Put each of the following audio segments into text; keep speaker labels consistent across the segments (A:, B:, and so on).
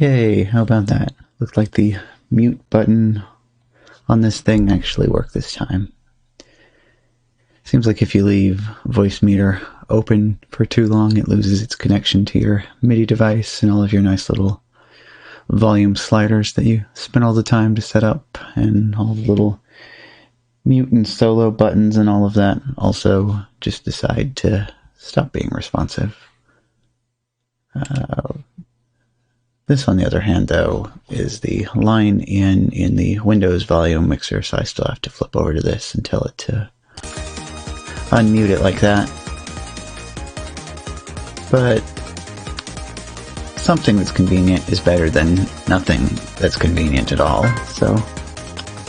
A: Yay, how about that? Looked like the mute button on this thing actually worked this time. Seems like if you leave Voicemeeter open for too long, it loses its connection to your MIDI device and all of your nice little volume sliders that you spend all the time to set up, and all the little mute and solo buttons and all of that also just decide to stop being responsive. This, on the other hand, though, is the line in the Windows volume mixer, so I still have to flip over to this and tell it to unmute it like that. But something that's convenient is better than nothing that's convenient at all, so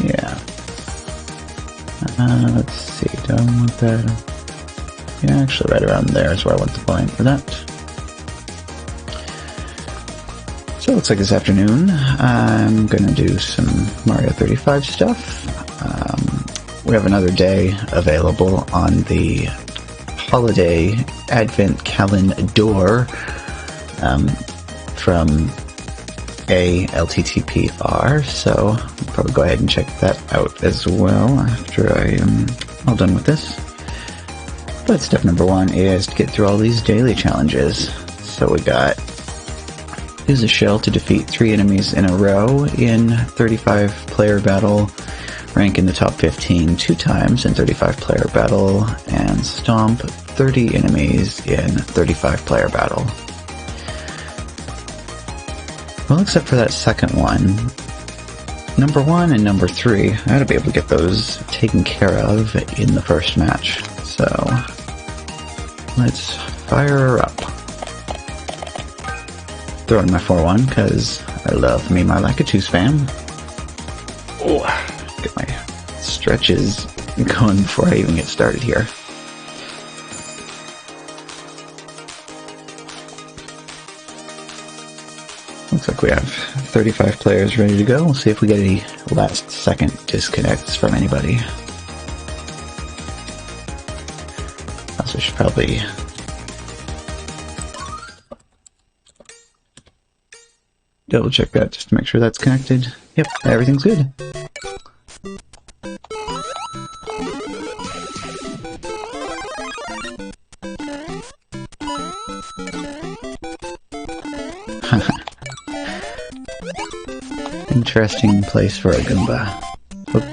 A: yeah. Let's see, do I want that? Yeah, actually right around there is where I want the volume for that. So it looks like this afternoon I'm gonna do some Mario 35 stuff. We have another day available on the holiday advent calendar from LTTPR, so I'll probably go ahead and check that out as well after I am all done with this. But step number one is to get through all these daily challenges. So we got use a shell to defeat 3 enemies in a row in 35 player battle, rank in the top 15 2 times in 35 player battle, and stomp 30 enemies in 35 player battle. Well, except for that second one, number 1 and number 3, I ought to be able to get those taken care of in the first match. So let's fire her up. Throw in my 4-1 because I love me my Lakitu spam. stretches going before I even get started here. Looks like we have 35 players ready to go. We'll see if we get any last-second disconnects from anybody. Also should probably double check that just to make sure that's connected. Yep, everything's good. Interesting place for a Goomba. Oop.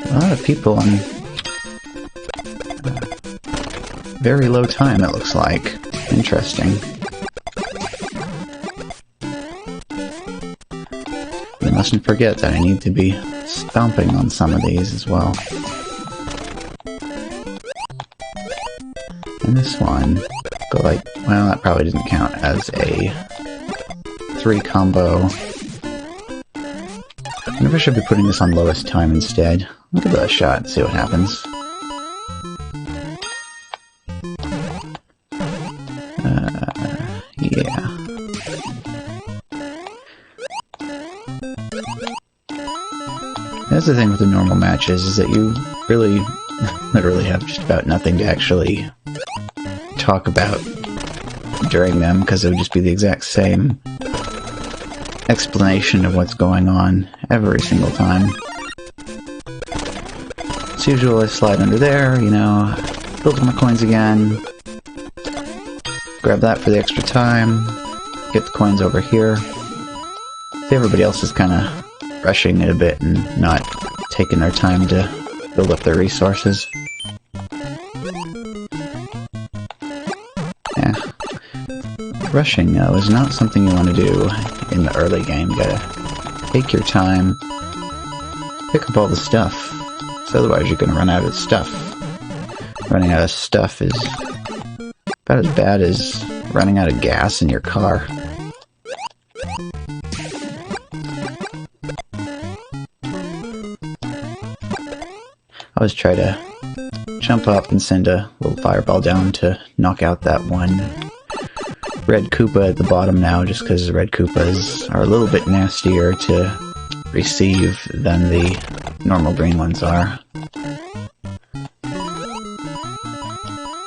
A: A lot of people on very low time, it looks like. Interesting. I mustn't forget that I need to be stomping on some of these as well. And this one, go like, well, that probably doesn't count as a 3 combo. I wonder if I should be putting this on lowest time instead. I'll give that a shot and see what happens. Yeah. That's the thing with the normal matches, is that you really, literally have just about nothing to actually talk about during them, because it would just be the exact same explanation of what's going on every single time. As usual, I slide under there, you know, build my coins again, grab that for the extra time, get the coins over here. See, everybody else is kind of rushing it a bit and not taking their time to build up their resources. Yeah. Rushing, though, is not something you want to do in the early game. You gotta take your time, pick up all the stuff, so otherwise you're gonna run out of stuff. Running out of stuff is about as bad as running out of gas in your car. I always try to jump up and send a little fireball down to knock out that one red Koopa at the bottom now, just because the red Koopas are a little bit nastier to receive than the normal green ones are.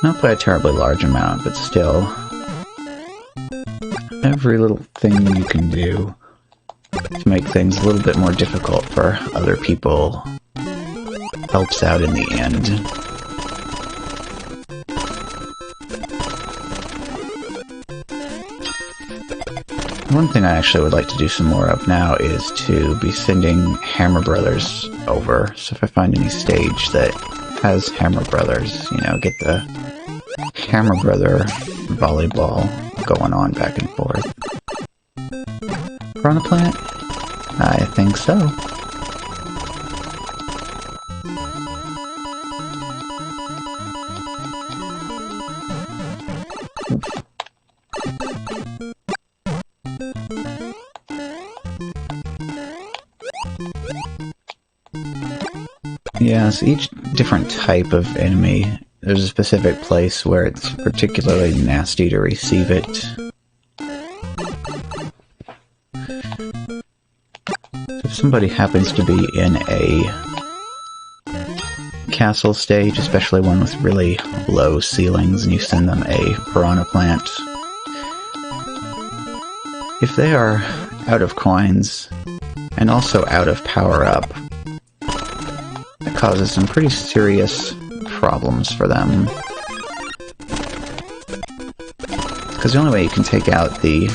A: Not by a terribly large amount, but still. Every little thing you can do to make things a little bit more difficult for other people helps out in the end. One thing I actually would like to do some more of now is to be sending Hammer Brothers over. So if I find any stage that has Hammer Brothers, you know, get the Hammer Brother volleyball going on back and forth. Piranha Plant? I think so. Yeah, so each different type of enemy, there's a specific place where it's particularly nasty to receive it. If somebody happens to be in a castle stage, especially one with really low ceilings, and you send them a Piranha Plant, if they are out of coins and also out of power-up, it causes some pretty serious problems for them. Because the only way you can take out the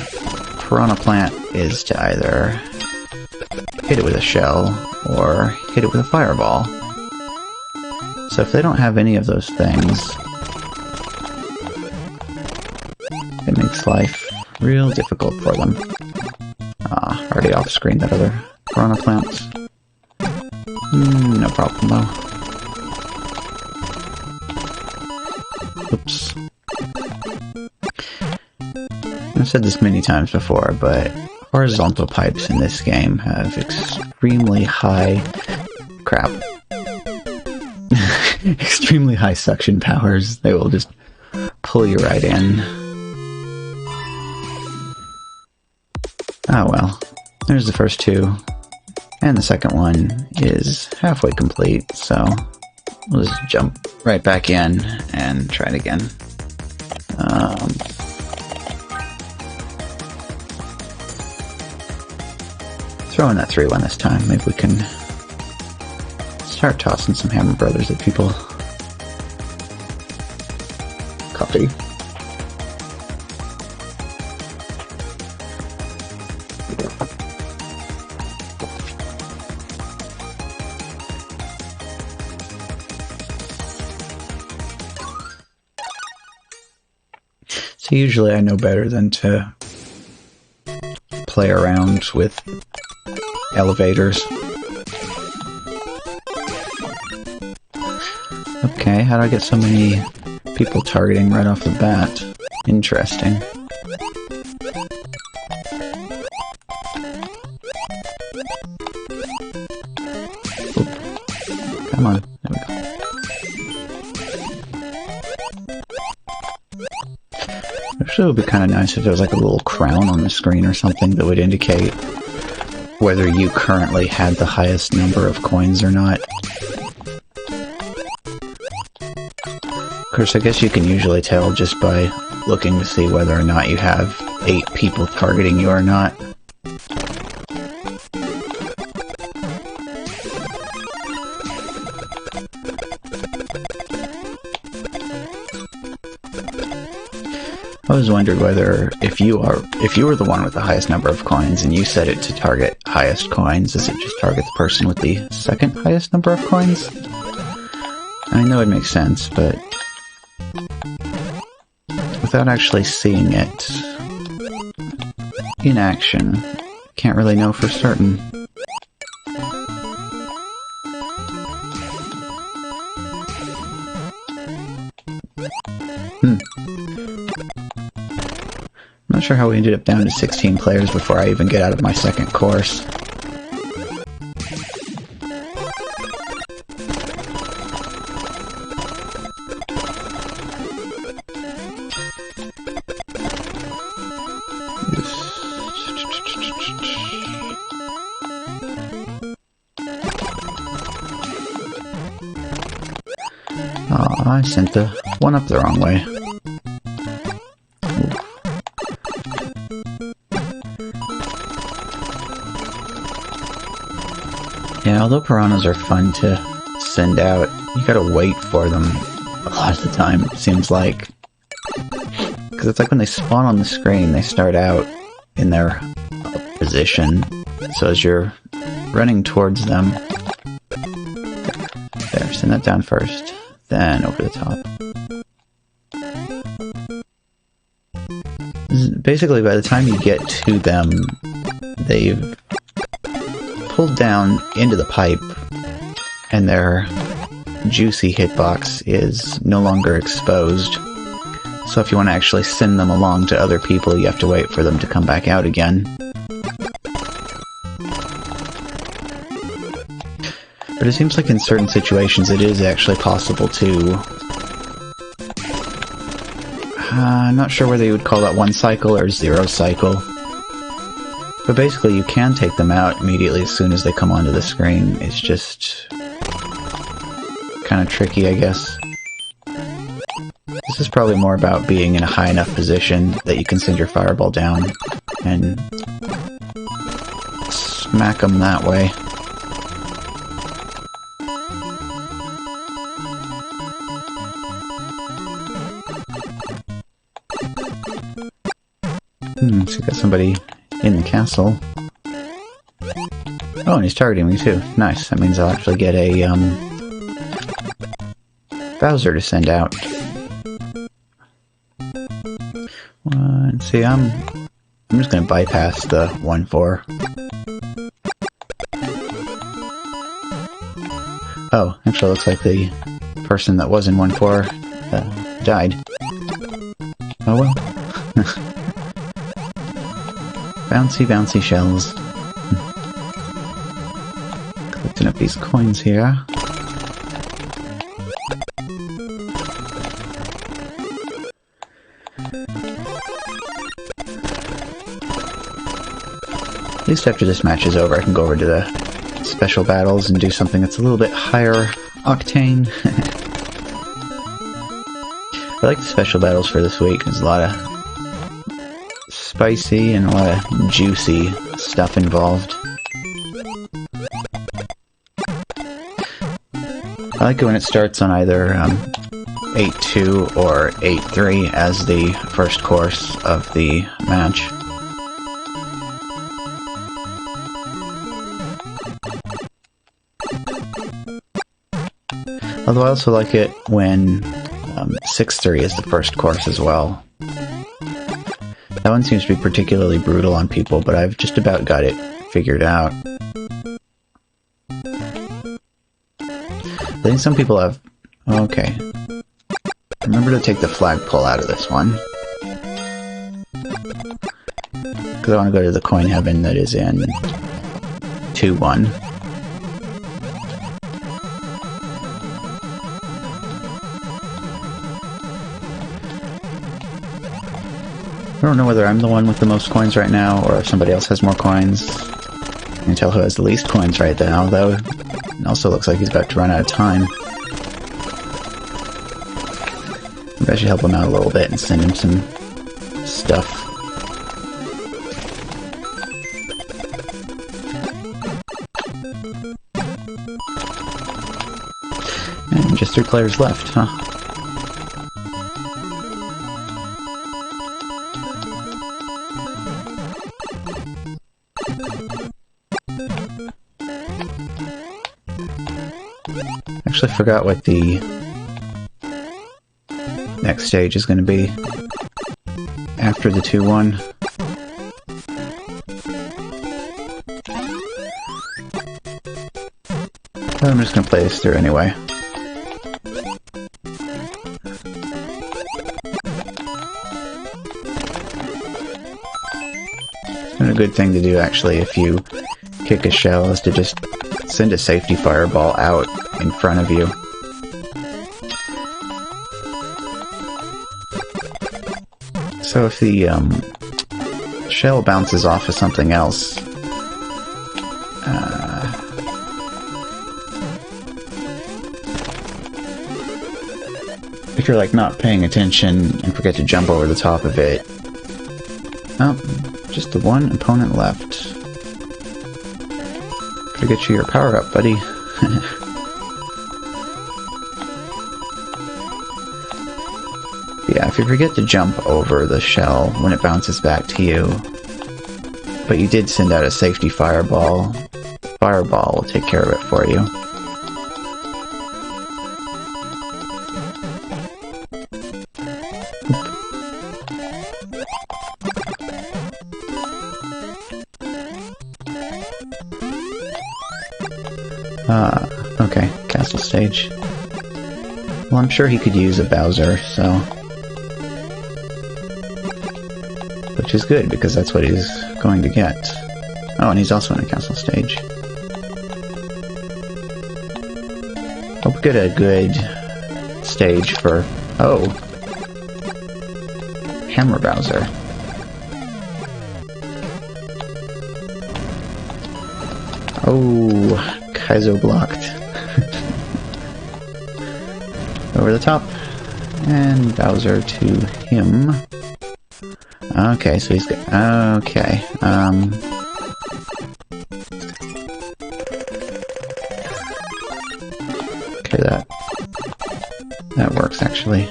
A: Piranha Plant is to either hit it with a shell or hit it with a fireball. So if they don't have any of those things, makes life real difficult for them. Ah, already off screen, that other piranha plant. No problem though. Oops. I've said this many times before, but horizontal pipes in this game have extremely high... crap. Extremely high suction powers. They will just pull you right in. Oh well. There's the first two. And the second one is halfway complete, so we'll just jump right back in and try it again. Throw in that 3-1 this time. Maybe we can start tossing some Hammer Brothers at people. Copy. So usually I know better than to play around with elevators. Okay, how do I get so many people targeting right off the bat? Interesting. Oop. Come on, there we go. Actually, it would be kind of nice if there was like a little crown on the screen or something that would indicate whether you currently had the highest number of coins or not. Of course, I guess you can usually tell just by looking to see whether or not you have 8 people targeting you or not. I always wondered whether if you were the one with the highest number of coins and you set it to target highest coins, does it just target the person with the second highest number of coins? I know it makes sense, but without actually seeing it in action, can't really know for certain. I'm not sure how we ended up down to 16 players before I even get out of my second course. Aw, I sent the one up the wrong way. Yeah, although piranhas are fun to send out, you gotta wait for them a lot of the time, it seems like. Because it's like when they spawn on the screen, they start out in their position. So as you're running towards them... There, send that down first, then over the top. Basically, by the time you get to them, they've pulled down into the pipe, and their juicy hitbox is no longer exposed. So if you want to actually send them along to other people, you have to wait for them to come back out again. But it seems like in certain situations it is actually possible to... I'm not sure whether you would call that 1 cycle or 0 cycle. But basically you can take them out immediately as soon as they come onto the screen. It's just... kind of tricky, I guess. This is probably more about being in a high enough position that you can send your fireball down and smack them that way. So we got somebody in the castle. Oh, and he's targeting me too. Nice. That means I'll actually get a, Bowser to send out. See, I'm just gonna bypass the 1-4. Oh, actually looks like the person that was in 1-4 died. Oh well. Bouncy, bouncy shells. Collecting up these coins here. At least after this match is over, I can go over to the special battles and do something that's a little bit higher octane. I like the special battles for this week. There's a lot of spicy and a lot of juicy stuff involved. I like it when it starts on either 8-2 or 8-3 as the first course of the match. Although I also like it when 6-3 is the first course as well. That one seems to be particularly brutal on people, but I've just about got it figured out. I think some people have... Okay. Remember to take the flagpole out of this one. Because I want to go to the coin heaven that is in 2-1. I don't know whether I'm the one with the most coins right now, or if somebody else has more coins. I can tell who has the least coins right now, though. It also looks like he's about to run out of time. Maybe I should help him out a little bit and send him some stuff. And just 3 players left, huh? Actually forgot what the next stage is going to be after the 2-1. But I'm just going to play this through anyway. And a good thing to do actually if you kick a shell is to just send a safety fireball out in front of you. So if the shell bounces off of something else, if you're like not paying attention and forget to jump over the top of it, oh, just the one opponent left. Gotta get you your power up, buddy. Yeah, if you forget to jump over the shell when it bounces back to you, but you did send out a safety fireball, fireball will take care of it for you. Okay, castle stage. Well, I'm sure he could use a Bowser, so... Which is good, because that's what he's going to get. Oh, and he's also in a castle stage. Hope we get a good stage for... Oh! Hammer Bowser. Oh, Kaizo blocked. Over the top. And Bowser to him. Okay, so he's got... Okay, okay, that works, actually.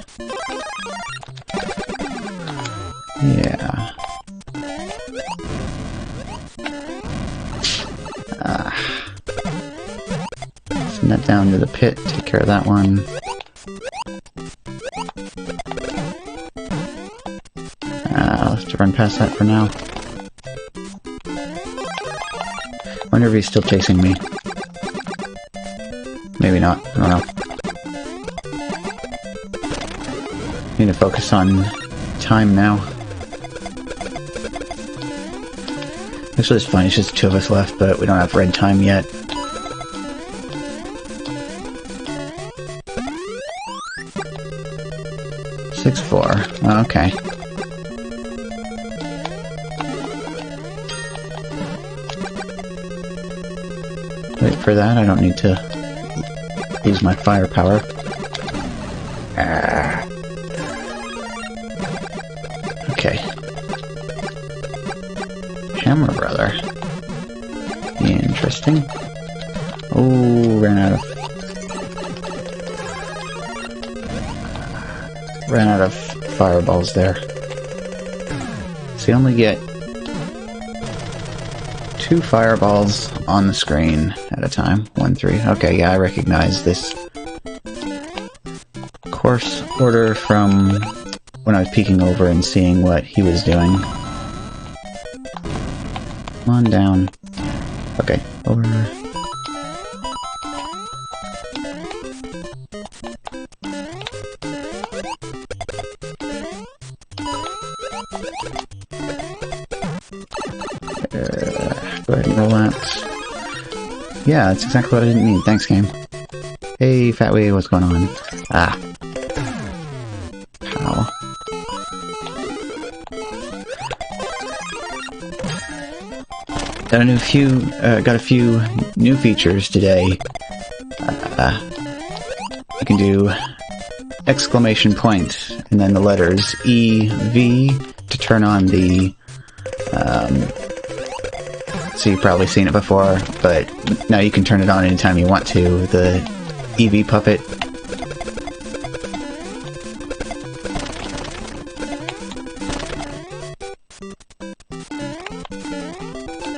A: Yeah. Send that down to the pit, take care of that one. to run past that for now. Wonder if he's still chasing me. Maybe not. I don't know. Need to focus on time now. Actually, it's fine. It's just 2 of us left, but we don't have red time yet. Six, 4. Okay. Wait for that. I don't need to use my firepower. Okay. Hammer Brother. Interesting. Oh, ran out of fireballs there. So you only get 2 fireballs on the screen at a time. 1, 3. Okay, yeah, I recognize this course order from when I was peeking over and seeing what he was doing. Come on down. Okay, over. Go ahead and roll out. Yeah, that's exactly what I didn't need. Thanks, game. Hey, Fatway, what's going on? Ah. How? Got a few new features today. You can do exclamation point and then the letters EV to turn on the so you've probably seen it before, but now you can turn it on anytime you want to. The EV puppet.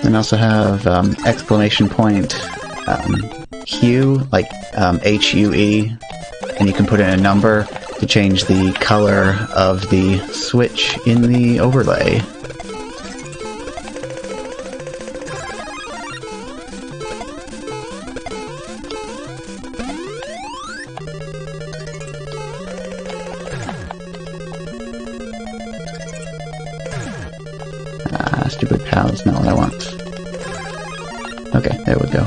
A: And also have exclamation point hue, like HUE, and you can put in a number to change the color of the switch in the overlay. Stupid pals, not what I want. Okay, there we go.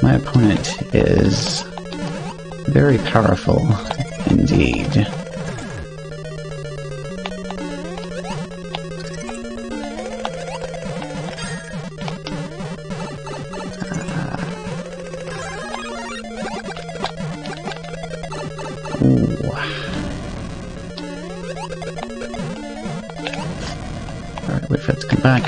A: My opponent is very powerful indeed. Alright, wait for it to come back.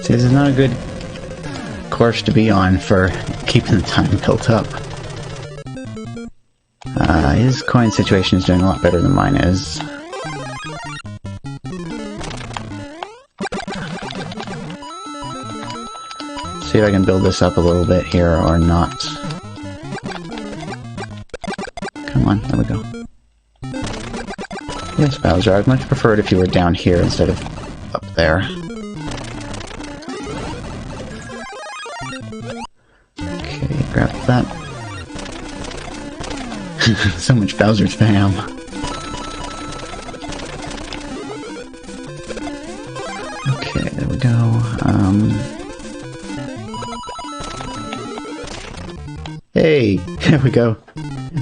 A: See, this is not a good course to be on for keeping the time built up. His coin situation is doing a lot better than mine is. See if I can build this up a little bit here or not. Come on, there we go. Yes, Bowser, I'd much prefer it if you were down here instead of up there. Okay, grab that. So much Bowser spam. Okay, there we go. Hey, there we go.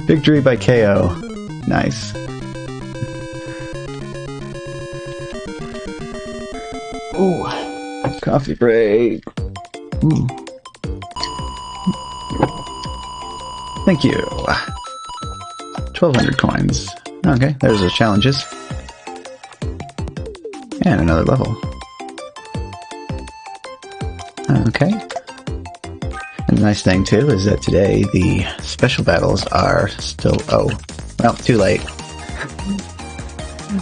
A: Victory by KO. Nice. Ooh, coffee break. Ooh. Thank you. 1,200 coins. Okay, there's those challenges. And another level. Okay. And The nice thing, too, is that today the special battles are still... Oh, well, too late.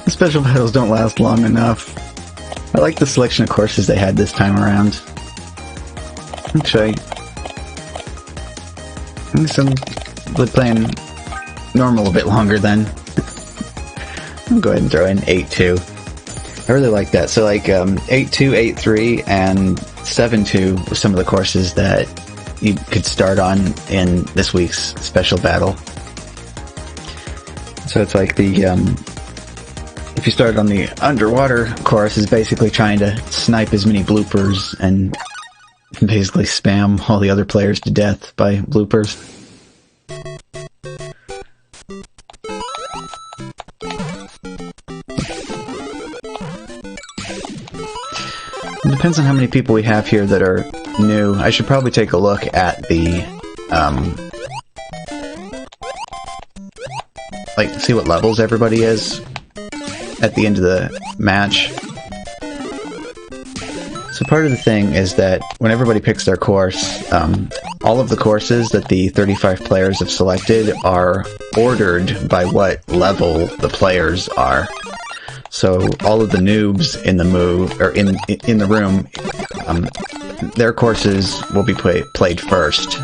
A: The special battles don't last long enough. I like the selection of courses they had this time around. Actually, we're playing normal a bit longer then. I'll go ahead and throw in 8-2. I really like that. So like 8-2, 8-3, and 7-2 were some of the courses that you could start on in this week's special battle. So it's like the if you start on the underwater course, is basically trying to snipe as many bloopers and basically spam all the other players to death by bloopers. It depends on how many people we have here that are new. I should probably take a look at the like see what levels everybody is at the end of the match. So part of the thing is that when everybody picks their course, all of the courses that the 35 players have selected are ordered by what level the players are. So all of the noobs in the in the room, their courses will be played first.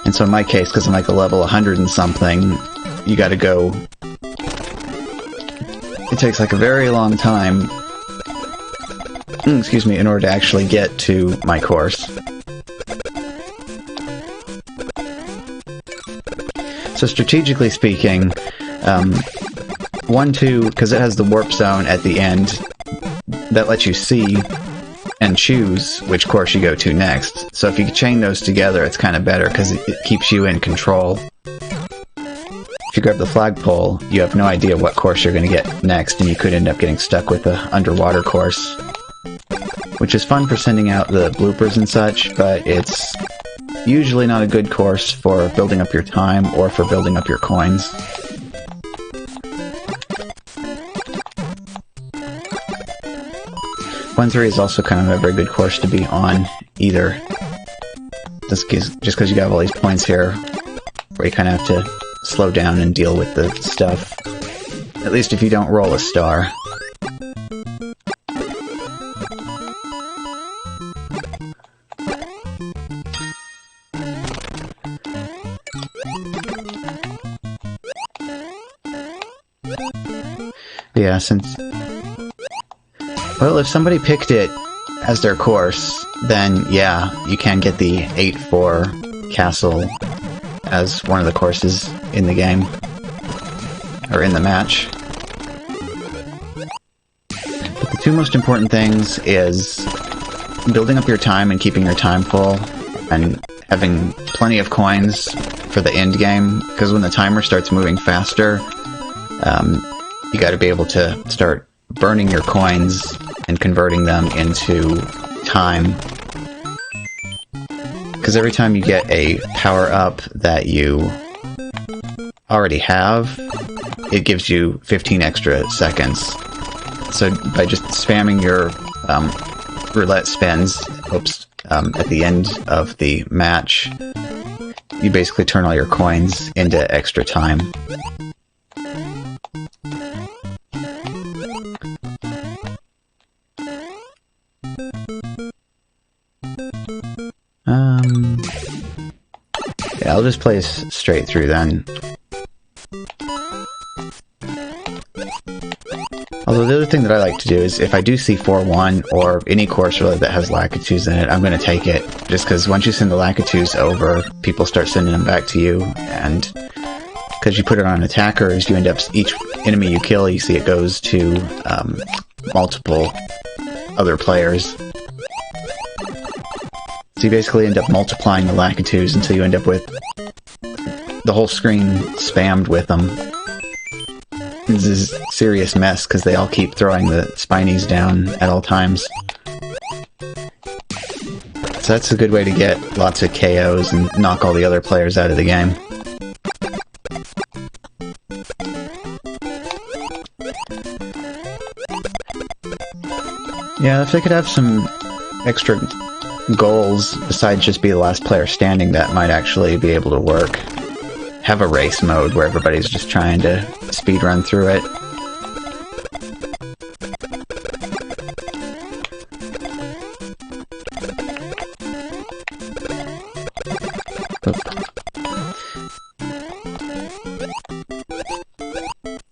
A: And so in my case, because I'm like a level 100 and something, you got to go. It takes like a very long time, excuse me, in order to actually get to my course. So strategically speaking, 1-2, because it has the warp zone at the end, that lets you see and choose which course you go to next. So if you chain those together, it's kind of better, because it keeps you in control. If you grab the flagpole, you have no idea what course you're going to get next, and you could end up getting stuck with the underwater course. Which is fun for sending out the bloopers and such, but it's usually not a good course for building up your time or for building up your coins. One 3 is also kind of a very good course to be on, either. Just because you have all these points here, where you kind of have to slow down and deal with the stuff. At least if you don't roll a star. Yeah, since... Well, if somebody picked it as their course, then yeah, you can get the 8-4 castle as one of the courses in the game. Or in the match. But the two most important things is building up your time and keeping your time full, and having plenty of coins for the end game, because when the timer starts moving faster, you gotta be able to start burning your coins and converting them into time. Because every time you get a power-up that you already have, it gives you 15 extra seconds. So by just spamming your roulette spins, at the end of the match, you basically turn all your coins into extra time. Yeah, I'll just play straight through then. Although the other thing that I like to do is, if I do see 4-1 or any course really that has Lakitus in it, I'm going to take it. Just because once you send the Lakitus over, people start sending them back to you, and because you put it on attackers, you end up, each enemy you kill, you see it goes to multiple other players. So you basically end up multiplying the Lakitus until you end up with the whole screen spammed with them. This is a serious mess, because they all keep throwing the Spinies down at all times. So that's a good way to get lots of KOs and knock all the other players out of the game. Yeah, if they could have some extra goals, besides just be the last player standing, that might actually be able to work. Have a race mode where everybody's just trying to speed run through it.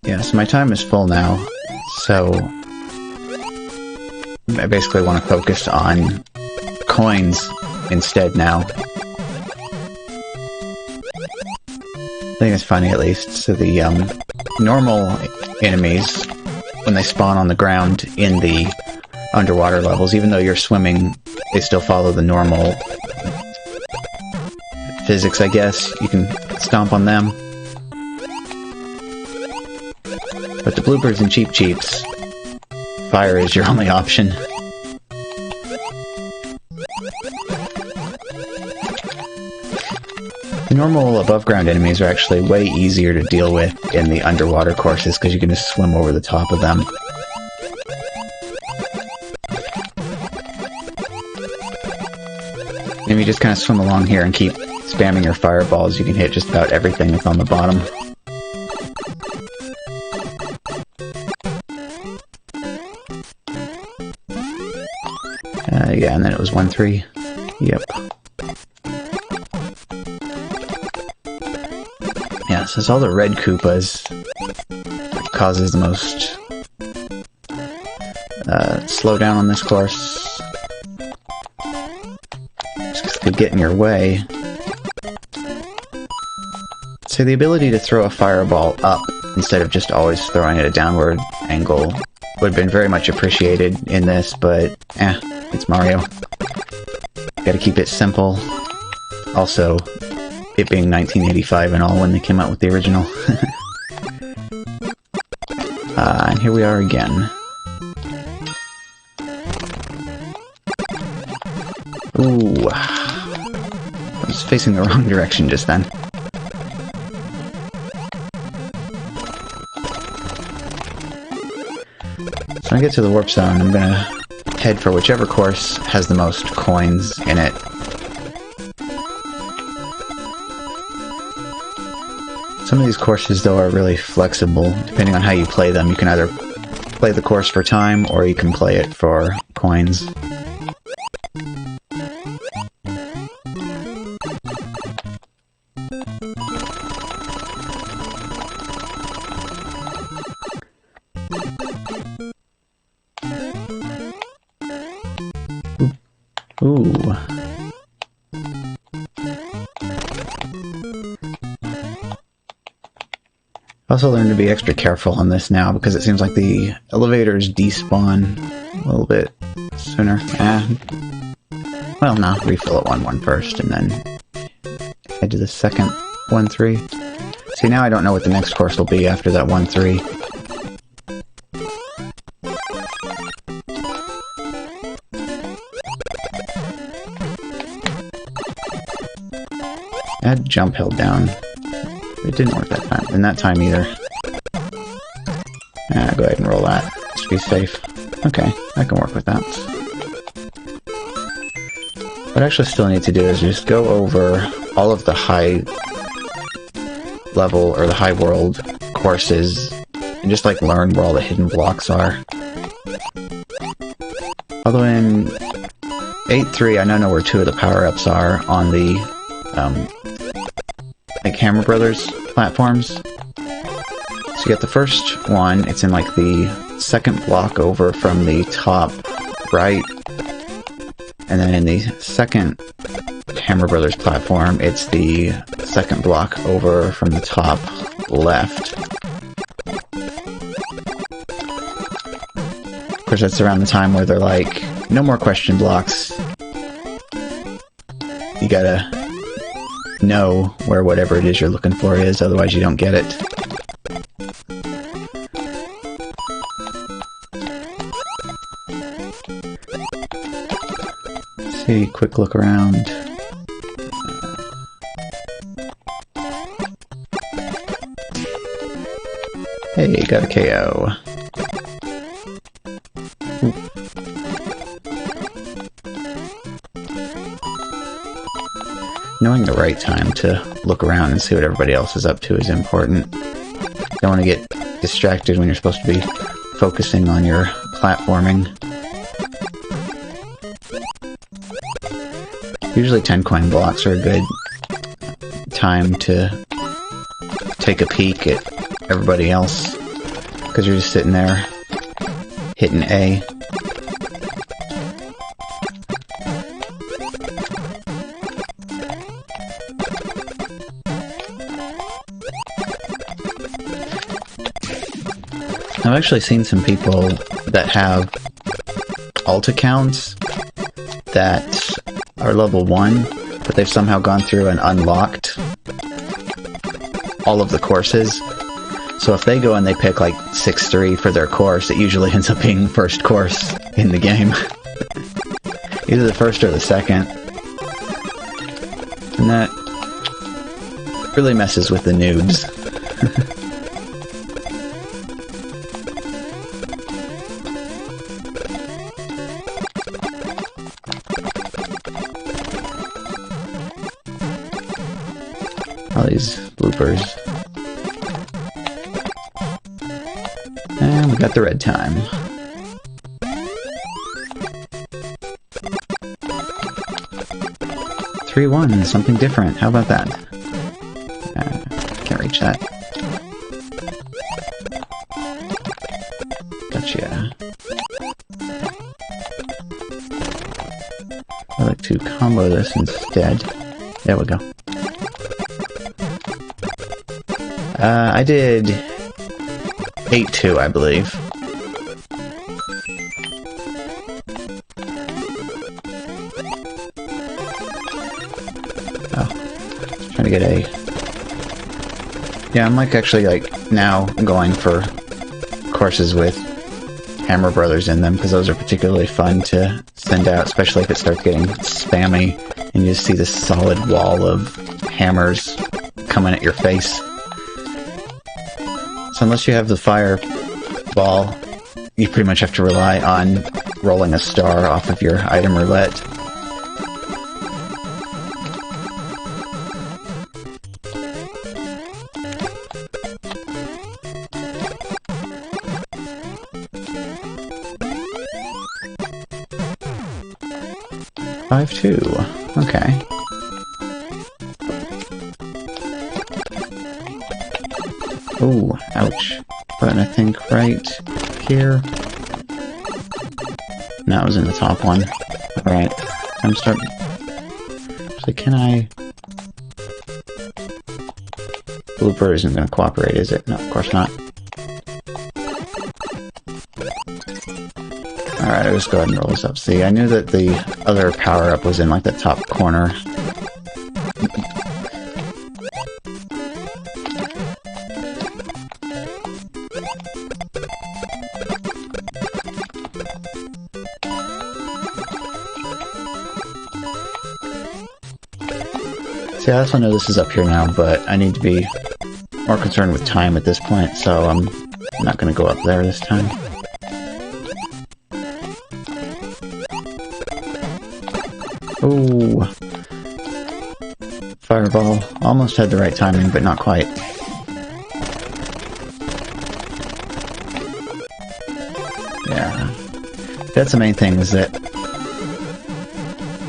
A: Yeah, so my time is full now, so I basically want to focus on coins instead now. I think it's funny, at least. So the normal enemies, when they spawn on the ground in the underwater levels, even though you're swimming, they still follow the normal physics, I guess. You can stomp on them. But the bloopers and Cheep Cheeps, fire is your only option. The normal above-ground enemies are actually way easier to deal with in the underwater courses because you can just swim over the top of them. If you just kind of swim along here and keep spamming your fireballs, you can hit just about everything that's on the bottom. Yeah, and then it was 1-3. Yep. Yeah, so it's all the red Koopas that causes the most slowdown on this course. Just 'cause they could get in your way. So the ability to throw a fireball up instead of just always throwing it at a downward angle would have been very much appreciated in this, but it's Mario. Gotta keep it simple. Also, it being 1985 and all when they came out with the original. And here we are again. Ooh. I was facing the wrong direction just then. So when I get to the warp zone, I'm gonna head for whichever course has the most coins in it. Some of these courses, though, are really flexible. Depending on how you play them, you can either play the course for time, or you can play it for coins. Ooh. I also learned to be extra careful on this now, because it seems like the elevators despawn a little bit sooner. Well, no, refill at 1-1 first, and then head to the second 1-3. See, now I don't know what the next course will be after that 1-3. I had jump held down. It didn't work that time. And that time either. Go ahead and roll that. Just to be safe. Okay, I can work with that. What I actually still need to do is just go over all of the high level, or the high world courses, and just like learn where all the hidden blocks are. Although in 8-3, I now know where 2 of the power-ups are on the like Hammer Brothers platforms. So you get the first one, it's in like the second block over from the top right, and then in the second Hammer Brothers platform, it's the second block over from the top left. Of course, that's around the time where they're like, no more question blocks. You gotta know where whatever it is you're looking for is, otherwise you don't get it. See, quick look around. Hey, got a KO. Ooh. knowing the right time to look around and see what everybody else is up to is important. Don't want to get distracted when you're supposed to be focusing on your platforming. Usually 10 coin blocks are a good time to take a peek at everybody else, because you're just sitting there hitting A. I've actually seen some people that have alt accounts that are level 1, but they've somehow gone through and unlocked all of the courses. So if they go and they pick like 6-3 for their course, it usually ends up being first course in the game. Either the first or the second. And that really messes with the noobs. All these bloopers. And we got the red time. Three one, something different. How about that? Can't reach that. Gotcha. I like to combo this instead. There we go. I did 8-2, I believe. Oh, trying to get A. Yeah, I'm like actually like now going for courses with Hammer Brothers in them, because those are particularly fun to send out, especially if it starts getting spammy and you just see this solid wall of hammers coming at your face. So unless you have the fireball, you pretty much have to rely on rolling a star off of your item roulette. Five two. Okay. Oh, ouch. But I think right here. No, it was in the top one. Alright. I'm starting. So can I... Blooper isn't going to cooperate, is it? No, of course not. Alright, I'll just go ahead and roll this up. See, I knew that the other power-up was in like the top corner. See, I also know this is up here now, but I need to be more concerned with time at this point, so I'm not going to go up there this time. Oh, fireball. Almost had the right timing, but not quite. Yeah, that's the main thing, is that...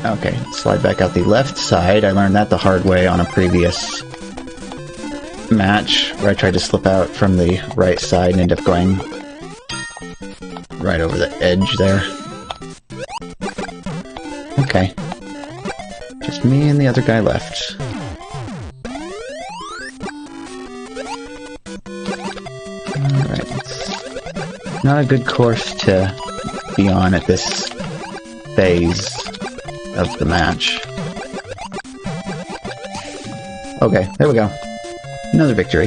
A: Okay, slide back out the left side. I learned that the hard way on a previous match, where I tried to slip out from the right side and ended up going right over the edge there. Okay. Just me and the other guy left. Alright. Not a good course to be on at this phase of the match. Okay, there we go. Another victory.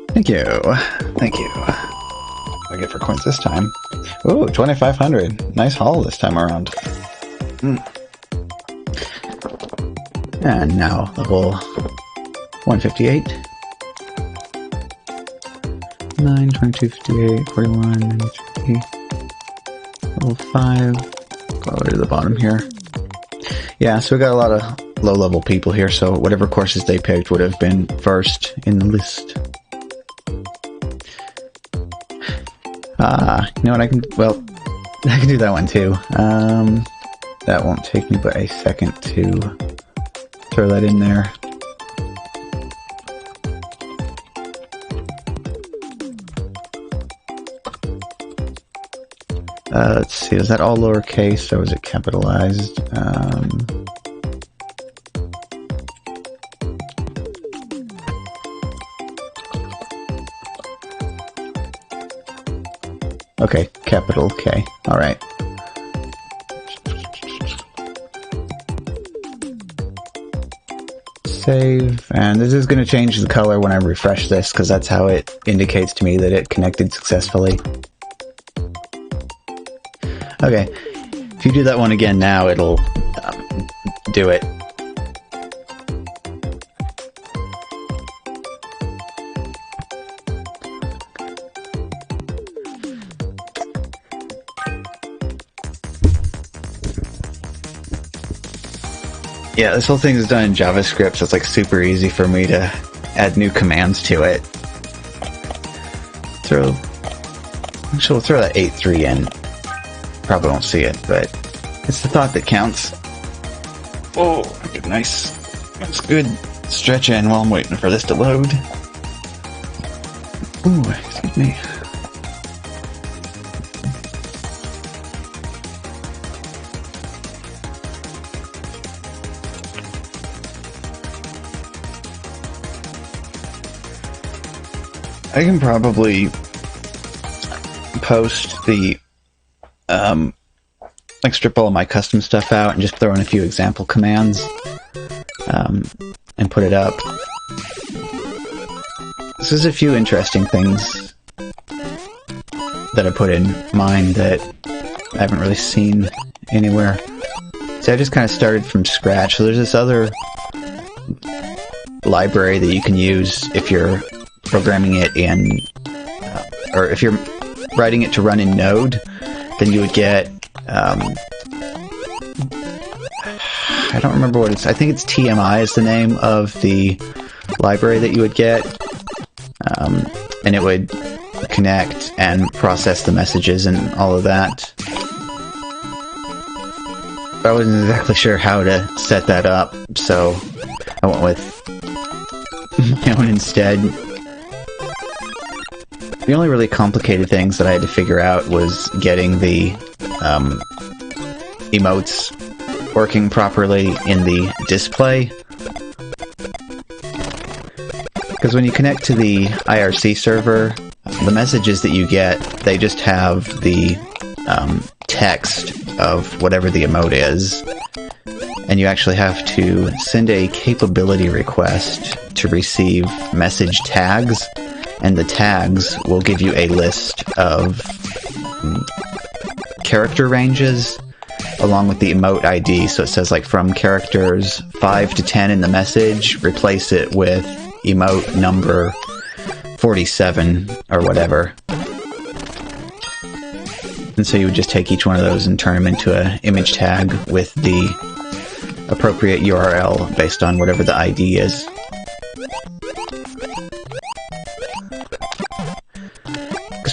A: Thank you. Thank you. What do I get for coins this time? Ooh, 2,500. Nice haul this time around. And now level 158. 9, 22, 58, 41, 93, level 5, go all the way to the bottom here. Yeah, so we got a lot of low-level people here, so whatever courses they picked would have been first in the list. You know what, I can do that one too. That won't take me but a second to throw that in there. Let's see, is that all lowercase or is it capitalized? Okay, capital K. Alright. Save, and this is going to change the color when I refresh this, because that's how it indicates to me that it connected successfully. Okay, if you do that one again now, it'll do it. Yeah, this whole thing is done in JavaScript, so it's like super easy for me to add new commands to it. Actually, we'll throw that 8.3 in. Probably won't see it, but it's the thought that counts. Oh, nice good stretch in while I'm waiting for this to load. Ooh, excuse me. I can probably post the like strip all of my custom stuff out and just throw in a few example commands and put it up. So there's a few interesting things that I put in mine that I haven't really seen anywhere. So I just kind of started from scratch. So there's this other library that you can use if you're programming it in, or if you're writing it to run in Node, then you would get, I don't remember what it's, I think it's TMI is the name of the library that you would get, and it would connect and process the messages and all of that. But I wasn't exactly sure how to set that up, so I went with my own instead. The only really complicated things that I had to figure out was getting the emotes working properly in the display. Because when you connect to the IRC server, the messages that you get, they just have the text of whatever the emote is. And you actually have to send a capability request to receive message tags. And the tags will give you a list of character ranges along with the emote ID. So it says like from characters 5 to 10 in the message, replace it with emote number 47 or whatever. And so you would just take each one of those and turn them into an image tag with the appropriate URL based on whatever the ID is.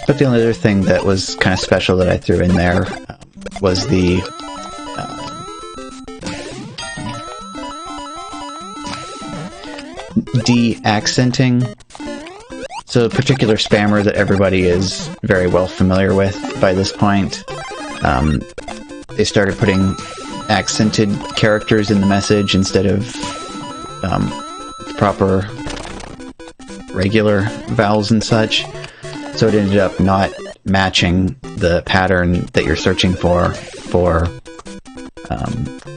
A: But the only other thing that was kind of special that I threw in there was the de-accenting. So a particular spammer that everybody is very well familiar with by this point, they started putting accented characters in the message instead of proper regular vowels and such. So it ended up not matching the pattern that you're searching for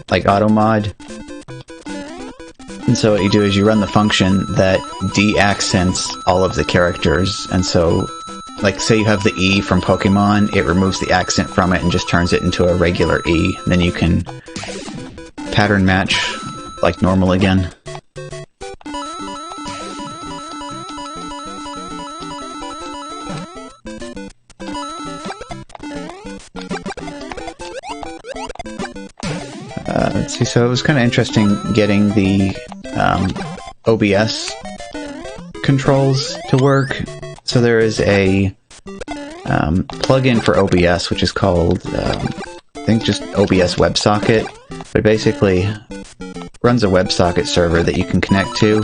A: like AutoMod. And so what you do is you run the function that de-accents all of the characters. And so, like, say you have the E from Pokemon, it removes the accent from it and just turns it into a regular E. Then you can pattern match like normal again. Let's see, so it was kind of interesting getting the OBS controls to work. So there is a plugin for OBS, which is called, I think just OBS WebSocket, but it basically runs a WebSocket server that you can connect to,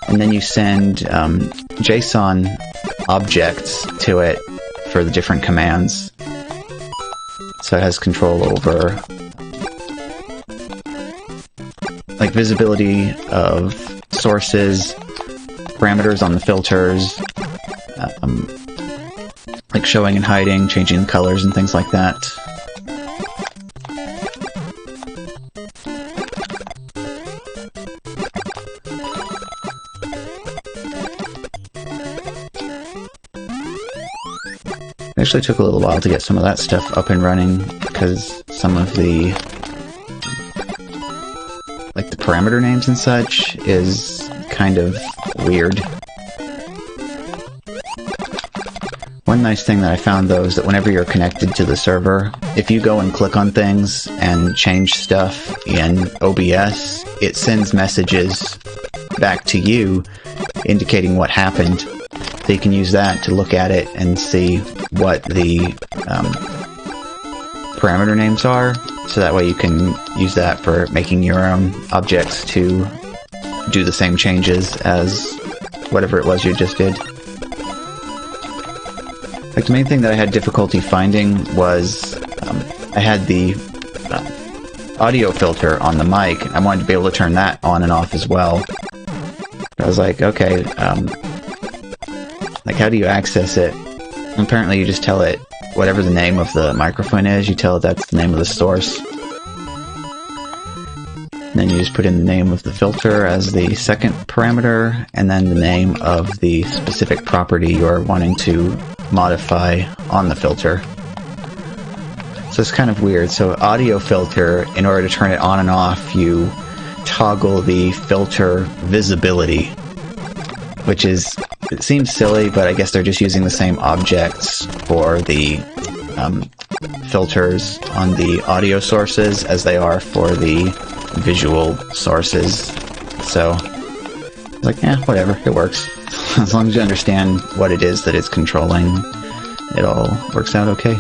A: and then you send JSON objects to it for the different commands. So it has control over like visibility of sources, parameters on the filters, like showing and hiding, changing colors and things like that. It actually took a little while to get some of that stuff up and running because some of the like the parameter names and such is kind of weird. One nice thing that I found though is that whenever you're connected to the server, if you go and click on things and change stuff in OBS, it sends messages back to you indicating what happened. So you can use that to look at it and see what the parameter names are, so that way you can use that for making your own objects to do the same changes as whatever it was you just did. Like the main thing that I had difficulty finding was I had the audio filter on the mic, and I wanted to be able to turn that on and off as well. I was like, okay, like how do you access it? And apparently you just tell it whatever the name of the microphone is, you tell it that's the name of the source. And then you just put in the name of the filter as the second parameter, and then the name of the specific property you're wanting to modify on the filter. So it's kind of weird. So audio filter, in order to turn it on and off, you toggle the filter visibility, which is, it seems silly, but I guess they're just using the same objects for the filters on the audio sources as they are for the visual sources. So I was like, yeah, whatever, it works. As long as you understand what it is that it's controlling, it all works out okay.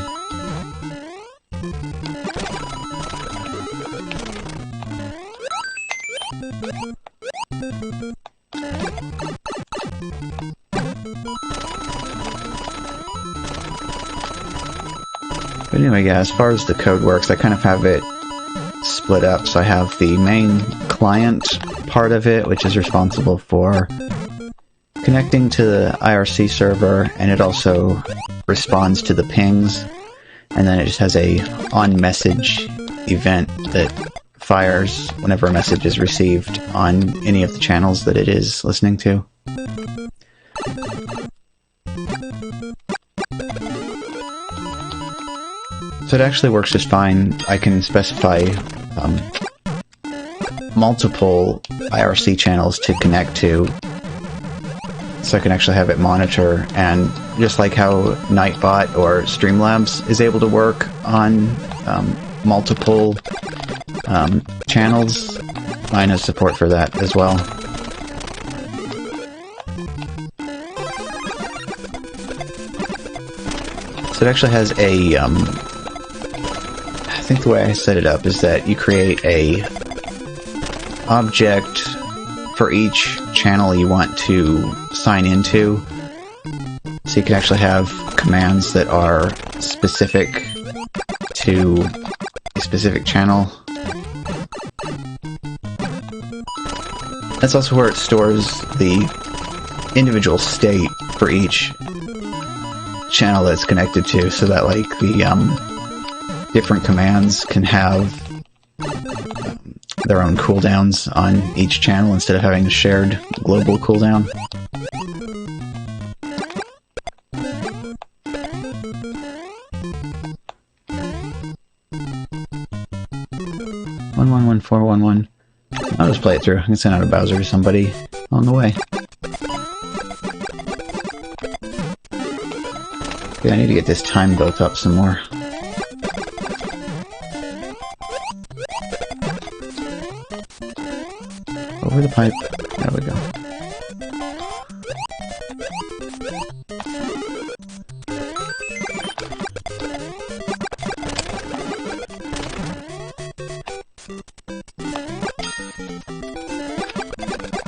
A: But anyway, yeah, as far as the code works, I kind of have it split up. So I have the main client part of it, which is responsible for connecting to the IRC server, and it also responds to the pings. And then it just has a on-message event that fires whenever a message is received on any of the channels that it is listening to. So it actually works just fine. I can specify multiple IRC channels to connect to, so I can actually have it monitor, and just like how Nightbot or Streamlabs is able to work on multiple channels, mine has support for that as well. So it actually has a I think the way I set it up is that you create a object for each channel you want to sign into. So you can actually have commands that are specific to a specific channel. That's also where it stores the individual state for each channel that it's connected to, so that like the different commands can have their own cooldowns on each channel instead of having a shared global cooldown. One 11411. I'll just play it through. I can send out a Bowser to somebody on the way. Okay, I need to get this time built up some more. over the pipe. There we go.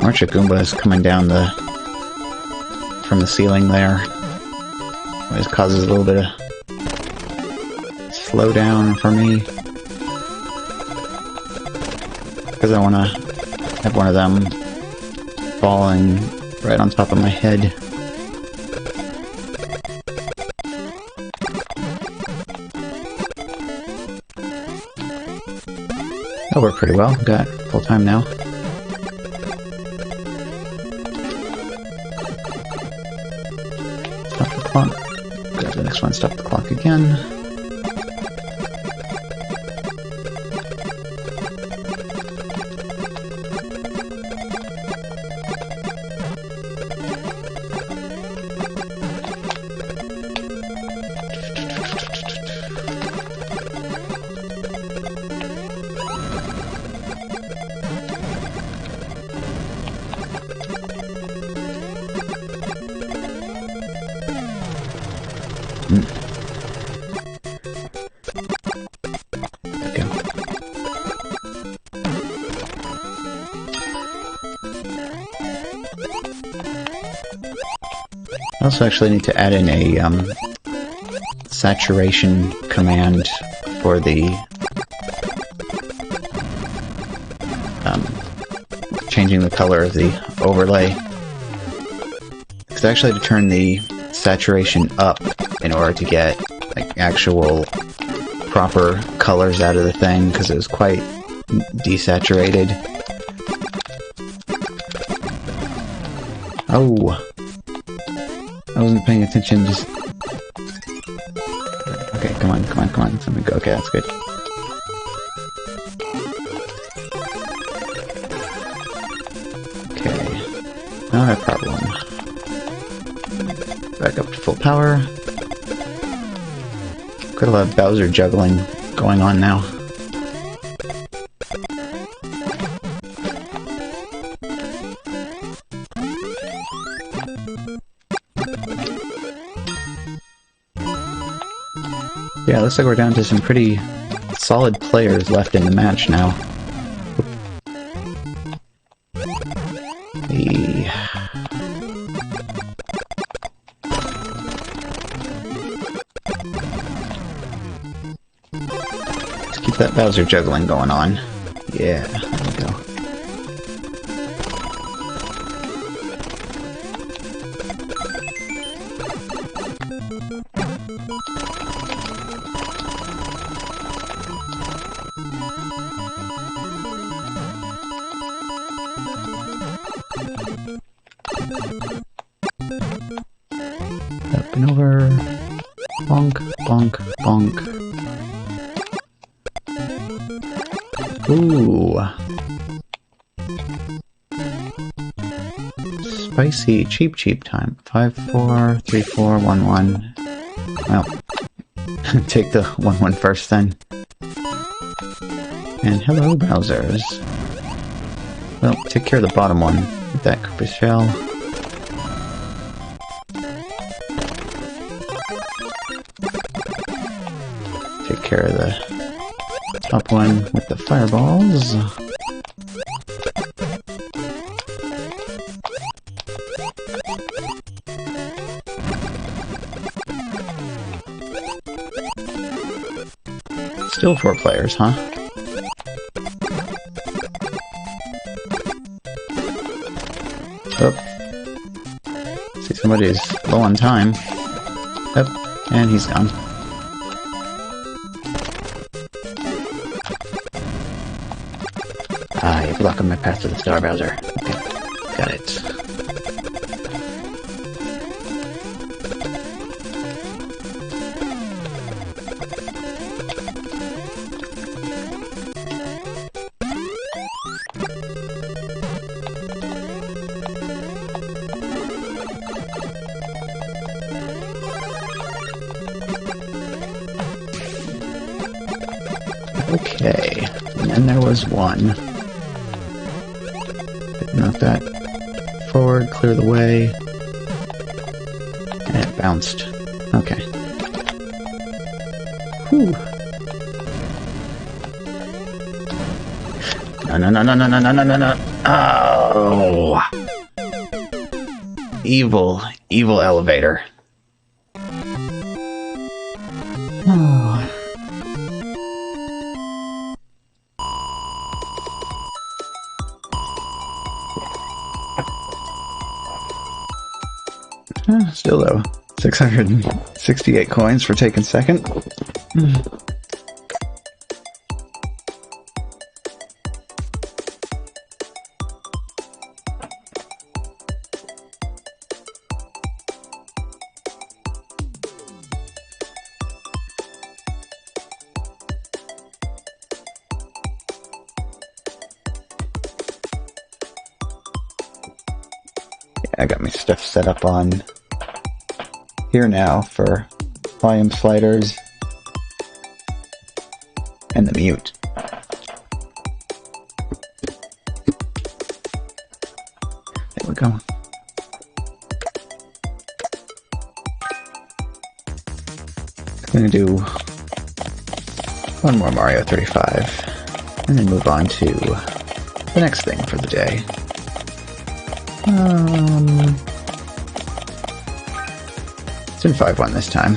A: Orchid Goombas coming down from the ceiling there. Always causes a little bit of slowdown for me. Because I want to have one of them falling right on top of my head. That worked pretty well. Got full time now. Stop the clock. Grab the next one, stop the clock again. I also actually need to add in a saturation command for the changing the color of the overlay. Because I actually had to turn the saturation up in order to get like actual proper colors out of the thing, because it was quite desaturated. Oh! I wasn't paying attention, just... Okay, come on. Let me go. Okay, that's good. Okay. Not a problem. Back up to full power. Got a lot of Bowser juggling going on now. Yeah, it looks like we're down to some pretty solid players left in the match now. Let's keep that Bowser juggling going on. Yeah, there we go. Up and over. Bonk, bonk, bonk. Ooh. Spicy cheap time. 5, 4, 3, 4, 1, 1. Well, take the 1, 1 first then. And hello, Bowsers. Well, take care of the bottom one with that Koopa shell. Take care of the top one with the fireballs. Still 4 players, huh? Oh. See, somebody's low on time. Oh, and he's gone. Ah, you're blocking my path to the star, Bowser. Okay, got it. Okay, and then there was one. Knock that forward, clear the way. And it bounced. Okay. Whew. No. Oh! Evil elevator. Oh. Still though, 668 coins for taking second. I got my stuff set up on here now for volume sliders and the mute. There we go. I'm gonna do one more Mario 35 and then move on to the next thing for the day. It's in 5-1 this time.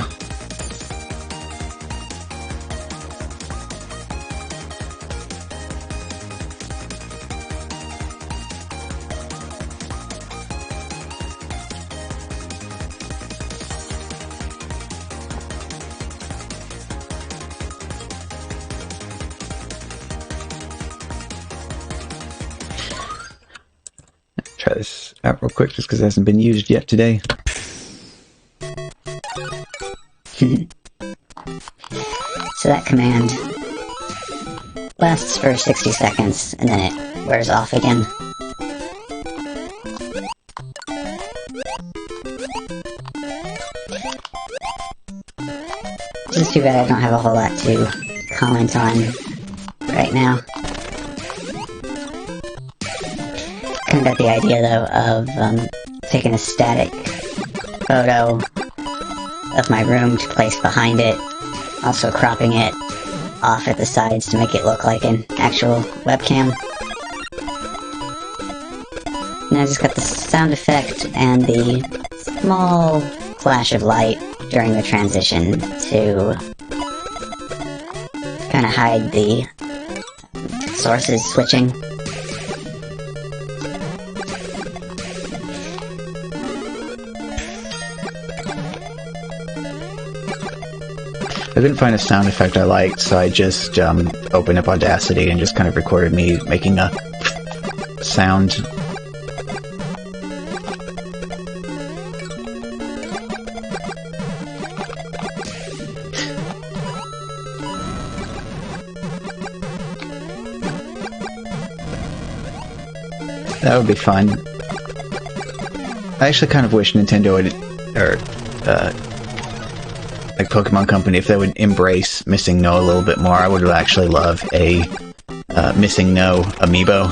A: Try this out real quick just because it hasn't been used yet today.
B: So that command lasts for 60 seconds and then it wears off again. Just too bad I don't have a whole lot to comment on right now. Kind of got the idea though of taking a static photo of my room to place behind it, also cropping it off at the sides to make it look like an actual webcam. And I just got the sound effect and the small flash of light during the transition to kind of hide the sources switching.
A: I couldn't find a sound effect I liked, so I just opened up Audacity and just kind of recorded me making a sound. That would be fun. I actually kind of wish Nintendo would, or like Pokemon Company, if they would embrace Missing No a little bit more. I would actually love a Missing No amiibo.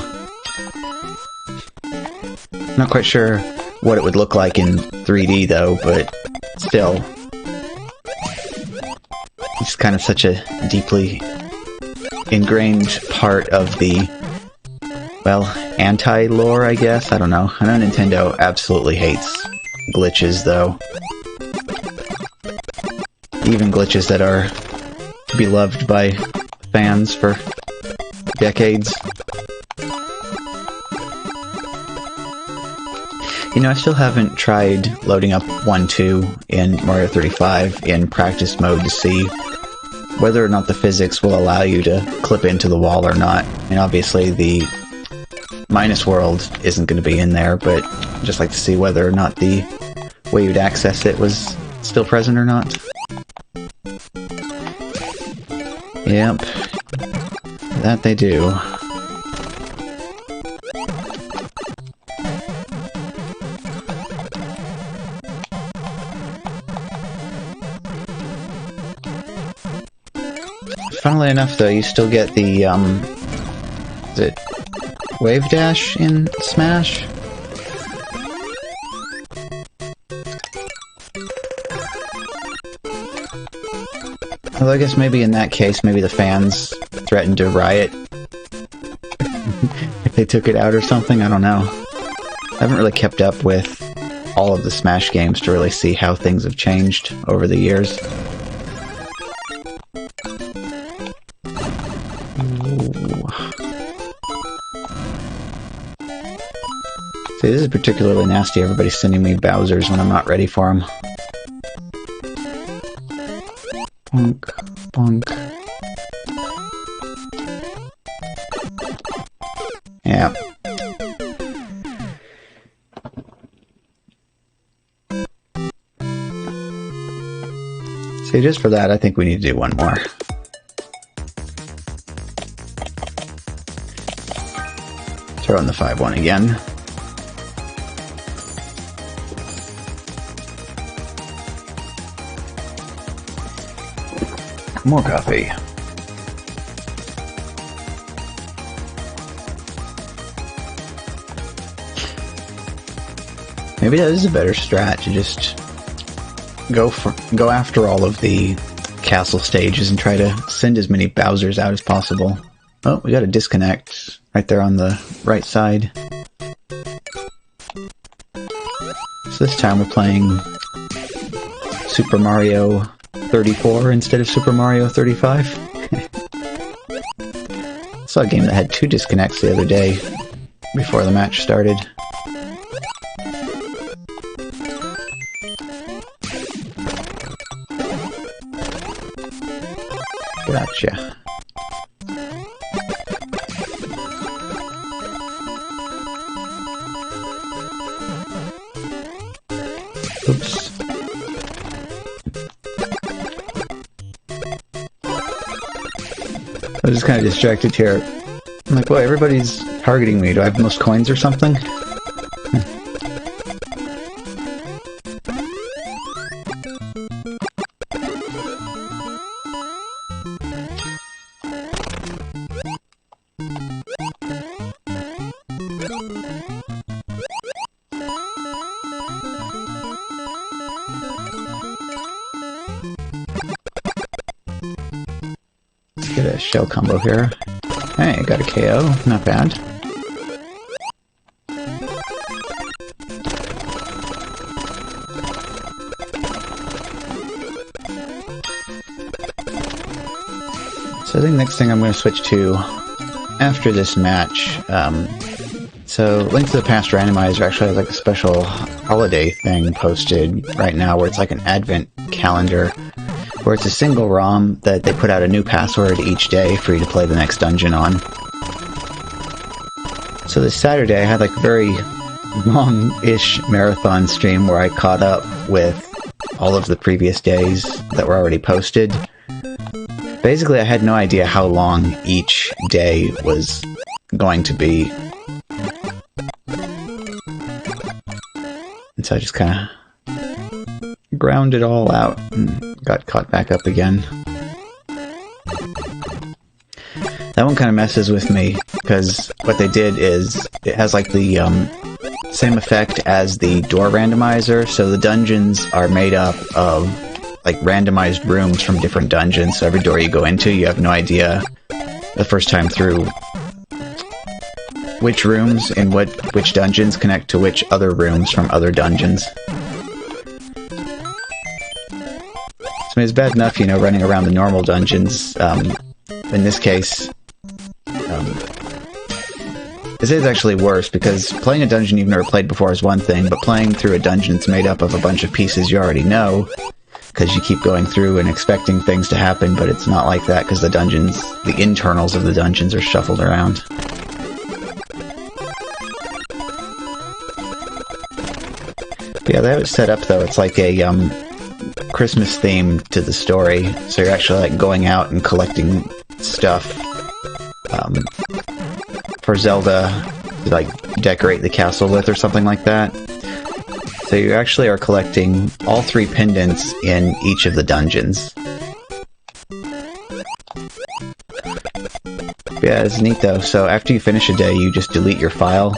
A: Not quite sure what it would look like in 3D though, but still. It's kind of such a deeply ingrained part of the, well, anti-lore, I guess? I don't know. I know Nintendo absolutely hates glitches though. Even glitches that are beloved by fans for decades. You know, I still haven't tried loading up 1-2 in Mario 35 in practice mode to see whether or not the physics will allow you to clip into the wall or not. I mean, obviously the minus world isn't going to be in there, but I'd just like to see whether or not the way you'd access it was still present or not. Yep, that they do. Funnily enough, though, you still get the, is it Wave Dash in Smash? Although I guess maybe in that case, maybe the fans threatened to riot if they took it out or something, I don't know. I haven't really kept up with all of the Smash games to really see how things have changed over the years. See, this is particularly nasty. Everybody's sending me Bowsers when I'm not ready for them. Bonk, bonk. Yeah. See, just for that, I think we need to do one more. Throw in the 5-1 again. More coffee. Maybe that is a better strat to just go after all of the castle stages and try to send as many Bowsers out as possible. Oh, we got a disconnect right there on the right side. So this time we're playing Super Mario 34 instead of Super Mario 35. I saw a game that had 2 disconnects the other day before the match started. Gotcha. Oops. I was just kind of distracted here. I'm like, well, everybody's targeting me. Do I have the most coins or something? Get a shell combo here. Hey, got a KO. Not bad. So I think next thing I'm going to switch to after this match. So Link to the Past Randomizer actually has like a special holiday thing posted right now where it's like an advent calendar where it's a single ROM that they put out a new password each day for you to play the next dungeon on. So this Saturday I had like a very long-ish marathon stream where I caught up with all of the previous days that were already posted. Basically I had no idea how long each day was going to be. And so I just kind of ground it all out and got caught back up again. That one kind of messes with me, because what they did is, it has like the same effect as the door randomizer, so the dungeons are made up of like randomized rooms from different dungeons, so every door you go into, you have no idea the first time through which rooms and which dungeons connect to which other rooms from other dungeons. So I mean, it's bad enough, you know, running around the normal dungeons. In this case, this is actually worse, because playing a dungeon you've never played before is one thing, but playing through a dungeon that's made up of a bunch of pieces you already know, because you keep going through and expecting things to happen, but it's not like that, because the internals of the dungeons are shuffled around. But yeah, they have it set up, though. It's like a Christmas theme to the story, so you're actually like going out and collecting stuff for Zelda to like decorate the castle with or something like that. So you actually are collecting all 3 pendants in each of the dungeons. But Yeah, it's neat though. So after you finish a day, you just delete your file,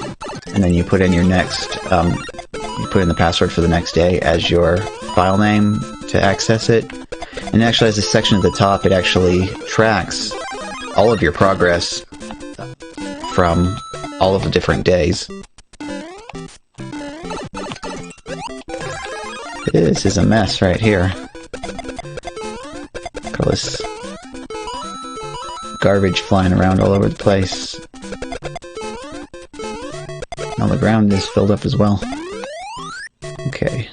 A: and then you put in your next, you put in the password for the next day as your file name to access it. And it actually has a section at the top. It actually tracks all of your progress from all of the different days. This is a mess right here. Look at all this garbage flying around all over the place. All the ground is filled up as well. Okay.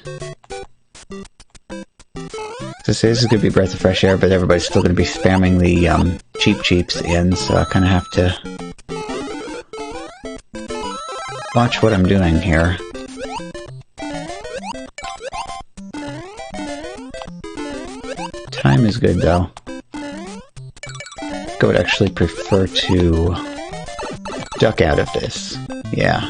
A: So this is going to be a breath of fresh air, but everybody's still going to be spamming the Cheep Cheeps in, so I kind of have to watch what I'm doing here. Time is good though. I would actually prefer to duck out of this. Yeah.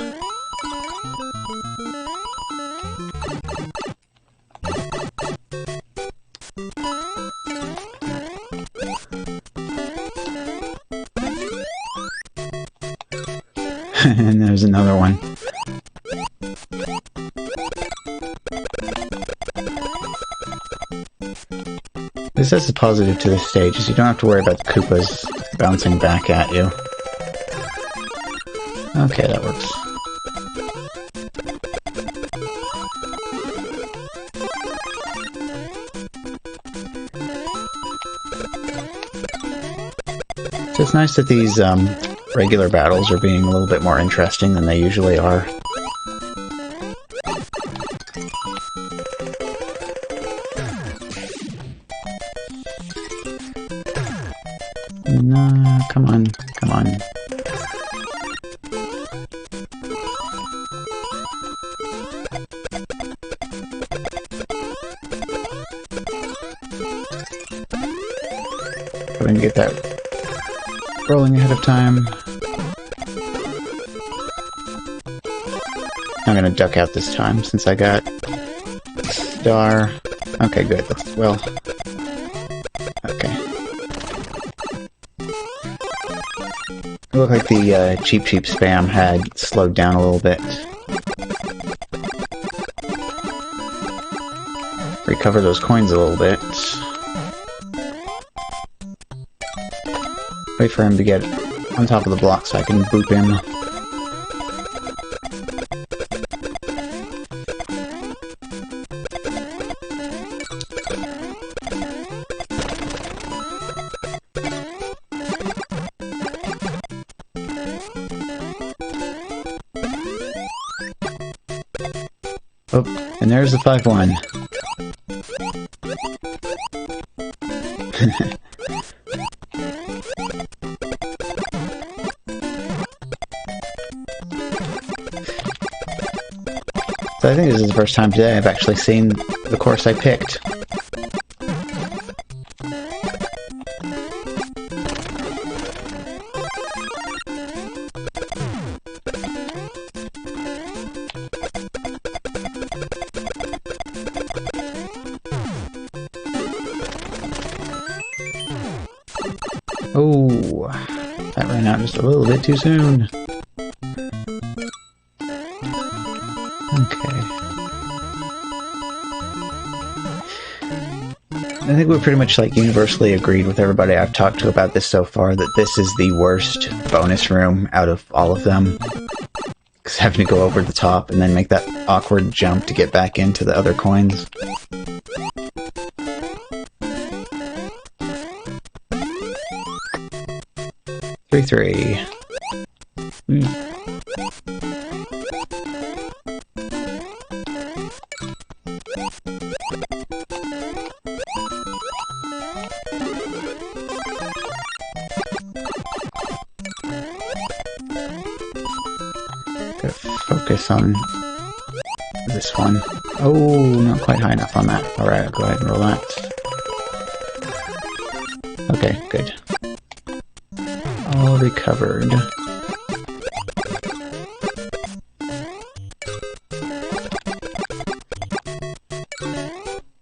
A: And there's another one. This is a positive to this stage, is you don't have to worry about the Koopas bouncing back at you. Okay, that works. So it's nice that these regular battles are being a little bit more interesting than they usually are. No, come on, come on. Going to get that rolling ahead of time. I'm gonna duck out this time since I got star. Okay, good. Well, okay. It looked like the Cheep Cheep spam had slowed down a little bit. Recover those coins a little bit. Wait for him to get on top of the block so I can boop him. Oh, and there's the 5-1. So I think this is the first time today I've actually seen the course I picked. Oh, that ran out just a little bit too soon. Okay. I think we're pretty much like universally agreed with everybody I've talked to about this so far that this is the worst bonus room out of all of them. Because having to go over the top and then make that awkward jump to get back into the other coins. Three. Gotta focus on this one. Oh, not quite high enough on that. Alright, I'll go ahead and roll that. Okay, good. All recovered.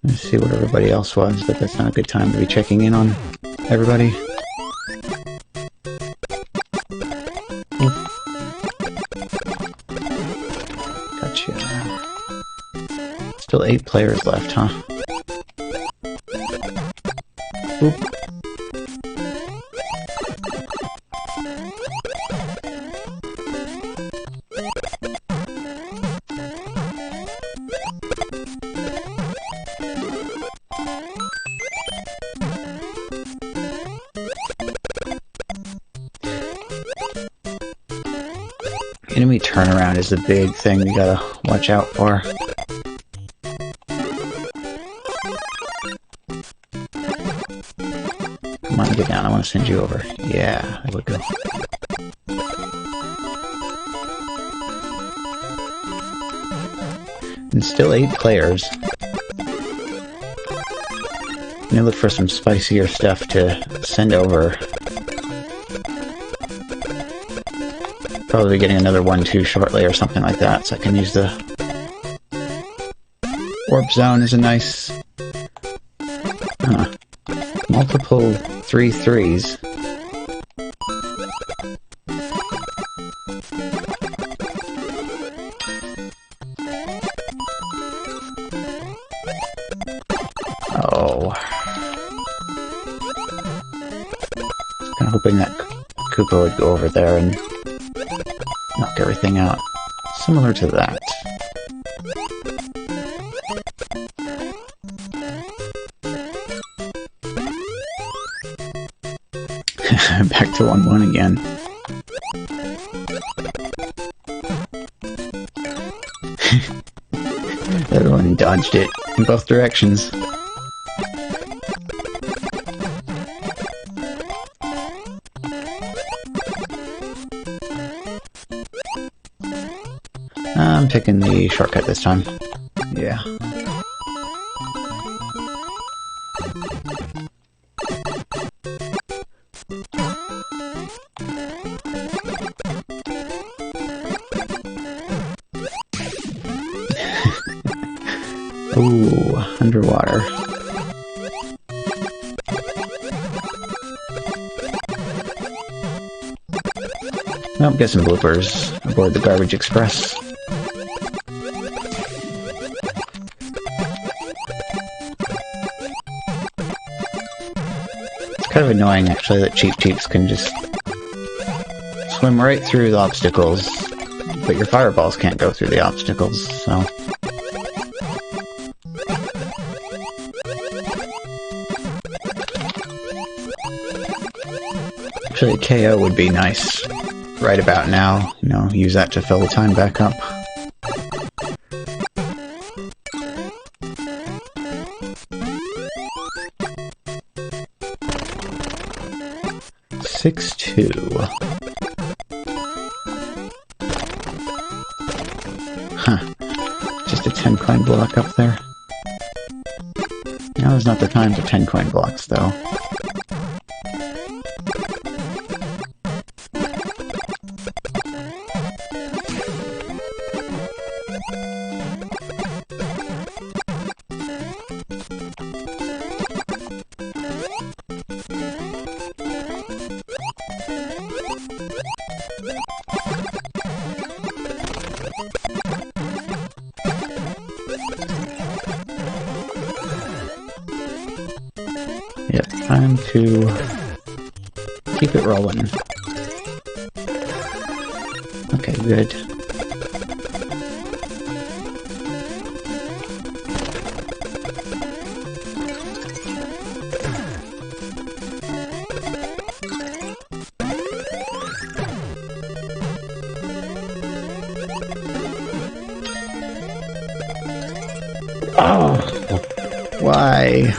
A: Let's see what everybody else was, but that's not a good time to be checking in on everybody. Still 8 players left, huh? Oop. Enemy turnaround is the big thing we gotta watch out for. Come on, get down. I want to send you over. Yeah, there we go. And still 8 players. I'm gonna look for some spicier stuff to send over. Probably getting another 1-2 shortly or something like that, so I can use the warp zone as a nice multiple 3-3s. Oh. Kind of hoping that Koopa would go over there and knock everything out. Similar to that. Back to 1-1 again. The other one dodged it in both directions. I'm taking the shortcut this time. Yeah. Ooh, underwater. Well, get some bloopers aboard the Garbage Express. It's kind of annoying, actually, that Cheep Cheeps can just swim right through the obstacles, but your fireballs can't go through the obstacles, so... Actually, a KO would be nice right about now. You know, use that to fill the time back up. Six-2. Huh. Just a 10-coin block up there. Now is not the time for 10-coin blocks, though. Yep, time to keep it rolling. Okay, good. Oh, why?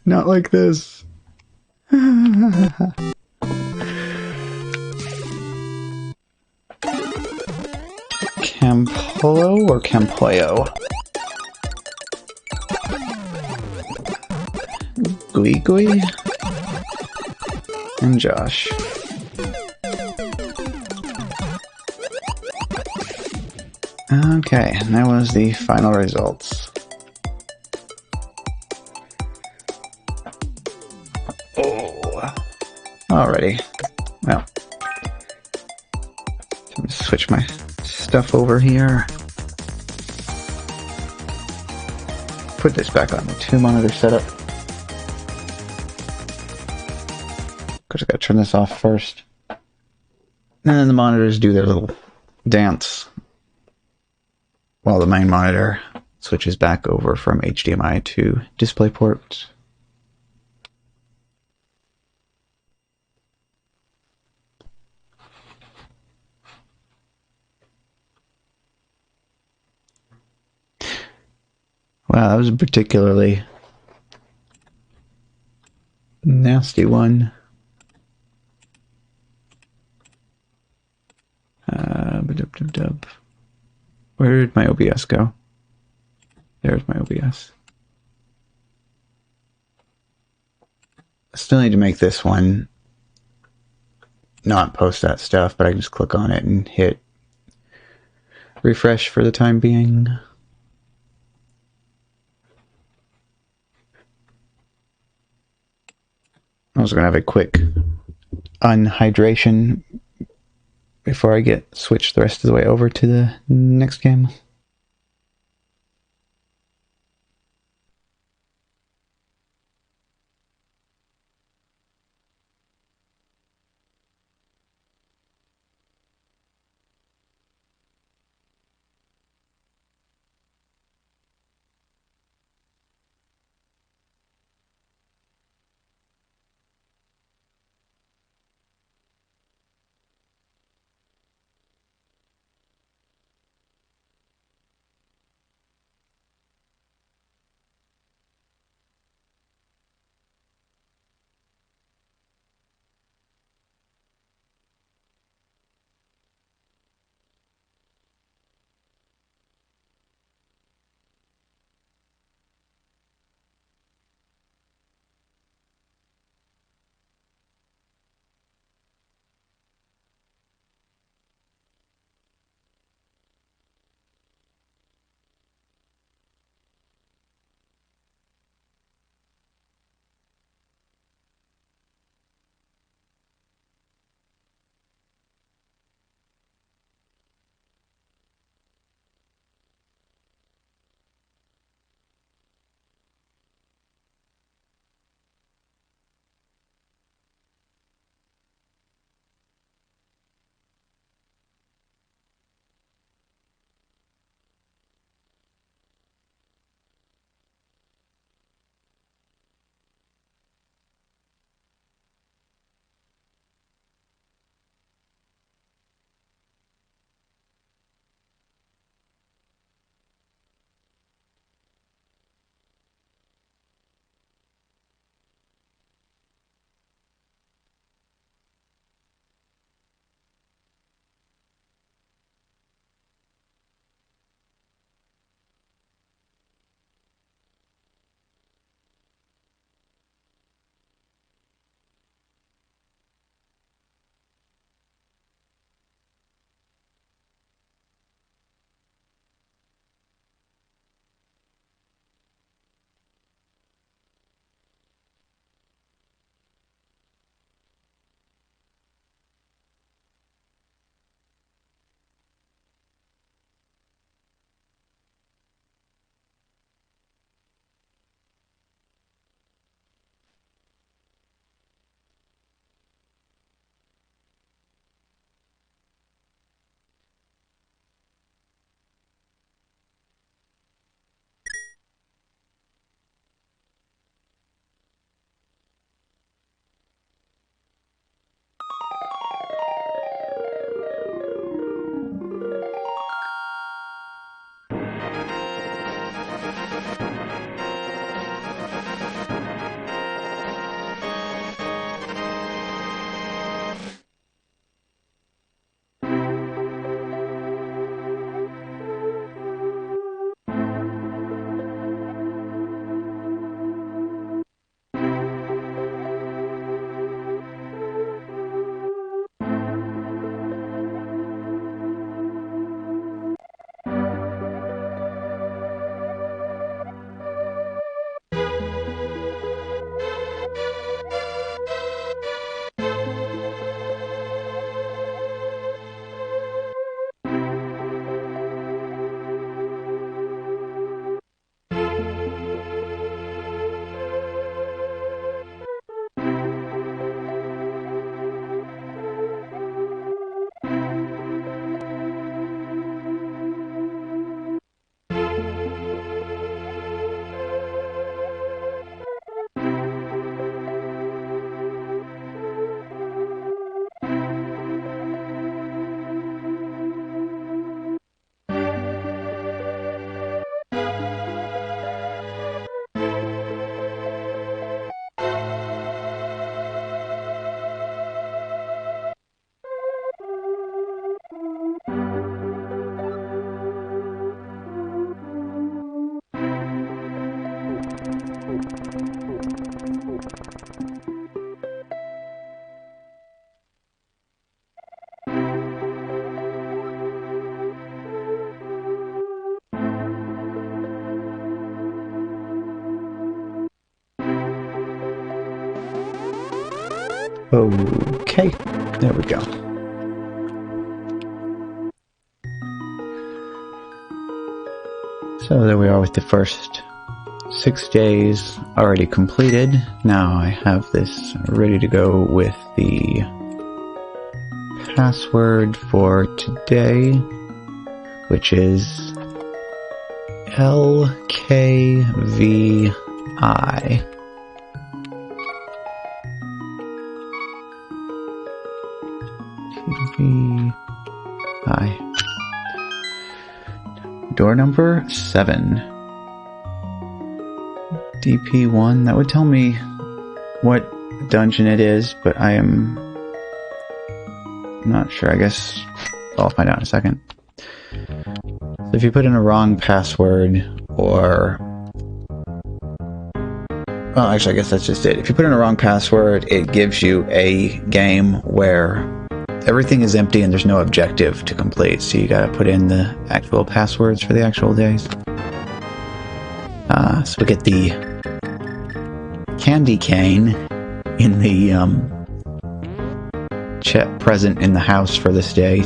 A: Not like this. Campolo or Campoyo? Gui Gui? And Josh. Okay, and that was the final results. Oh, alrighty. Well, let me switch my stuff over here. put this back on the 2-monitor setup. Because I gotta turn this off first. And then the monitors do their little dance while the main monitor switches back over from HDMI to DisplayPort. Wow, that was a particularly nasty one. Where did my OBS go? There's my OBS. I still need to make this one not post that stuff, but I can just click on it and hit refresh for the time being. I'm also going to have a quick unhydration before I get switched the rest of the way over to the next game. Okay, there we go. So there we are with the first 6 days already completed. Now I have this ready to go with the password for today, which is LKVI. KVI. Door number 7. DP1. That would tell me what dungeon it is, but I am not sure. I guess I'll find out in a second. So if you put in a wrong password, or... well, actually, I guess that's just it. If you put in a wrong password, it gives you a game where everything is empty and there's no objective to complete, so you gotta put in the actual passwords for the actual days. So we get the candy cane in the present in the house for this day.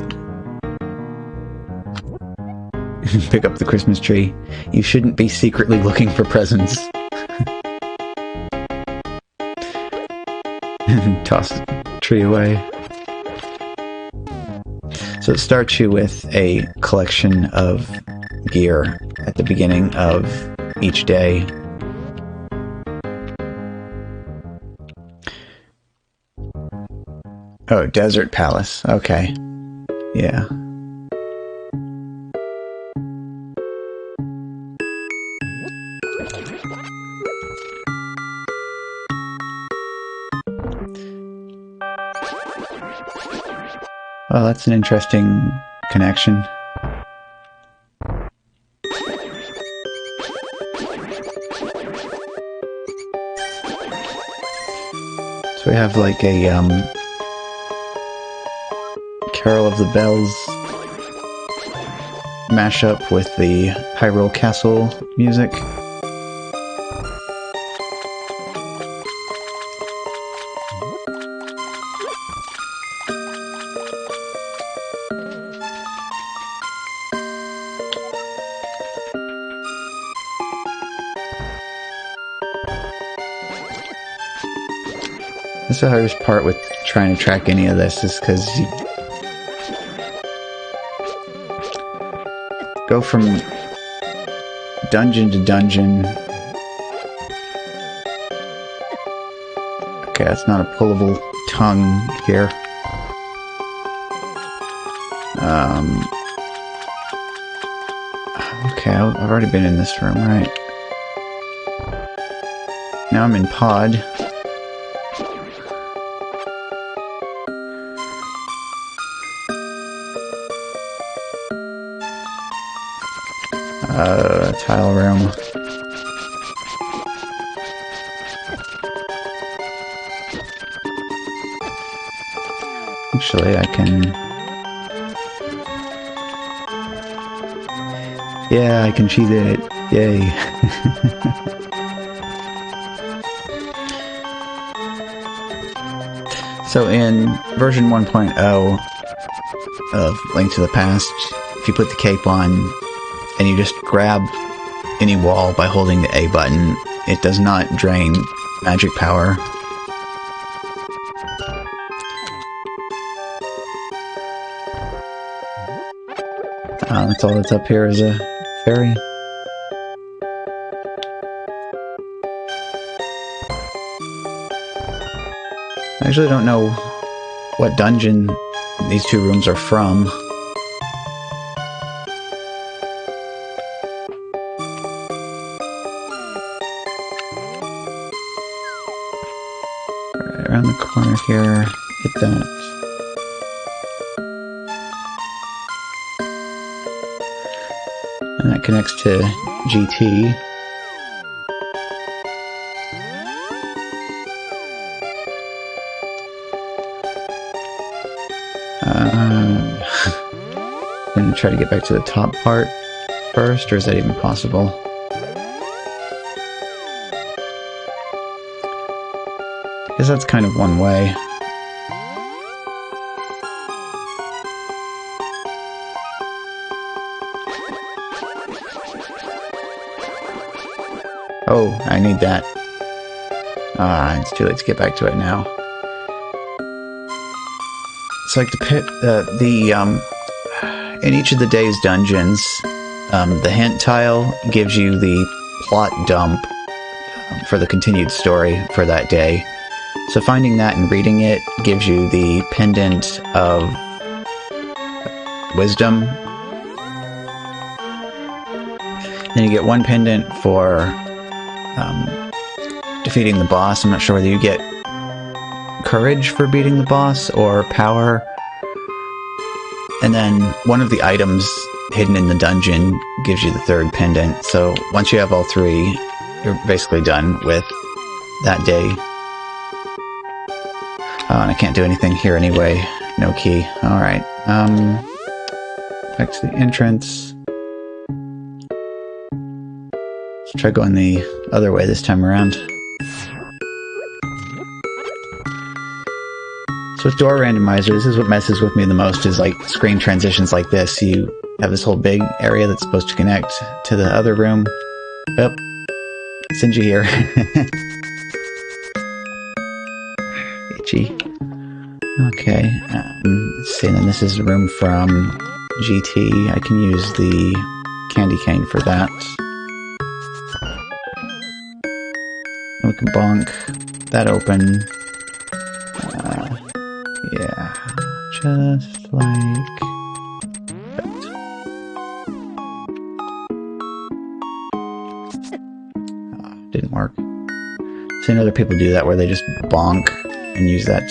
A: Pick up the Christmas tree. You shouldn't be secretly looking for presents. Toss the tree away. So it starts you with a collection of gear at the beginning of each day. Oh, Desert Palace. Okay. Yeah. Well, that's an interesting connection. So we have like a Carol of the Bells mashup with the Hyrule Castle music. That's the hardest part with trying to track any of this, is because you go from dungeon to dungeon. Okay, that's not a pullable tongue here. Okay, I've already been in this room, right? Now I'm in Pod. Tile room. Actually, I can... yeah, I can cheat it. Yay. So in version 1.0 of Link to the Past, if you put the cape on and you just grab any wall by holding the A button, it does not drain magic power. That's all that's up here is a fairy. I actually don't know what dungeon these two rooms are from. Right around the corner here, hit that. And that connects to GT. I'm gonna try to get back to the top part first, or is that even possible? I guess that's kind of one way. Oh, I need that. Ah, it's too late to get back to it now. It's like in each of the day's dungeons, the hint tile gives you the plot dump for the continued story for that day. So finding that and reading it gives you the pendant of wisdom. Then you get one pendant for defeating the boss. I'm not sure whether you get courage for beating the boss or power. And then one of the items hidden in the dungeon gives you the third pendant. So once you have all three, you're basically done with that day. Oh, and I can't do anything here anyway. No key. Alright. Back to the entrance. Let's try going the other way this time around. So with door randomizer, this is what messes with me the most, is like screen transitions like this. You have this whole big area that's supposed to connect to the other room. Yep. Send you here. Itchy. Okay. Let's see, and then this is the room from GT. I can use the candy cane for that. We can bonk that open. Yeah, just like that. Oh, didn't work. Seen other people do that where they just bonk and use that.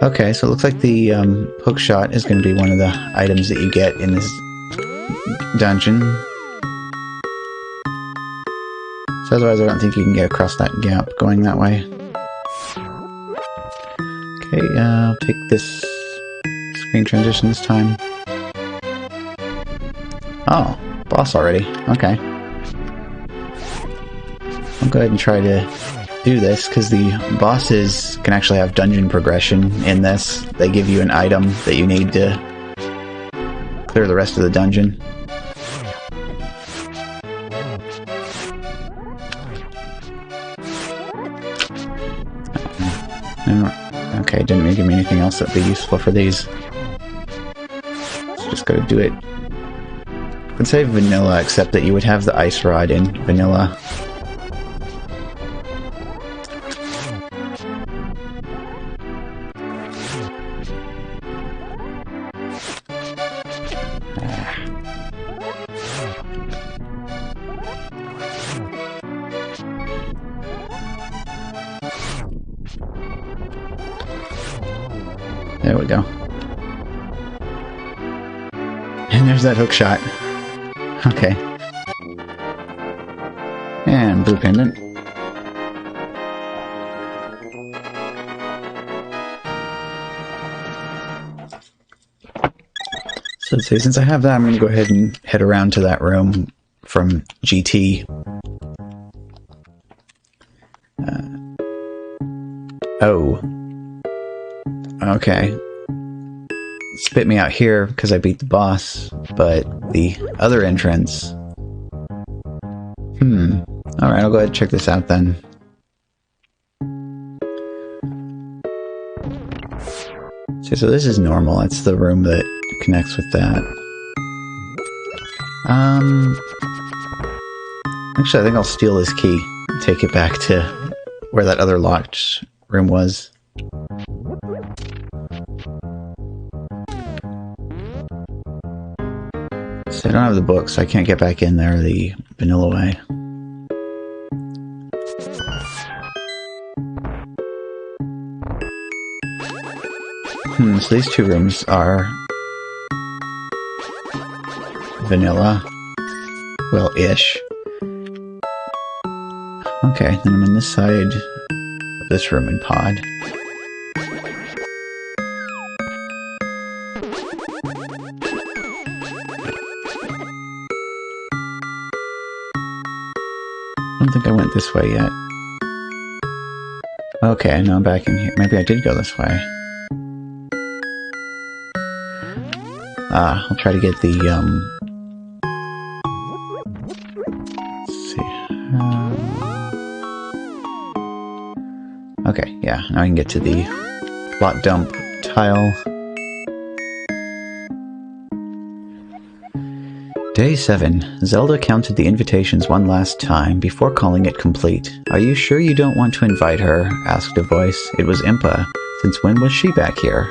A: Okay, so it looks like the hook shot is going to be one of the items that you get in this dungeon. So otherwise I don't think you can get across that gap going that way. Okay, I'll take this screen transition this time. Oh, boss already. Okay. I'll go ahead and try to do this, because the bosses can actually have dungeon progression in this. They give you an item that you need to clear the rest of the dungeon. Okay, didn't give me anything else that'd be useful for these. So just gotta do it. I would say vanilla, except that you would have the ice rod in vanilla. There we go. And there's that hook shot. Okay. And blue pendant. So let's see, since I have that, I'm going to go ahead and head around to that room from GT. Oh. Okay. Spit me out here because I beat the boss, but the other entrance... Alright, I'll go ahead and check this out then. See, so this is normal. That's the room that connects with that. Actually, I think I'll steal this key and take it back to where that other locked room was. So I don't have the book, so I can't get back in there the vanilla way. So these two rooms are vanilla. Well-ish. Okay, then I'm on this side of this room in Pod. I don't think I went this way yet. Okay, now I'm back in here. Maybe I did go this way. I'll try to get the Yeah, now I can get to the plot dump tile. Day 7. Zelda counted the invitations one last time before calling it complete. Are you sure you don't want to invite her? Asked a voice. It was Impa. Since when was she back here?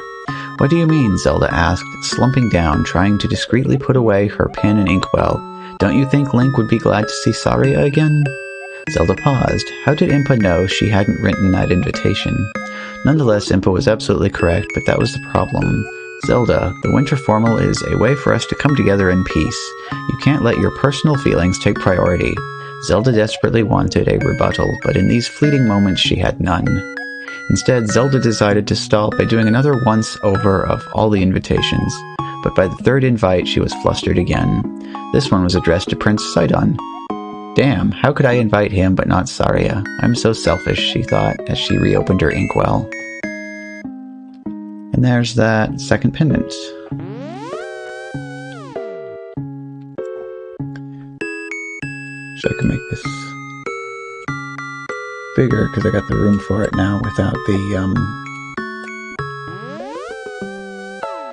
A: What do you mean? Zelda asked, slumping down, trying to discreetly put away her pen and inkwell. Don't you think Link would be glad to see Saria again? Zelda paused. How did Impa know she hadn't written that invitation? Nonetheless, Impa was absolutely correct, but that was the problem. Zelda, the winter formal is a way for us to come together in peace. You can't let your personal feelings take priority. Zelda desperately wanted a rebuttal, but in these fleeting moments she had none. Instead, Zelda decided to stall by doing another once-over of all the invitations. But by the third invite, she was flustered again. This one was addressed to Prince Sidon. Damn, how could I invite him but not Saria? I'm so selfish, she thought, as she reopened her inkwell. And there's that second pendant. Wish I could make this bigger, because I got the room for it now without the,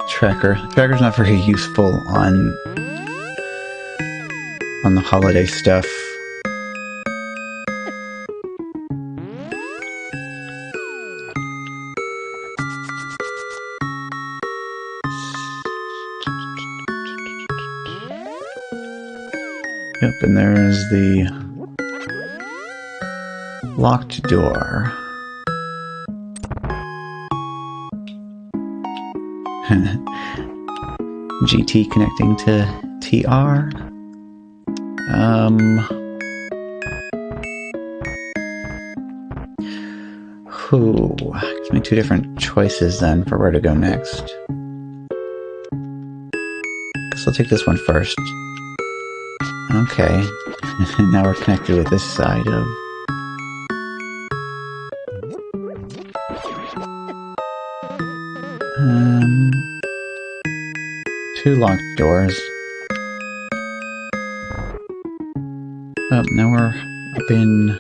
A: tracker. The tracker's not very useful on the holiday stuff. Yep, and there's the locked door. GT connecting to TR. Gives me two different choices then for where to go next. Guess I'll take this one first. Okay. Now we're connected with this side of... two locked doors. Oh, now we're up in...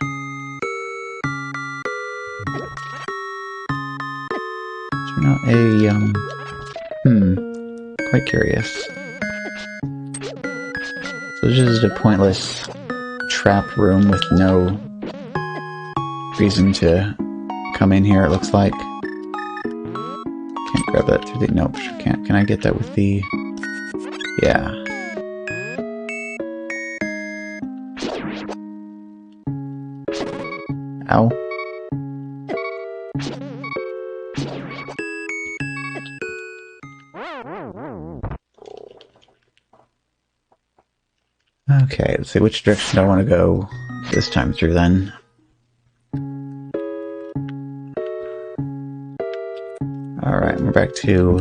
A: Is there not a, quite curious. So this is a pointless trap room with no reason to come in here, it looks like. Can't grab that through the... Nope, can't. Can I get that with the... Yeah. Ow. Okay, let's see which direction I want to go this time through then. Alright, we're back to...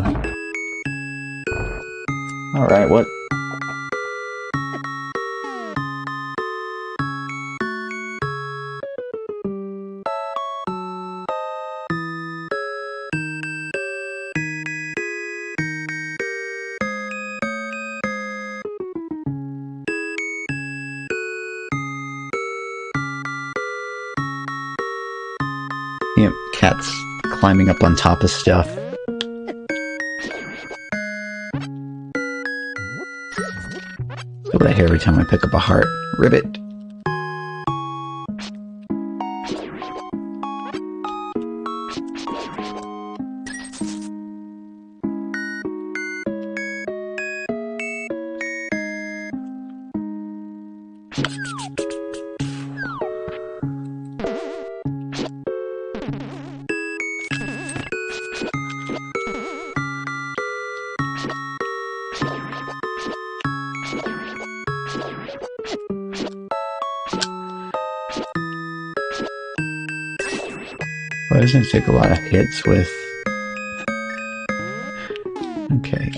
A: Alright, what? Yep, cats climbing up on top of stuff. What I hear every time I pick up a heart. Ribbit! Well, it's gonna take a lot of hits with... Okay,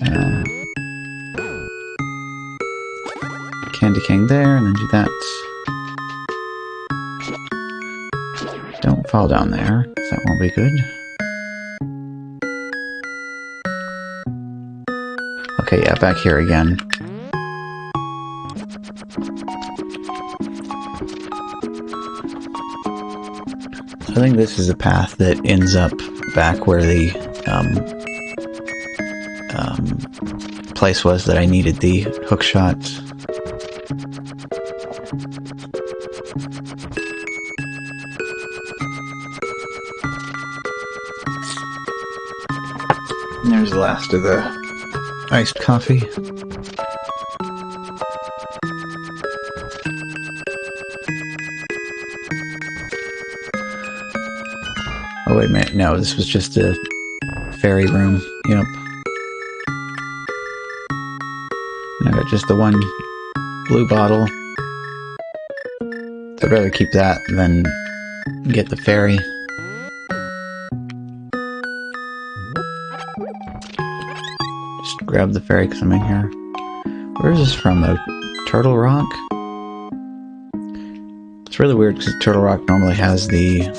A: Candy King there, and then do that. Don't fall down there, 'cause that won't be good. Okay, yeah, back here again. I think this is a path that ends up back where the place was that I needed the hook shots. And there's the last of the iced coffee. Oh, wait a minute. No, this was just a fairy room. Yep. And I got just the one blue bottle. So I'd rather keep that than get the fairy. Just grab the fairy because I'm in here. Where is this from, though? Turtle Rock? It's really weird because Turtle Rock normally has the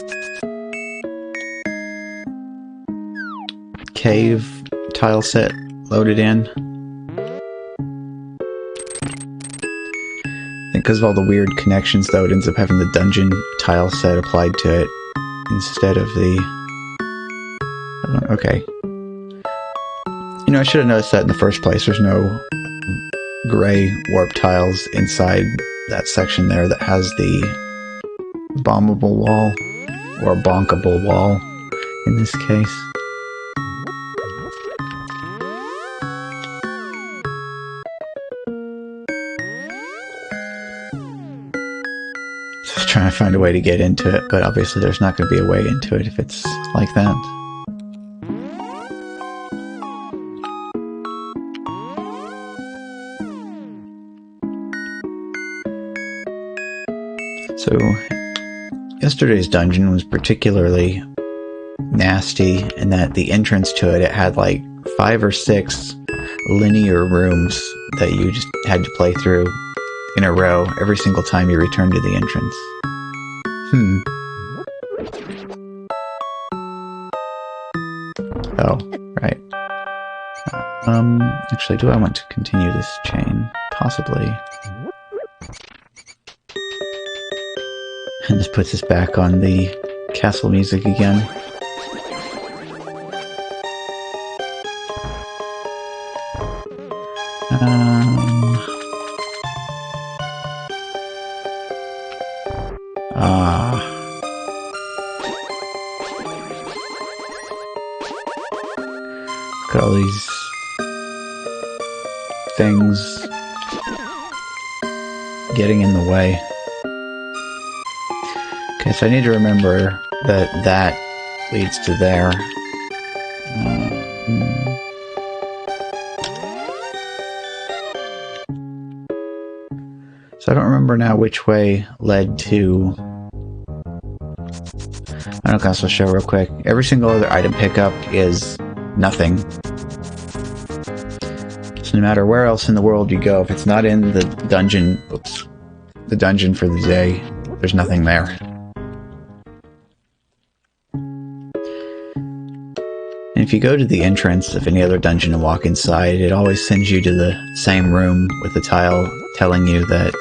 A: cave tile set loaded in. I think because of all the weird connections, though, it ends up having the dungeon tile set applied to it instead of the... Okay. You know, I should have noticed that in the first place. There's no gray warp tiles inside that section there that has the bombable wall, or bonkable wall in this case. Just trying to find a way to get into it, but obviously there's not going to be a way into it if it's like that. So, yesterday's dungeon was particularly nasty in that the entrance to it had like 5 or 6 linear rooms that you just had to play through in a row every single time you returned to the entrance. Oh, right. Actually, do I want to continue this chain? Possibly. And this puts us back on the castle music again. Look at all these things getting in the way. Okay, so I need to remember that that leads to there. So I don't remember now which way led to... I don't also show real quick. Every single other item pickup is nothing. So no matter where else in the world you go, if it's not in the dungeon, the dungeon for the day, there's nothing there. And if you go to the entrance of any other dungeon and walk inside, it always sends you to the same room with the tile telling you that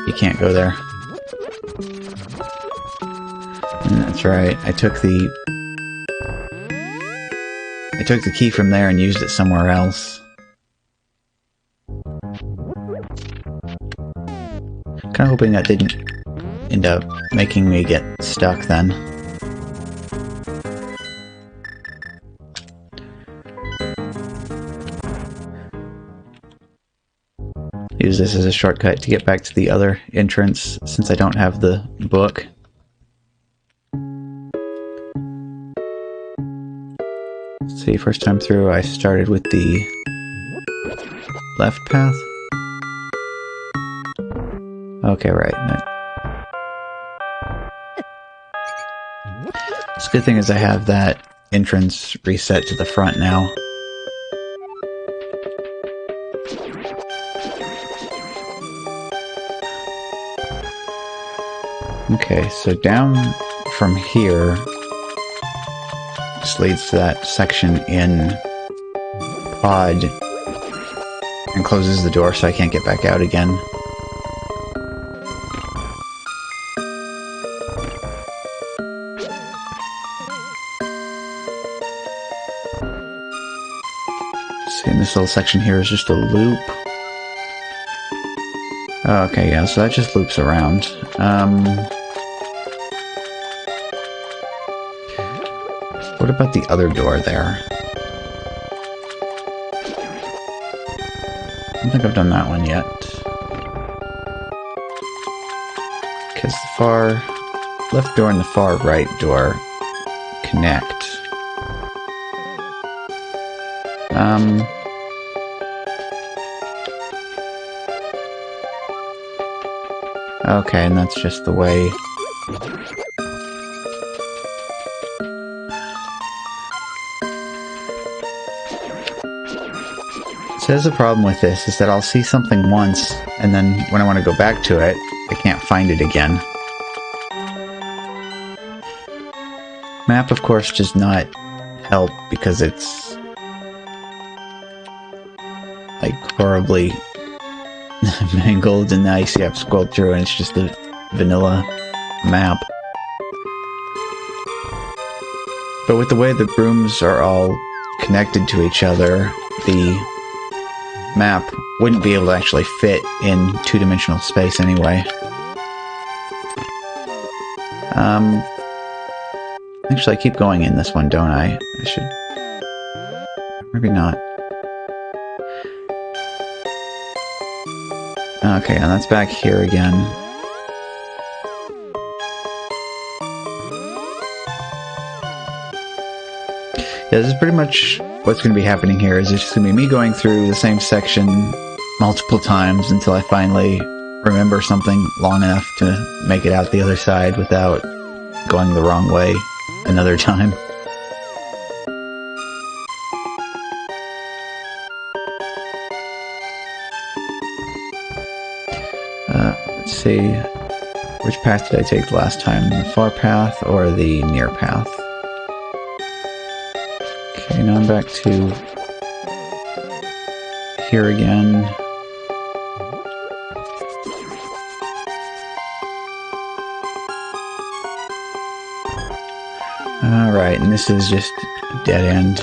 A: you can't go there. And that's right, I took the key from there and used it somewhere else. Kind of hoping that didn't end up making me get stuck then. Use this as a shortcut to get back to the other entrance since I don't have the book. Let's see, first time through I started with the left path. Okay, right. It's a good thing is I have that entrance reset to the front now. Okay, so down from here just leads to that section in Pod and closes the door so I can't get back out again. See, and this little section here is just a loop. Okay, yeah, so that just loops around. What about the other door there? I don't think I've done that one yet. Because the far left door and the far right door connect. Okay, and that's just the way. So there's a problem with this, is that I'll see something once, and then when I want to go back to it, I can't find it again. Map, of course, does not help because it's like horribly mangled, and now you see I've scrolled through and it's just a vanilla map. But with the way the rooms are all connected to each other, the map wouldn't be able to actually fit in two-dimensional space anyway. Actually, I keep going in this one, don't I? I should... Maybe not. Okay, and that's back here again. Yeah, this is pretty much what's going to be happening here, is it's just going to be me going through the same section multiple times until I finally remember something long enough to make it out the other side without going the wrong way another time. Let's see, which path did I take the last time? The far path or the near path? Okay, now I'm back to here again. Alright, and this is just a dead end.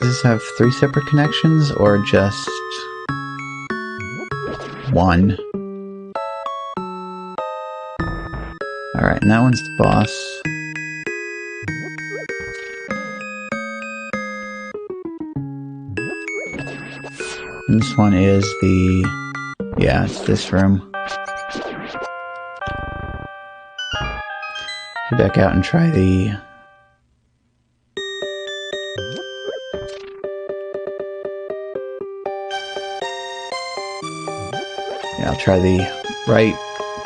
A: Does this have 3 separate connections, or just one? Alright, and that one's the boss. And this one is the... yeah, it's this room. Head back out and try the... yeah, I'll try the right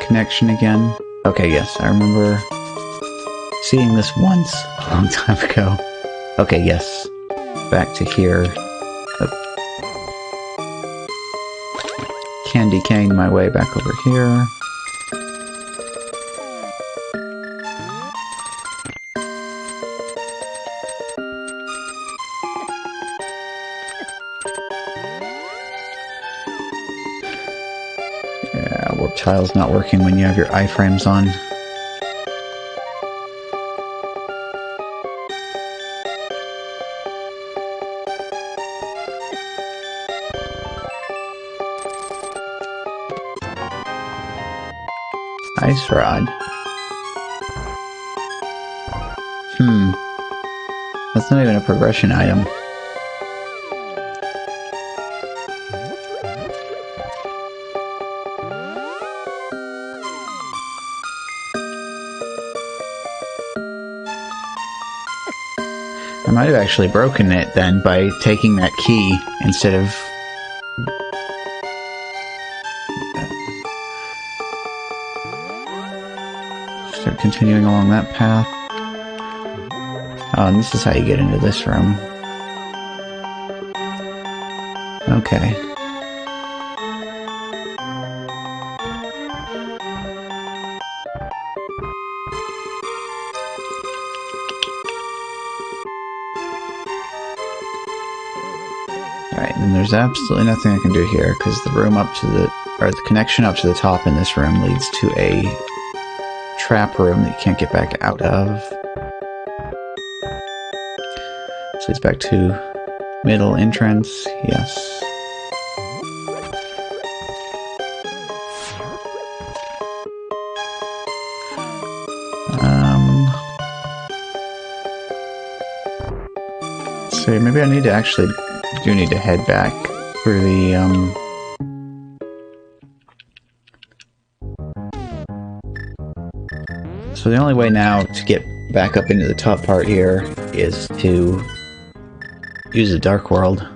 A: connection again. Okay, yes, I remember seeing this once a long time ago. Okay, yes. Back to here. Candy cane my way back over here. Yeah, warp tile's not working when you have your iframes on. Ice rod. That's not even a progression item. I might have actually broken it then by taking that key instead of... start continuing along that path. Oh, and this is how you get into this room. Okay. Alright, and there's absolutely nothing I can do here, because the room up to the or the connection up to the top in this room leads to a trap room that you can't get back out of. So it's back to middle entrance, yes. So maybe I need to actually do need to head back for the So the only way now to get back up into the top part here is to use the Dark World.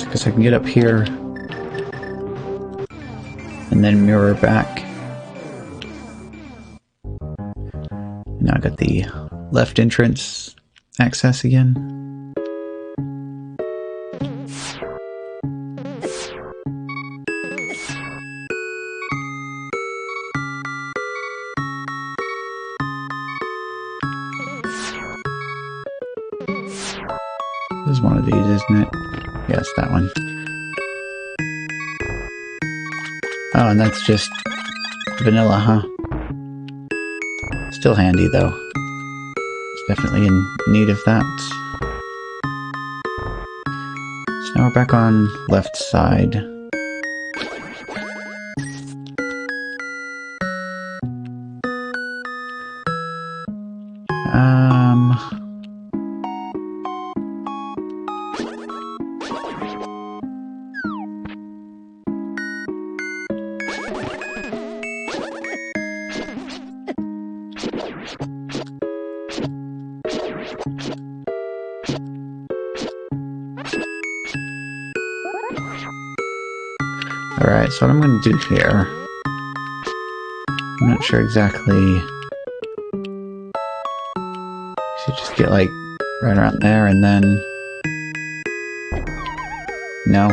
A: Because I can get up here and then mirror back. Now I got the left entrance access again. This is one of these, isn't it? Yes, that one. Oh, and that's just vanilla, huh? Still handy, though. It's definitely in need of that. So now we're back on left side. Alright, so what I'm going to do here, I'm not sure exactly, you should just get like right around there and then, no.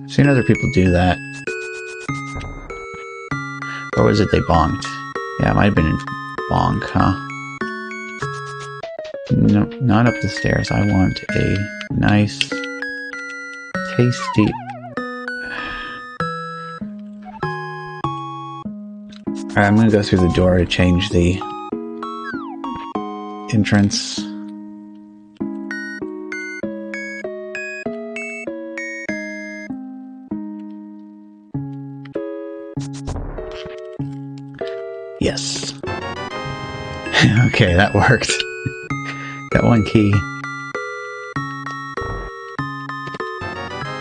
A: I've seen other people do that. Or was it they bonked? Yeah, it might have been in bonk, huh? No, not up the stairs. I want a nice, tasty... Alright, I'm gonna go through the door to change the entrance. Yes. Okay, that worked. Got one key.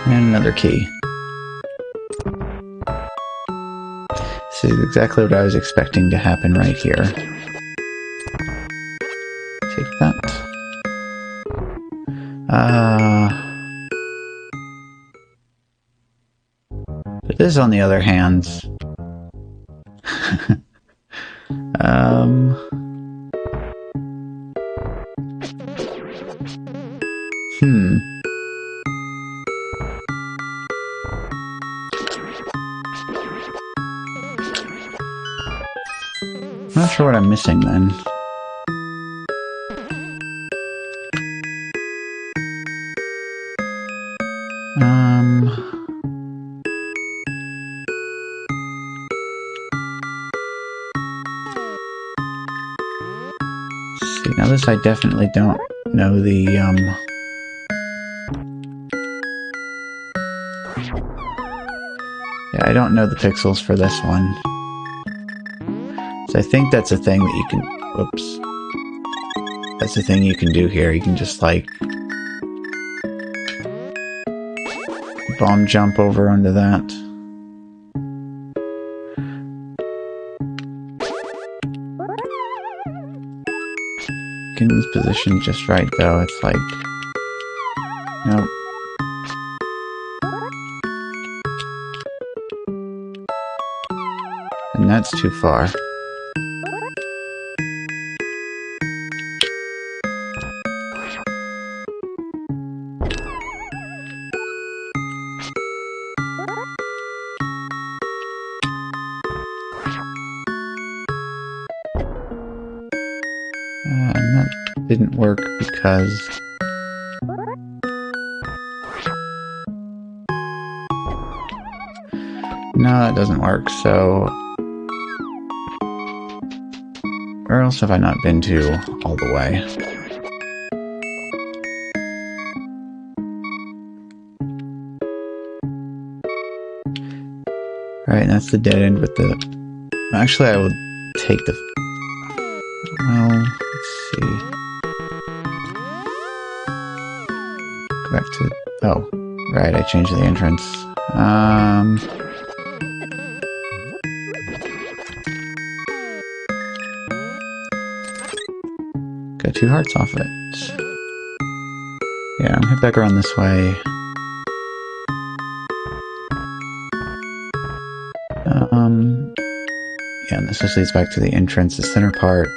A: And another key. This is exactly what I was expecting to happen right here. Take that. But this, on the other hand... I'm not sure what I'm missing then. See, now this I definitely don't know the, yeah, I don't know the pixels for this one. So I think that's a thing that you can... Whoops. That's the thing you can do here. You can just, like... bomb jump over onto that. Getting this position just right, though. It's like... Nope. And that's too far. didn't work because... No, that doesn't work, so... Where else have I not been to all the way? Right, and that's the dead end with the... Actually, I would take the... Well, let's see. Go back to... Oh, right, I changed the entrance. Got 2 hearts off of it. Yeah, I'm gonna head back around this way. Yeah, and this just leads back to the entrance, the center part.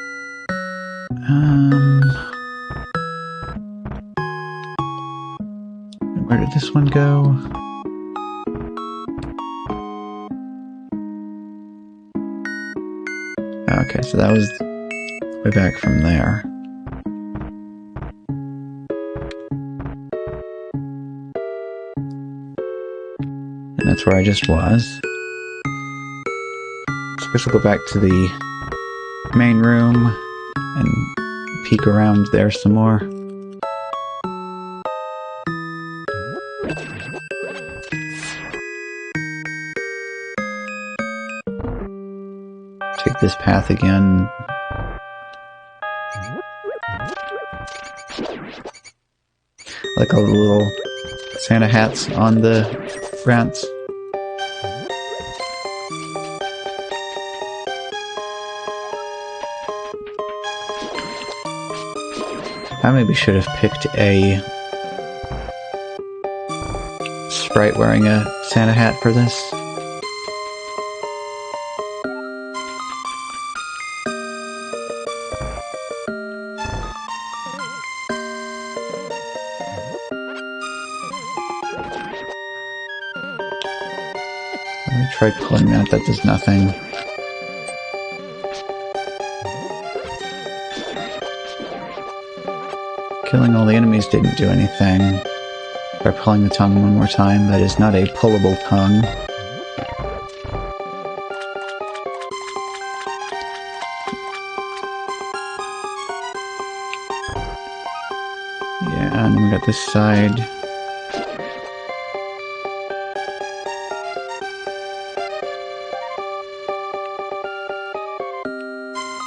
A: Where did this one go? Okay, so that was way back from there. And that's where I just was. So I guess we'll go back to the main room and peek around there some more. Take this path again. Like all the little Santa hats on the rats. I maybe should have picked a sprite wearing a Santa hat for this. Let me try pulling that, that does nothing. Killing all the enemies didn't do anything. Try pulling the tongue one more time. That is not a pullable tongue. Yeah, and then we got this side.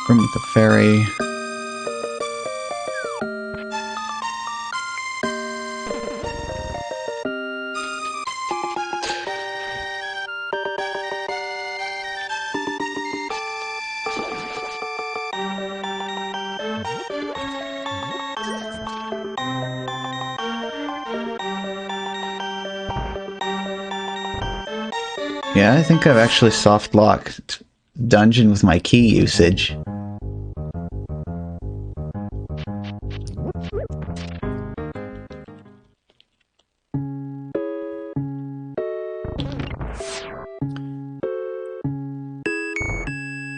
A: Room with the fairy. Yeah, I think I've actually soft-locked dungeon with my key usage.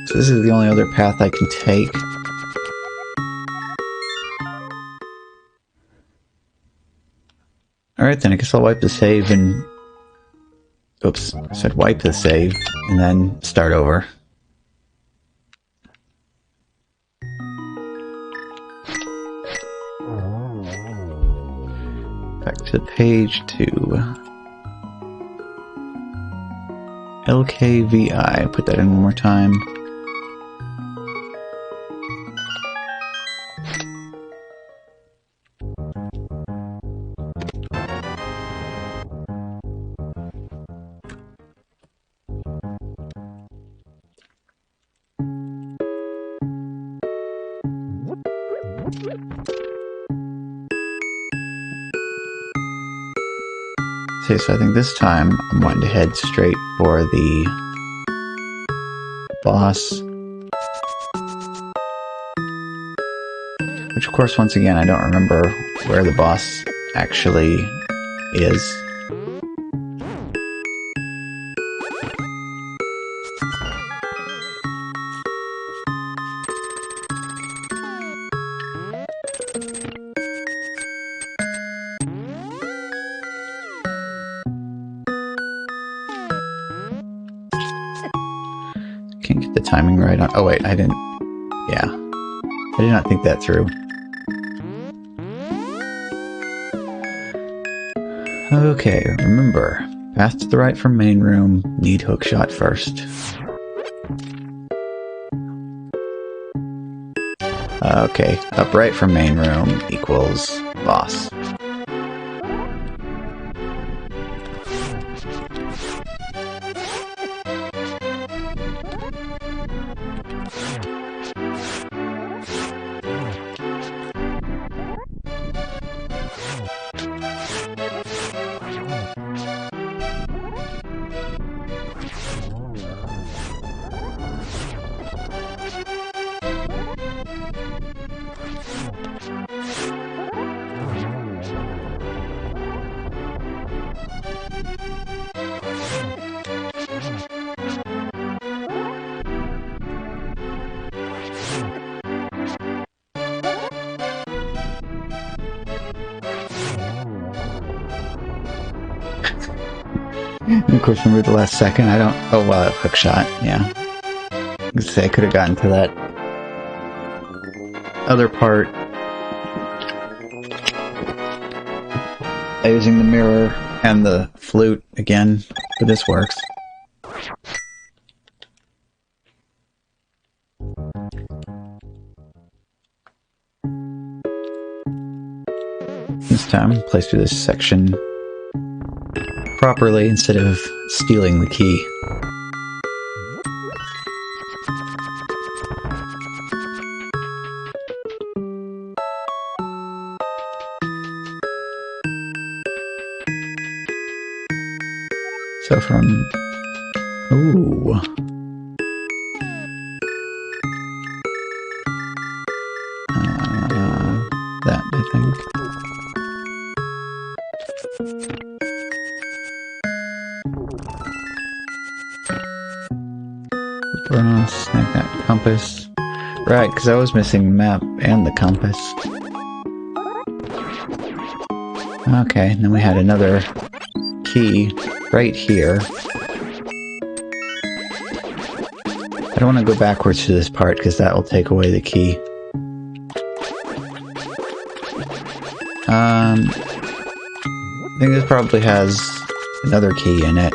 A: So this is the only other path I can take. Alright then, I guess I'll wipe the save and... Oops, I said wipe the save, and then start over. Back to page 2. LKVI, put that in one more time. Okay, so I think this time I'm wanting to head straight for the boss. Which, of course, once again, I don't remember where the boss actually is. Can't get the timing right on... Oh wait, I didn't... Yeah. I did not think that through. Okay, remember. Path to the right from main room. Need hookshot first. Okay, up right from main room equals boss. And of course, remember the last second, I don't... Oh, well, hookshot, yeah. I was gonna say, I could have gotten to that other part by using the mirror and the flute again, but this works. This time, play through this section properly instead of stealing the key. So from... Ooh. That, I think. Snag that compass. Right, because I was missing the map and the compass. Okay, and then we had another key right here. I don't want to go backwards to this part because that will take away the key. I think this probably has another key in it.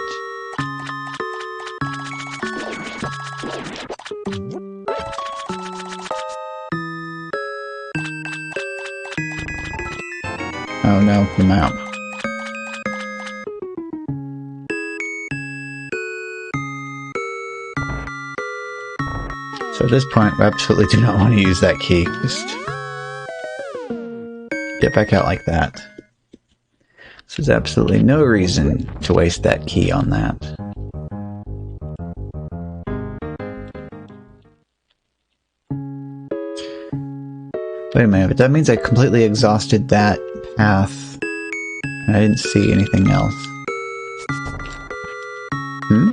A: Oh no, the map. So at this point, we absolutely do not want to use that key. Just get back out like that. So there's absolutely no reason to waste that key on that. Wait a minute, but that means I completely exhausted that path, and I didn't see anything else. Hmm?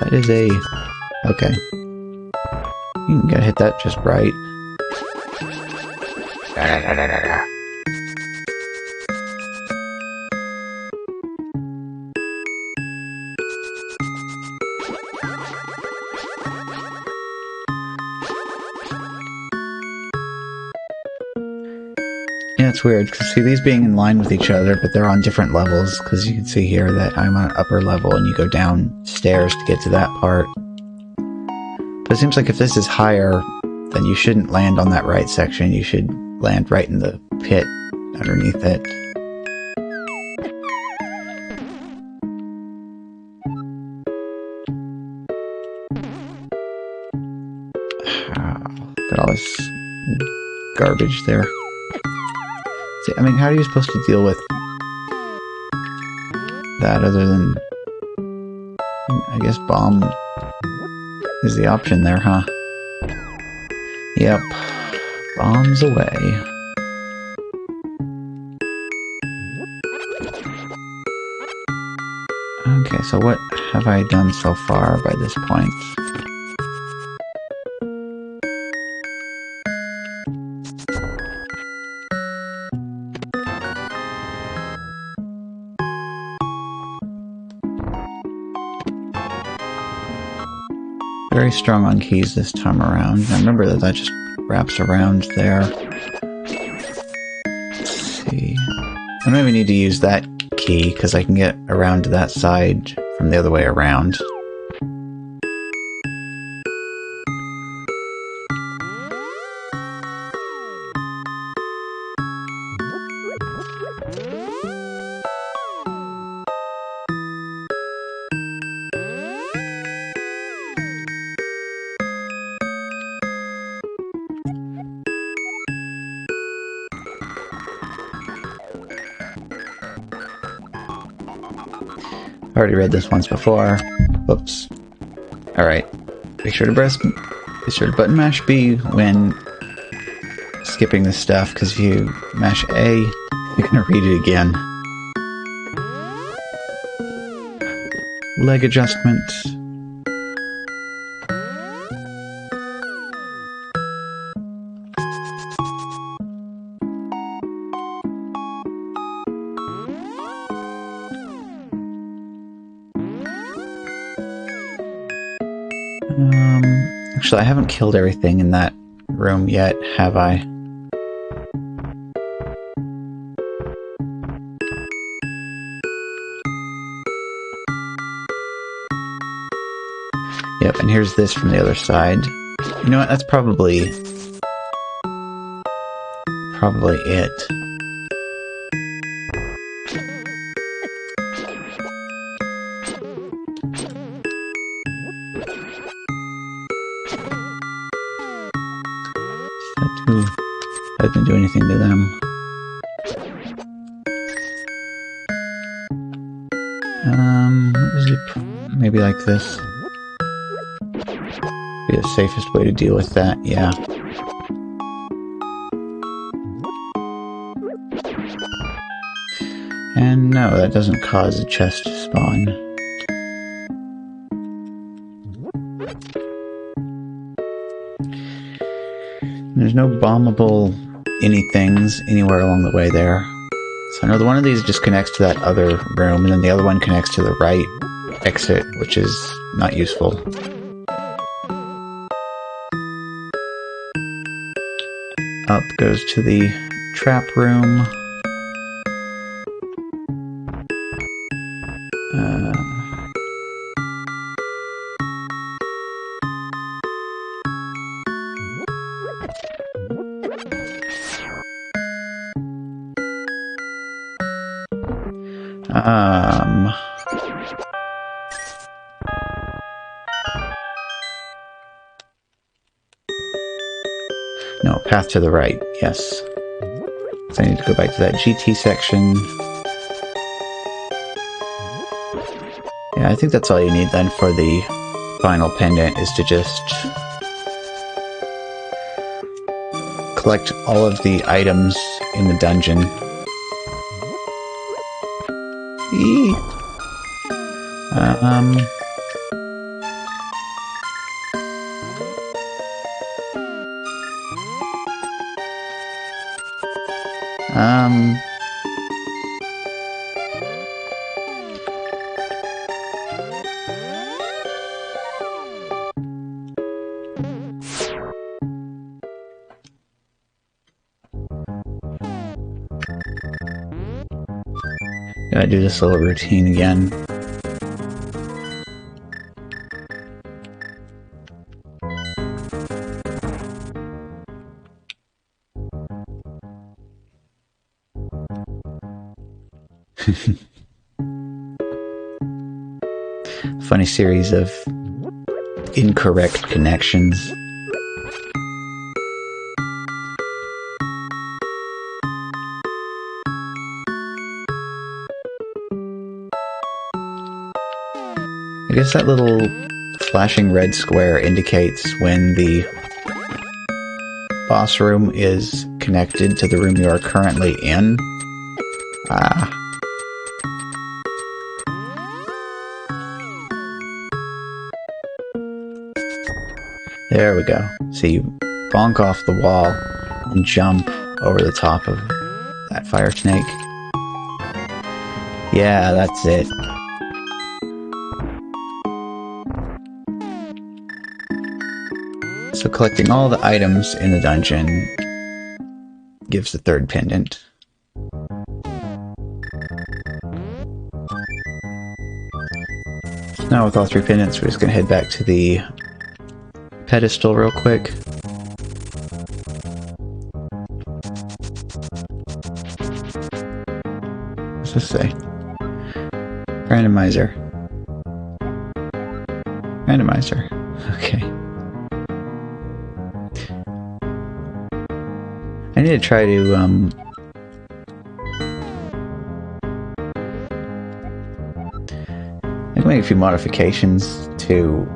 A: That is a... Okay. You gotta hit that just right. Yeah, it's weird, because see, these being in line with each other, but they're on different levels, because you can see here that I'm on an upper level, and you go downstairs to get to that part. But it seems like if this is higher, then you shouldn't land on that right section, you should land right in the pit underneath it. Got all this garbage there. See, I mean, how are you supposed to deal with that other than... I guess bomb is the option there, huh? Yep. Bombs away. Okay, so what have I done so far by this point? Very strong on keys this time around. I remember that just wraps around there. Let's see. I maybe need to use that key, because I can get around to that side from the other way around. I already read this once before. Whoops. Alright. Be sure to button mash B when skipping this stuff, because if you mash A, you're gonna read it again. Leg adjustment. Actually, I haven't killed everything in that room yet, have I? Yep, and here's this from the other side. You know what, that's probably it. I didn't do anything to them. Maybe like this. Be the safest way to deal with that, yeah. And no, that doesn't cause a chest to spawn. There's no bombable anythings anywhere along the way there. So I know one of these just connects to that other room, and then the other one connects to the right exit, which is not useful. Up goes to the trap room. No, path to the right, yes. So I need to go back to that GT section. Yeah, I think that's all you need then for the final pendant, is to just collect all of the items in the dungeon. Gotta do this little routine again. Funny series of incorrect connections. I guess that little flashing red square indicates when the boss room is connected to the room you are currently in. There we go. So you bonk off the wall and jump over the top of that fire snake. Yeah, that's it. So collecting all the items in the dungeon gives the third pendant. Now with all 3 pendants, we're just going to head back to the pedestal real quick. What's this say? Randomizer. Randomizer. Okay. I need to try to, I can make a few modifications to,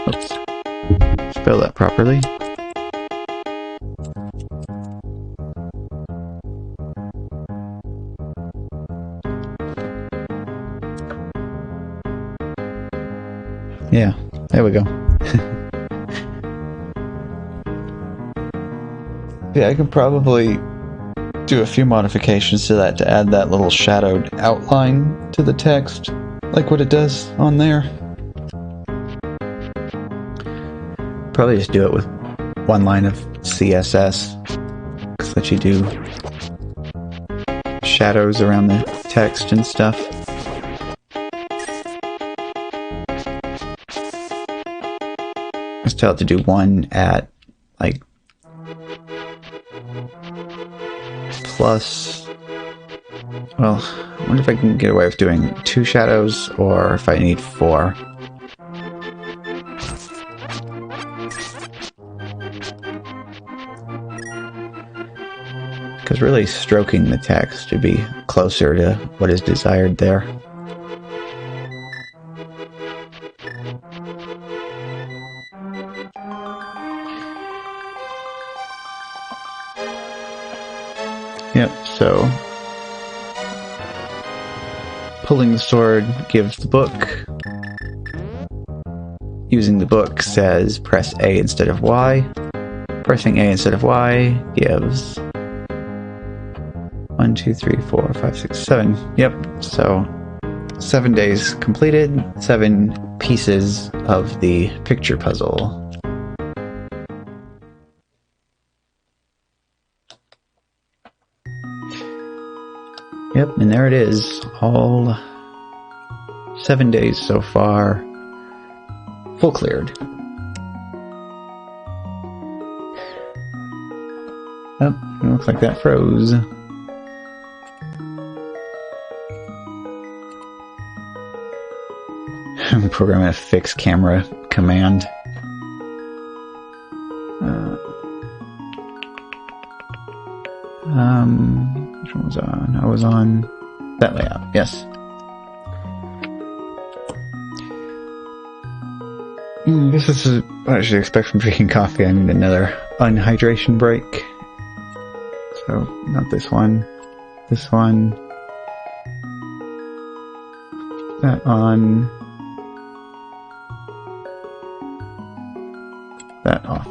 A: oops. Spell that properly. Yeah, there we go. Yeah, I could probably do a few modifications to that to add that little shadowed outline to the text, like what it does on there. Probably just do it with one line of CSS, because let you do shadows around the text and stuff. Just tell it to do one at, like, plus, well, I wonder if I can get away with doing 2 shadows, or if I need 4. Because really stroking the text to be closer to what is desired there. Yep, so pulling the sword gives the book. Using the book says press A instead of Y. Pressing A instead of Y gives 1, 2, 3, 4, 5, 6, 7. Yep, so 7 days completed, 7 pieces of the picture puzzle. Yep, and there it is. All 7 days so far. Full cleared. Oh, it looks like that froze. I'm programming a fix camera command. Which one was on? I was on that layout, yes. This is what I should expect from drinking coffee. I need another unhydration break. So, not this one. This one. That on. That off.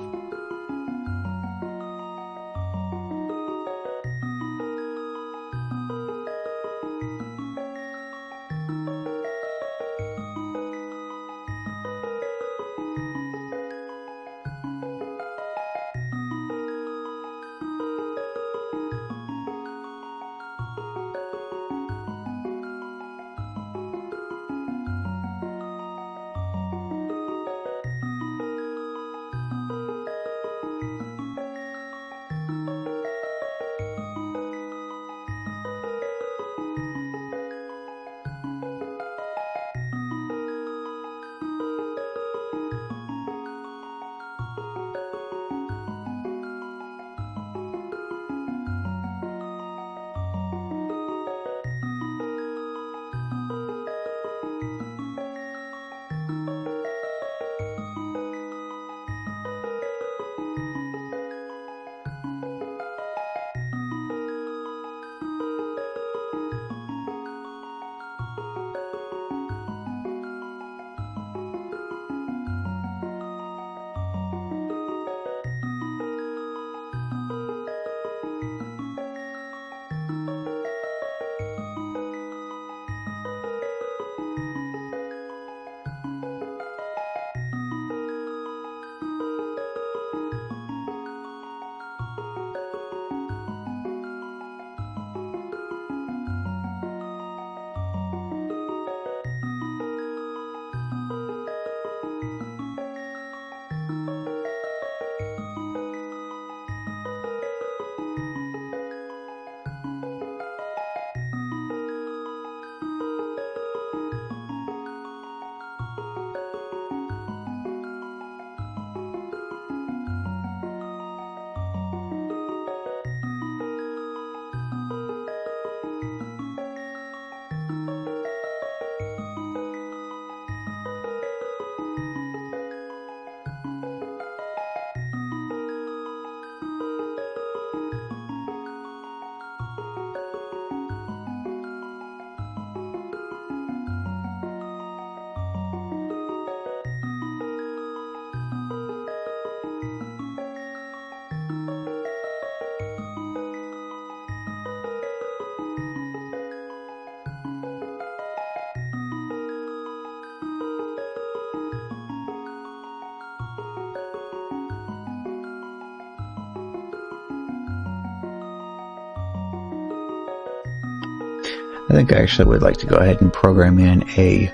A: I think I actually would like to go ahead and program in a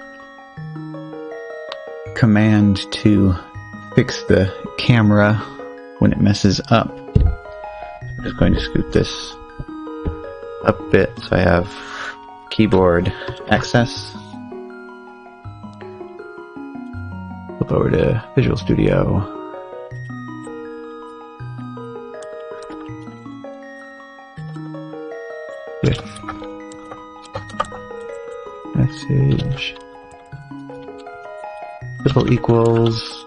A: command to fix the camera when it messes up. I'm just going to scoot this up a bit so I have keyboard access. Flip over to Visual Studio. If message equals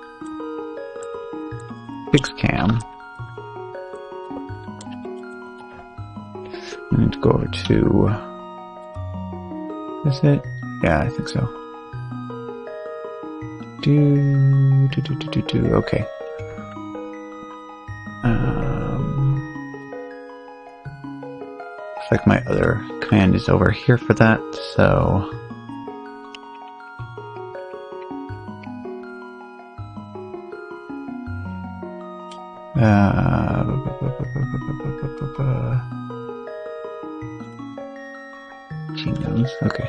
A: fixcam. And go over to, is it? Yeah, I think so. Okay. Looks like my other command is over here for that, so genomes, okay.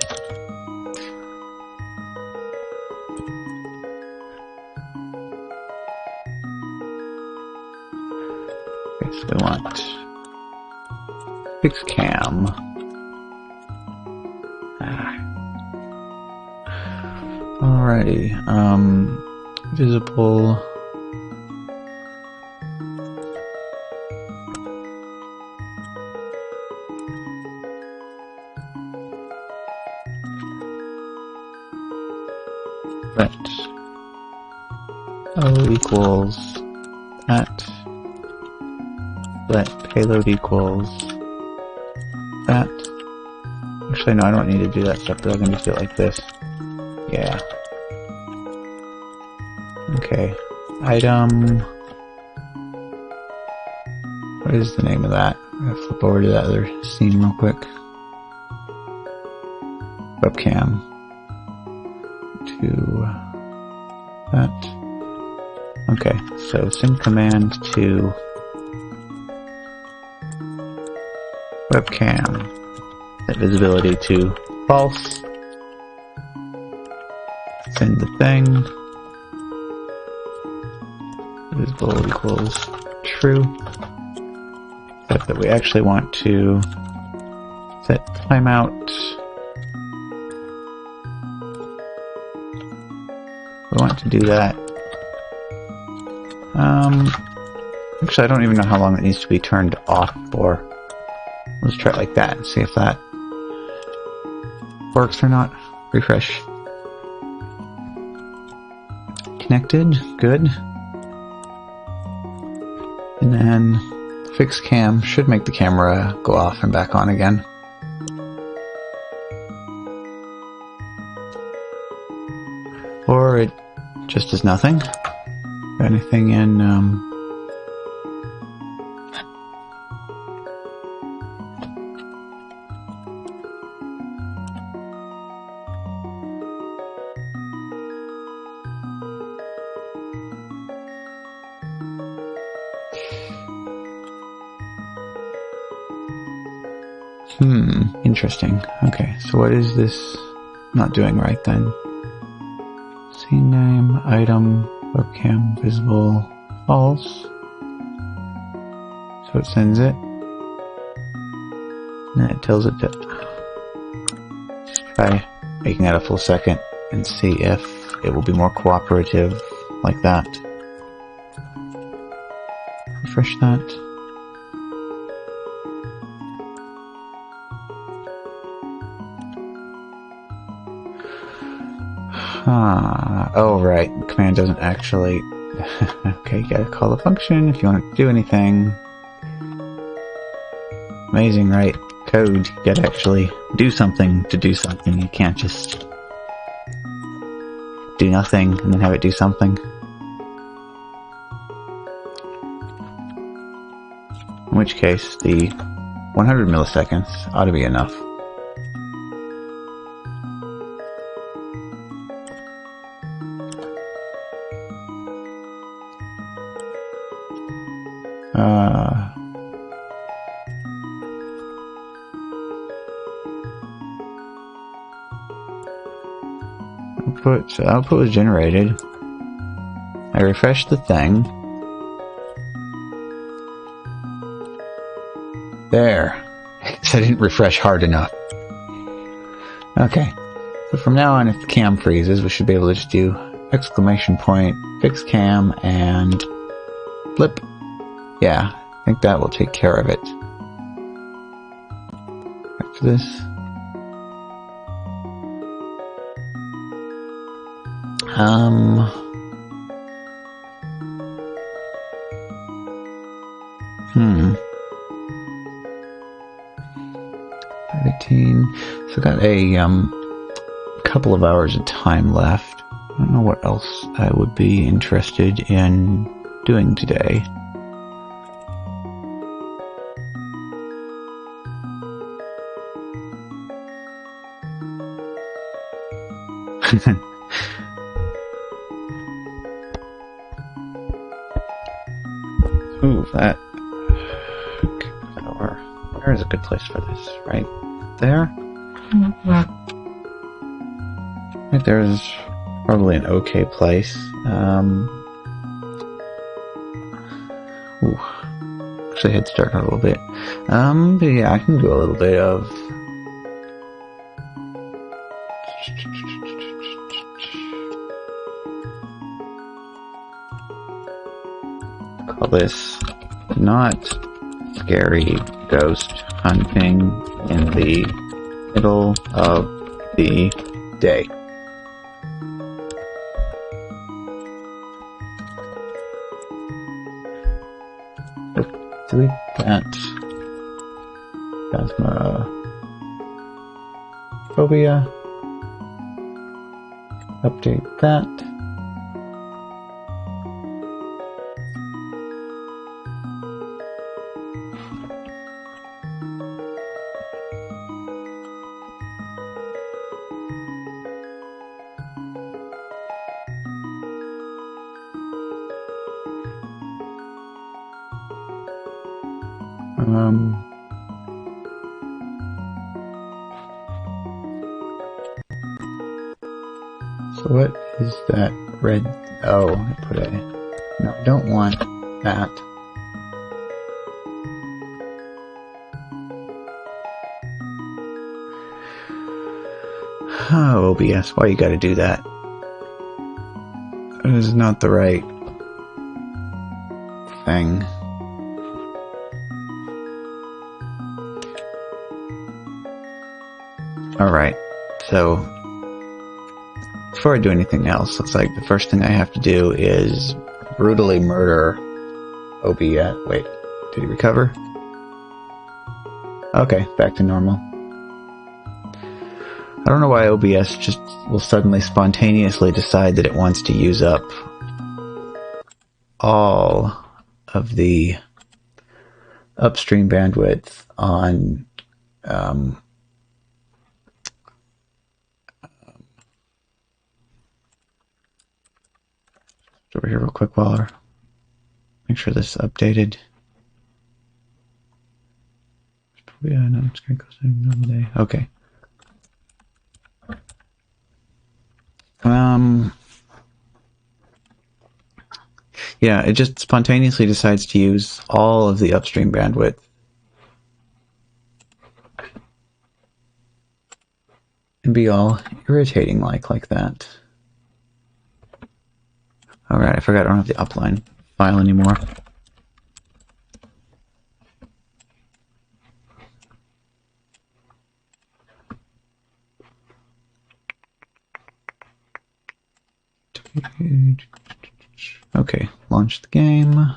A: Okay, so we want fixcam. Alrighty, visible. Let O equals that. Let payload equals that. Actually, no, I don't need to do that separate. I can just do it like this. Yeah. Okay. Item. What is the name of that? I'm gonna flip over to that other scene real quick. Webcam. To that. Okay, so send command to webcam. Set visibility to false. Send the thing. Visible equals true. Except that we actually want to set timeout. We want to do that. Actually, I don't even know how long it needs to be turned off for. Let's try it like that and see if that works or not. Refresh. Connected. Good. And then fix cam should make the camera go off and back on again. Or it just does nothing. Got anything in, interesting. Okay, so what is this not doing right then? Scene name, item, webcam, visible, false. So it sends it. And then it tells it to just try making that a full second and see if it will be more cooperative like that. Refresh that. Oh right, the command doesn't actually... Okay, you gotta call the function if you want to do anything. Amazing, right? Code, you gotta actually do something to do something. You can't just do nothing and then have it do something. In which case, the 100 milliseconds ought to be enough. output was generated. I refreshed the thing. There. I didn't refresh hard enough. Okay. So from now on, if the cam freezes, we should be able to just do exclamation point, fix cam, and blip. Yeah, I think that will take care of it. After this. Hmm. 18. So I got a couple of hours of time left. I don't know what else I would be interested in doing today. Ooh, that. Where is a good place for this? Right there? I think there's probably an okay place. Ooh. Actually, head start a little bit. But yeah, I can do a little bit of. Call this not scary ghost hunting in the middle of the day. Delete that. Phasmophobia. Update that. So what is that red? Oh, I put a. No, I don't want that. Oh, OBS, why you gotta do that? That is not the right thing. Alright, so before I do anything else, looks like the first thing I have to do is brutally murder OBS. Wait, did he recover? Okay, back to normal. I don't know why OBS just will suddenly spontaneously decide that it wants to use up all of the upstream bandwidth on over here real quick while I make sure this is updated. Yeah, no, it's gonna go another day. Okay. Yeah, it just spontaneously decides to use all of the upstream bandwidth. And be all irritating like that. Alright, I forgot I don't have the upline file anymore. Okay, launch the game. I'm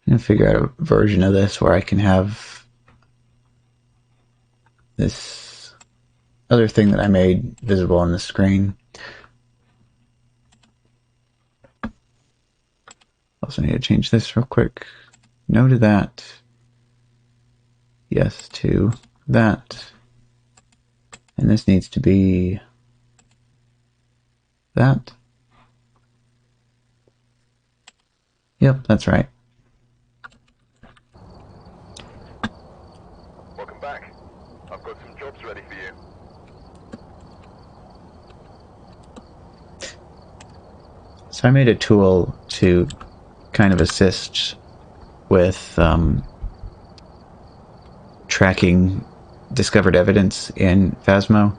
A: gonna figure out a version of this where I can have this other thing that I made visible on the screen. Also need to change this real quick. No to that. Yes to that. And this needs to be that. Yep, that's right. So I made a tool to kind of assist with tracking discovered evidence in Phasmo.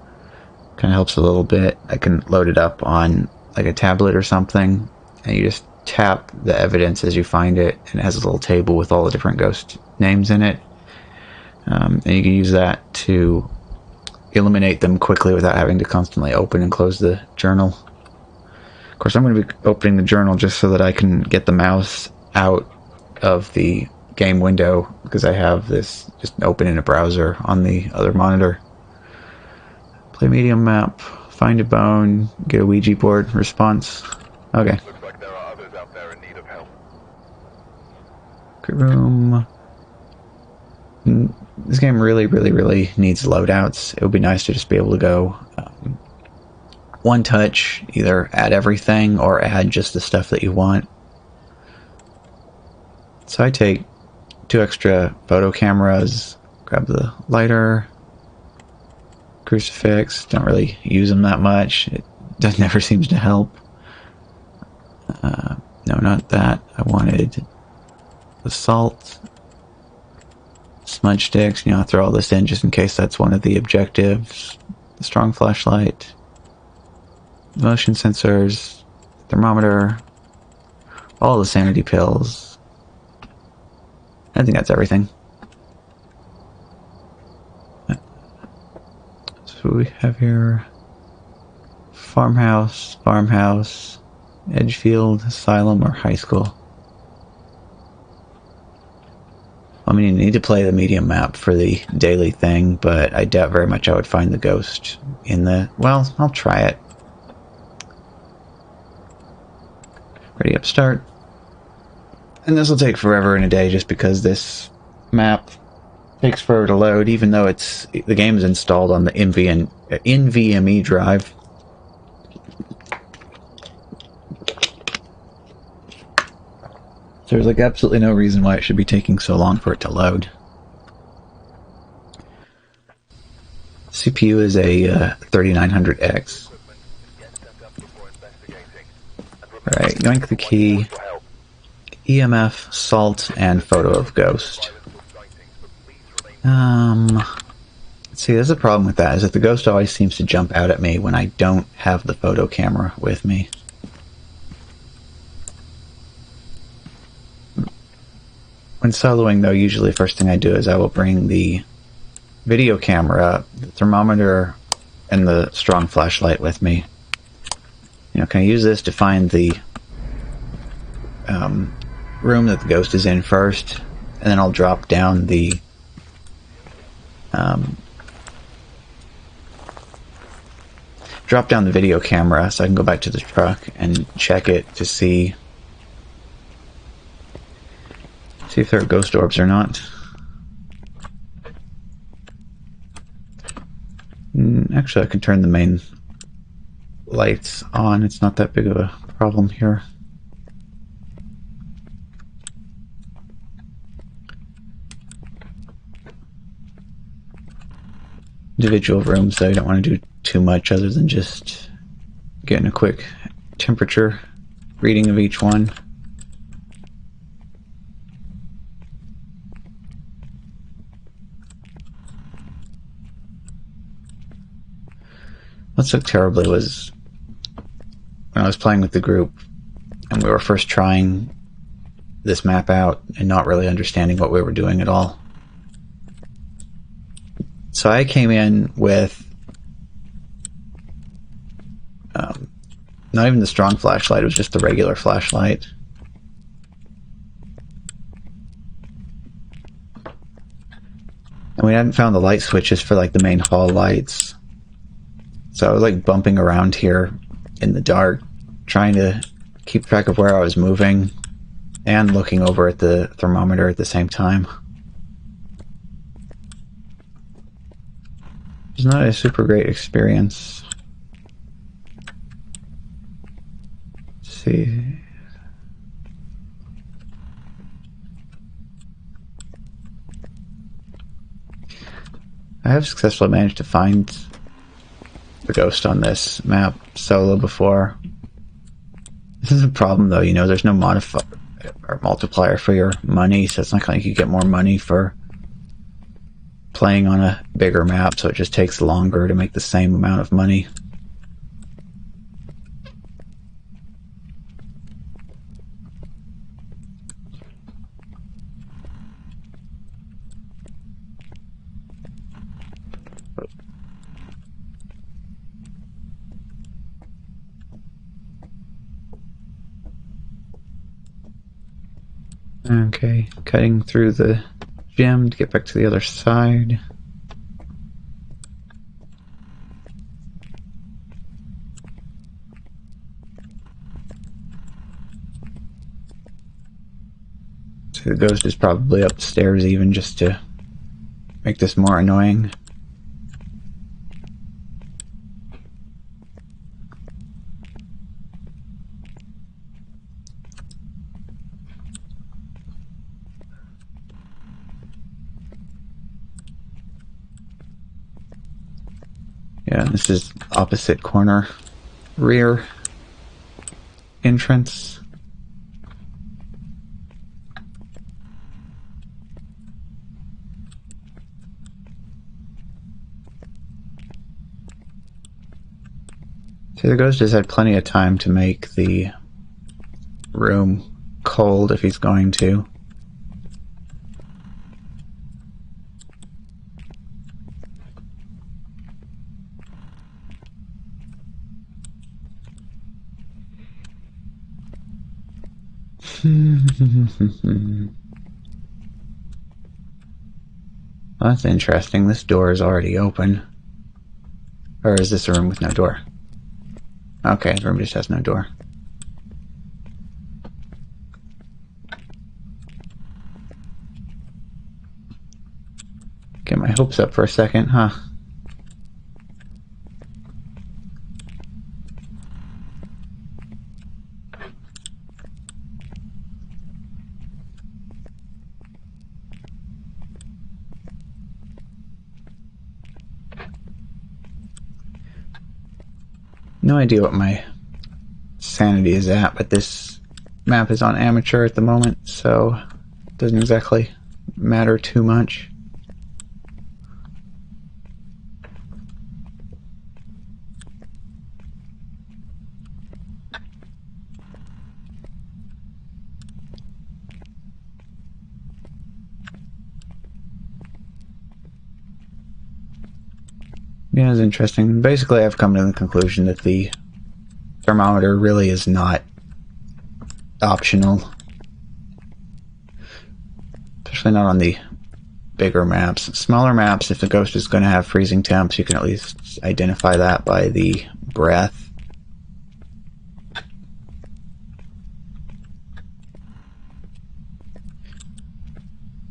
A: Kind of helps a little bit. I can load it up on like a tablet or something, and you just tap the evidence as you find it, and it has a little table with all the different ghost names in it. And you can use that to eliminate them quickly without having to constantly open and close the journal. Of course, I'm going to be opening the journal just so that I can get the mouse out of the game window, because I have this just open in a browser on the other monitor. Play medium map, find a bone, get a Ouija board response. Okay.
C: Looks like there are others out there in need of help.
A: Good room. This game really needs loadouts. It would be nice to just be able to go one touch, either add everything or add just the stuff that you want. So I take 2 extra photo cameras, grab the lighter, crucifix. Don't really use them that much. It never seems to help. No, not that. I wanted the salt, smudge sticks. You know, I'll throw all this in just in case that's one of the objectives. The strong flashlight, motion sensors, thermometer, all the sanity pills. I think that's everything. So we have here farmhouse, Edgefield, asylum, or high school. I mean, you need to play the medium map for the daily thing, but I doubt very much I would find the ghost in the... Well, I'll try it. Ready up, start. And this will take forever in a day just because this map takes forever to load, even though the game is installed on the NVMe drive. So there's like absolutely no reason why it should be taking so long for it to load. CPU is a 3900X. Alright, yoink the key. EMF, salt, and photo of ghost. See, there's a problem with that, is that the ghost always seems to jump out at me when I don't have the photo camera with me. When soloing, though, usually the first thing I do is I will bring the video camera, the thermometer, and the strong flashlight with me. You know, can I use this to find the room that the ghost is in first, and then I'll drop down the video camera so I can go back to the truck and check it to see if there are ghost orbs or not. Actually, I can turn the main lights on. It's not that big of a problem here. Individual rooms, though, I don't want to do too much other than just getting a quick temperature reading of each one. What took terribly was when I was playing with the group and we were first trying this map out and not really understanding what we were doing at all. So I came in with not even the strong flashlight, it was just the regular flashlight. And we hadn't found the light switches for like the main hall lights. So I was like bumping around here in the dark, trying to keep track of where I was moving and looking over at the thermometer at the same time. It's not a super great experience. Let's see. I have successfully managed to find the ghost on this map solo before. This is a problem, though. You know, there's no modifier or multiplier for your money, so it's not like you get more money for playing on a bigger map, so it just takes longer to make the same amount of money. Okay, cutting through the gym to get back to the other side. So the ghost is probably upstairs even just to make this more annoying. Yeah, this is opposite corner, rear entrance. So the ghost has had plenty of time to make the room cold if he's going to. Well, that's interesting. This door is already open. Or is this a room with no door? Okay, the room just has no door. Get my hopes up for a second, huh? No idea what my sanity is at, but this map is on amateur at the moment, so it doesn't exactly matter too much. Yeah, it's interesting. Basically, I've come to the conclusion that the thermometer really is not optional. Especially not on the bigger maps. Smaller maps, if the ghost is going to have freezing temps, you can at least identify that by the breath.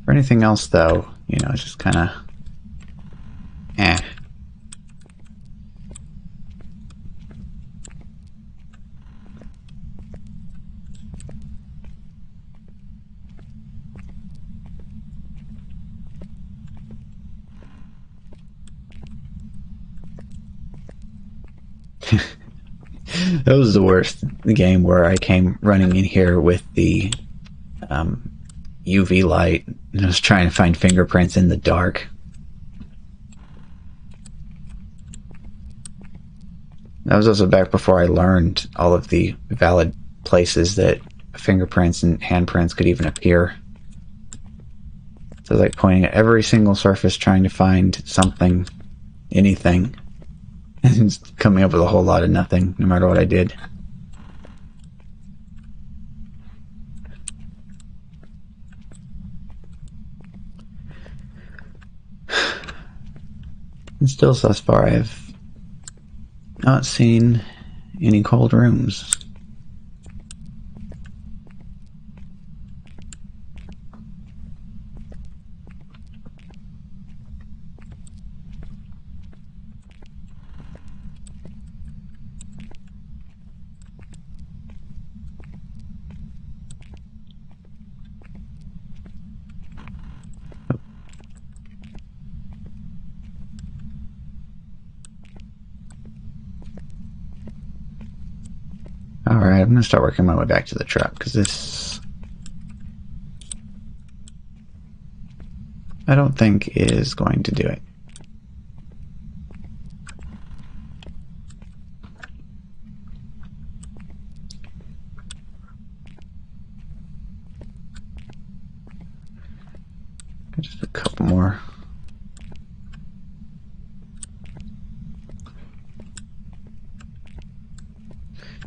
A: For anything else, though, you know, it's just kind of eh. That was the worst game where I came running in here with the UV light and I was trying to find fingerprints in the dark. That was also back before I learned all of the valid places that fingerprints and handprints could even appear. So I was like pointing at every single surface trying to find something, anything. And coming up with a whole lot of nothing, no matter what I did. And still, thus far, I've not seen any cold rooms. Alright, I'm gonna start working my way back to the truck, because this... I don't think is going to do it. Just a couple more.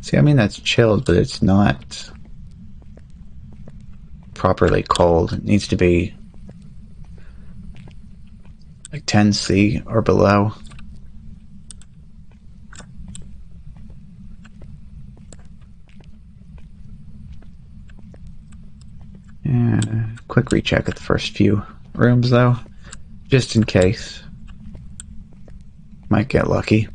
A: See, I mean, that's chilled, but it's not properly cold. It needs to be like 10°C or below. And quick recheck at the first few rooms, though, just in case. Might get lucky.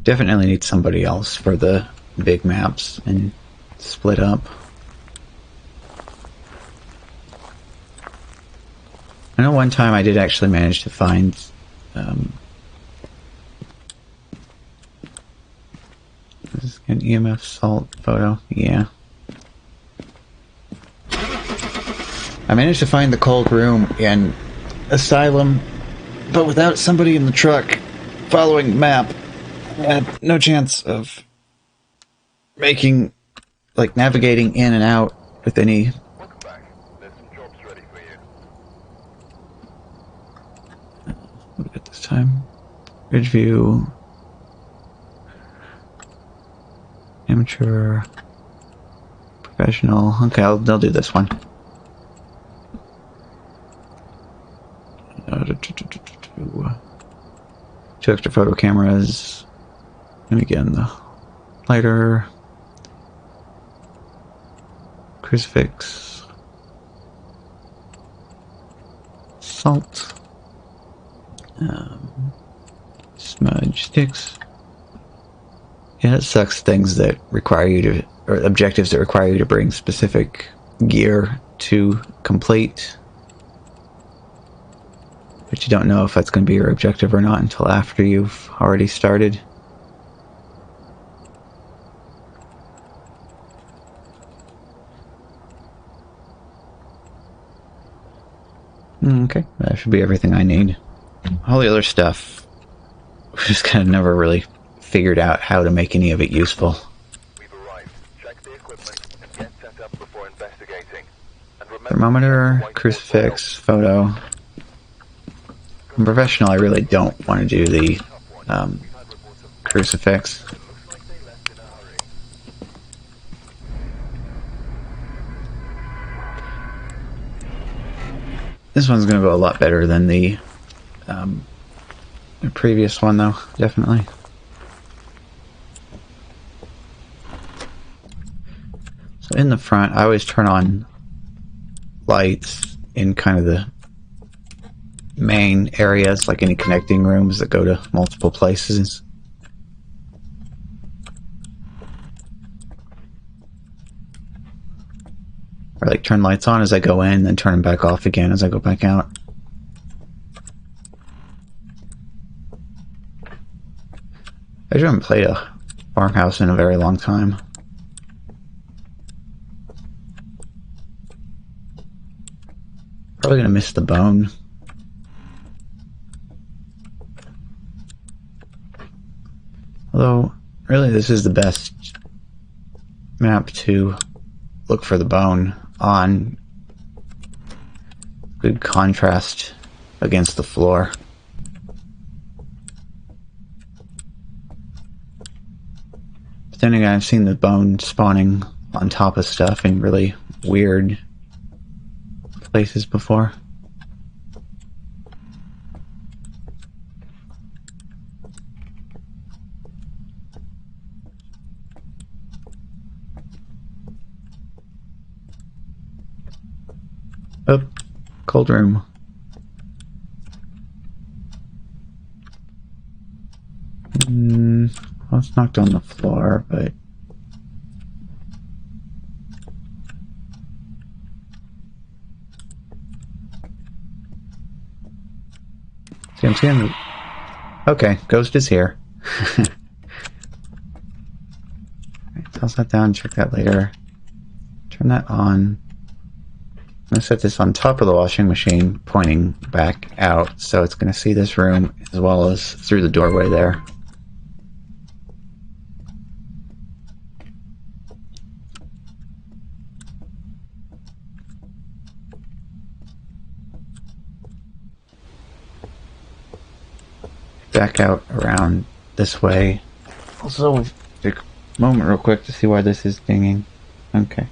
A: Definitely need somebody else for the big maps and split up. I know one time I did actually manage to find this is an EMF salt photo. Yeah. I managed to find the cold room in Asylum, but without somebody in the truck following the map, I had no chance of making, like, navigating in and out with any...
C: Welcome back. There's some jobs ready for you.
A: What at this time? Ridgeview... Amateur... Professional... Okay, they'll do this one. Two extra photo cameras. And again, the lighter, crucifix, salt, smudge sticks. Yeah, it sucks, things that require you to, or objectives that require you to bring specific gear to complete. But you don't know if that's going to be your objective or not until after you've already started. Okay, that should be everything I need. All the other stuff, we just kind of never really figured out how to make any of it useful.
C: We've arrived. Check the equipment and get set up before investigating. And remember,
A: Thermometer,
C: whiteboard
A: crucifix, photo. I'm professional, I really don't want to do the crucifix.
C: looks like they left in a hurry.
A: This one's going to go a lot better than the previous one, though, definitely. So in the front, I always turn on lights in kind of the main areas, like any connecting rooms that go to multiple places. Or like turn lights on as I go in, then turn them back off again as I go back out. I haven't played a farmhouse in a very long time. Probably gonna miss the bone. Although, really, this is the best map to look for the bone on. Good contrast against the floor. But then again, I've seen the bone spawning on top of stuff in really weird places before. Oh, cold room. Well, it's knocked on the floor, but... See, I'm seeing... Okay, ghost is here. Alright, toss that down, check that later. Turn that on. I'm going to set this on top of the washing machine, pointing back out, so it's going to see this room as well as through the doorway there. Back out around this way. Also, take a moment real quick to see why this is dinging. Okay.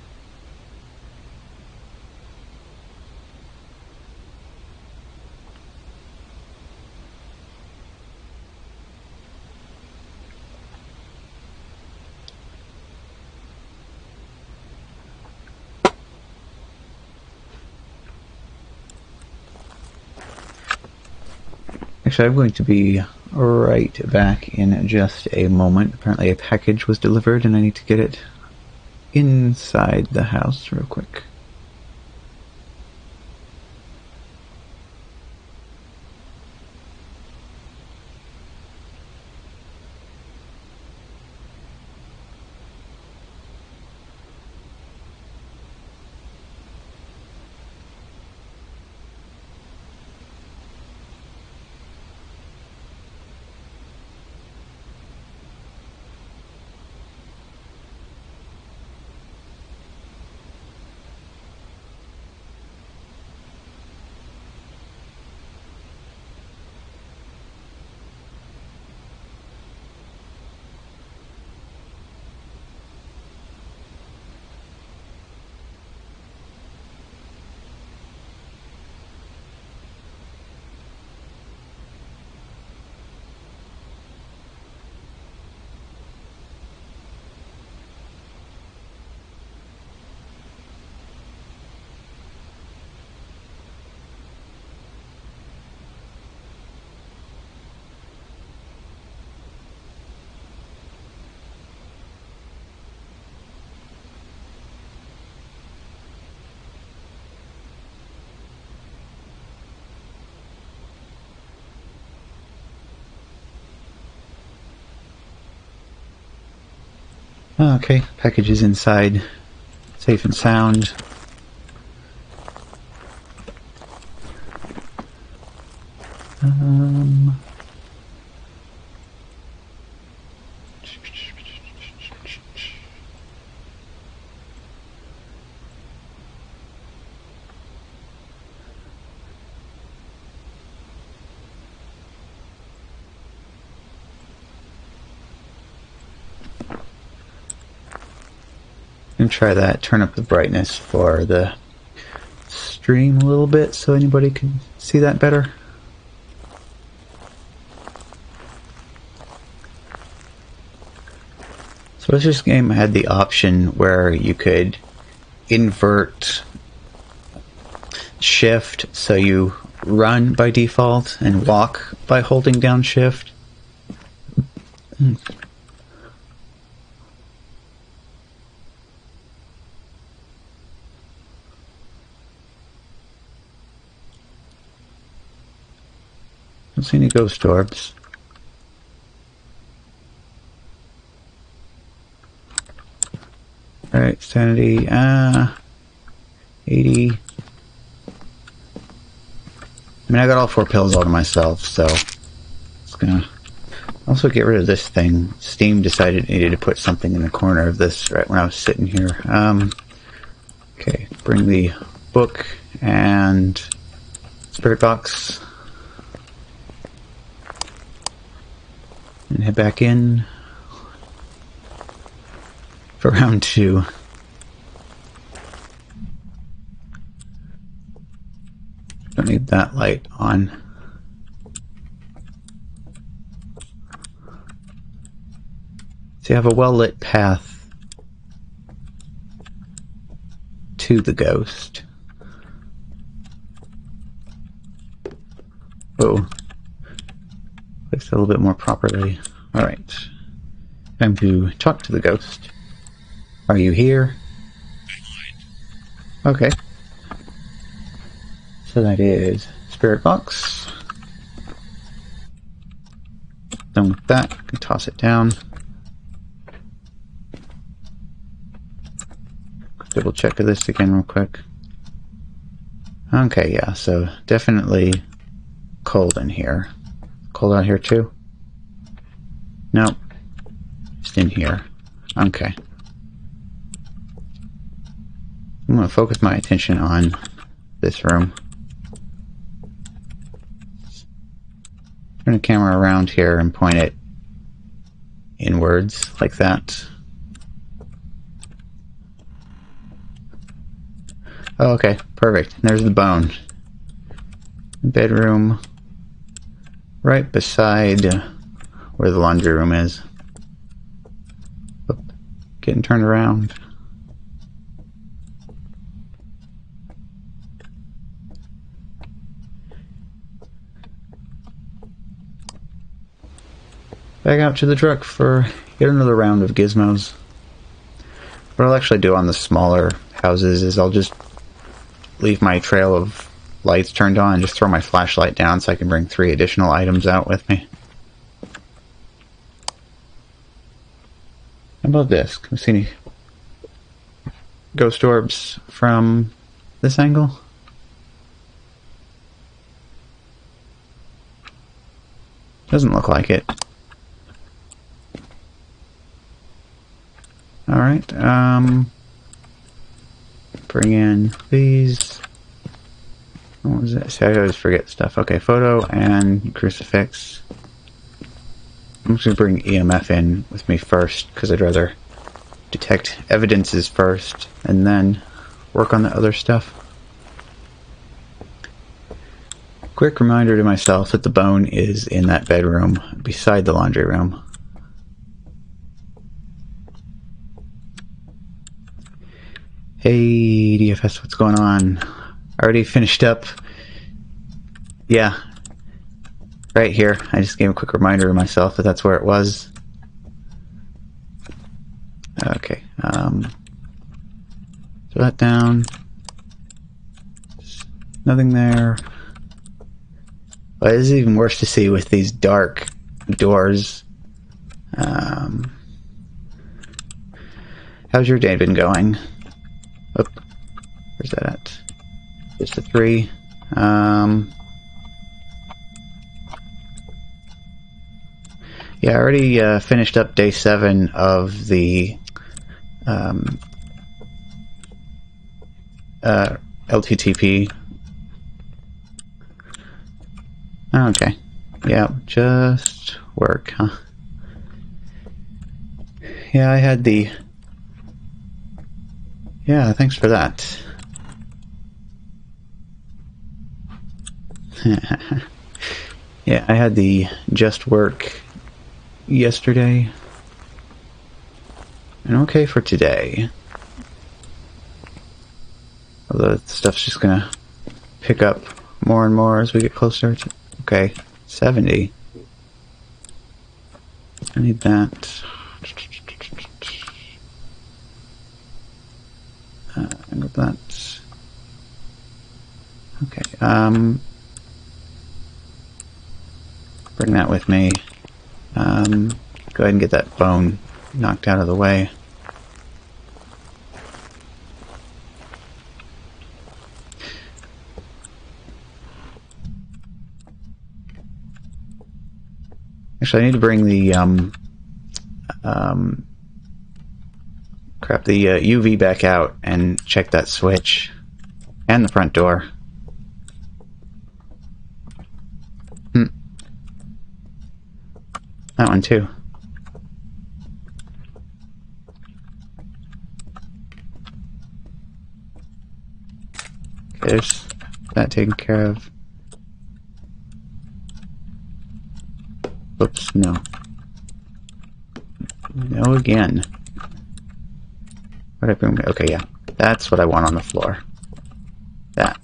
A: Actually, I'm going to be right back in just a moment. Apparently a package was delivered and I need to get it inside the house real quick. Okay, package is inside, safe and sound. And try that, turn up the brightness for the stream a little bit so anybody can see that better. So this game had the option where you could invert shift, so you run by default and walk by holding down shift. Don't see any ghost orbs. Alright, sanity, 80. I mean, I got all 4 pills all to myself, so it's gonna also get rid of this thing. Steam decided it needed to put something in the corner of this right when I was sitting here. Okay, bring the book and spirit box. And head back in for round 2. Don't need that light on. So you have a well-lit path to the ghost. Oh. Placed a little bit more properly. Alright. Time to talk to the ghost. Are you here? Okay. So that is spirit box. Done with that. Can toss it down. Double check this again real quick. Okay, yeah, so definitely cold in here. Cold out here too? Nope. Just in here. Okay. I'm going to focus my attention on this room. Turn the camera around here and point it inwards, like that. Oh, okay, perfect. There's the bone. Bedroom. Right beside where the laundry room is. Oop, getting turned around. Back out to the truck for yet another round of gizmos. What I'll actually do on the smaller houses is I'll just leave my trail of lights turned on and just throw my flashlight down so I can bring 3 additional items out with me. How about this? Can we see any ghost orbs from this angle? Doesn't look like it. Alright, bring in these. What was that? See, I always forget stuff. Okay, photo and crucifix. I'm just going to bring EMF in with me first, because I'd rather detect evidences first, and then work on the other stuff. Quick reminder to myself that the bone is in that bedroom, beside the laundry room. Hey, DFS, what's going on? Already finished up. Yeah. Right here. I just gave a quick reminder to myself that that's where it was. Okay. Throw that down. Nothing there. But it is even worse to see with these dark doors. How's your day been going? Oh, where's that at? Just a 3. Yeah, I already finished up day 7 of the LTTP. Okay. Yeah, just work, huh? Yeah, I had the... Yeah, thanks for that. Yeah, I had the just work yesterday. And okay for today. Although the stuff's just gonna pick up more and more as we get closer to... Okay, 70. I need that. I got that. Okay, bring that with me. Go ahead and get that bone knocked out of the way. Actually, I need to bring the, crap, the UV back out and check that switch. And the front door. That one too. Okay, there's that taken care of. Oops, no. No again. What did I bring? Okay, yeah. That's what I want on the floor. That.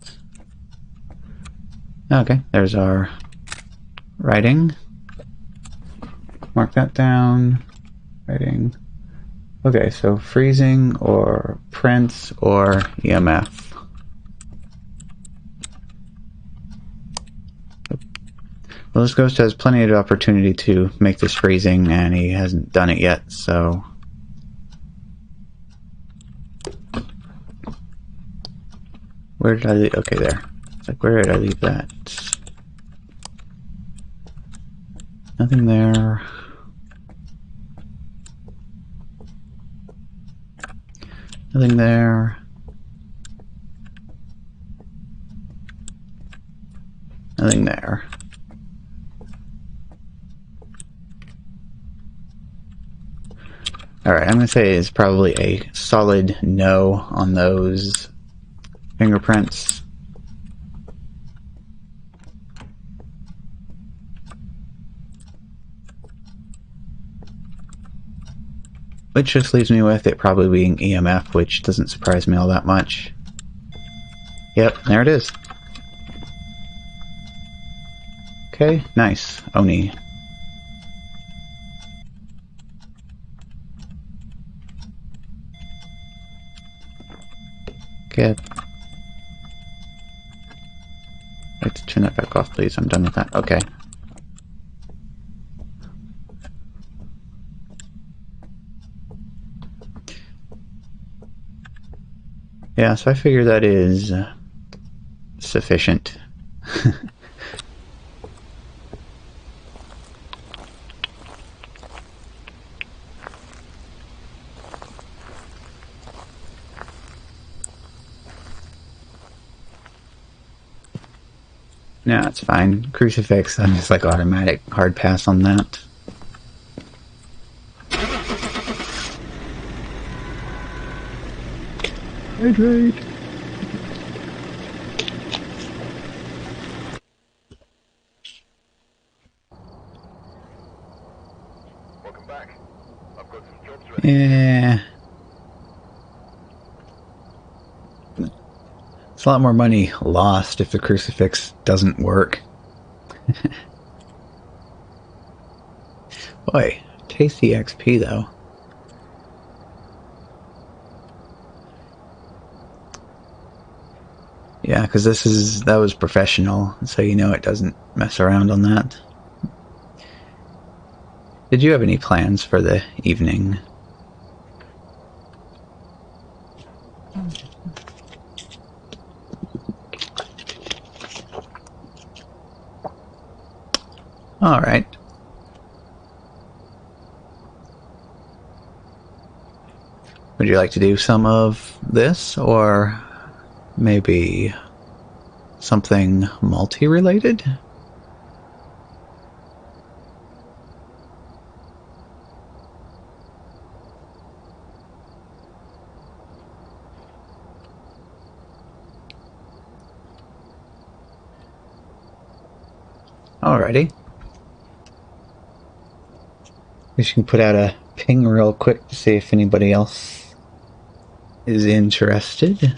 A: Okay, there's our writing. Mark that down. Writing. Okay, so freezing or prints or EMF. Well, this ghost has plenty of opportunity to make this freezing, and he hasn't done it yet, so... Where did I leave? Okay, there. It's like, where did I leave that? Nothing there. Nothing there. Nothing there. Alright, I'm going to say it's probably a solid no on those fingerprints. Which just leaves me with it probably being EMF, which doesn't surprise me all that much. Yep, there it is. Okay, nice. Oni. Get. Let's turn that back off, please. I'm done with that. Okay. Yeah, so I figure that is sufficient. No, it's fine. Crucifix, I'm just like automatic hard pass on that. Hydrate.
C: Welcome back. I've got some jobs ready.
A: Yeah. It's a lot more money lost if the crucifix doesn't work. Boy, tasty XP though. Yeah, because that was professional, so you know it doesn't mess around on that. Did you have any plans for the evening? Alright. Would you like to do some of this, or maybe something multi-related? Alrighty. We can put out a ping real quick to see if anybody else is interested.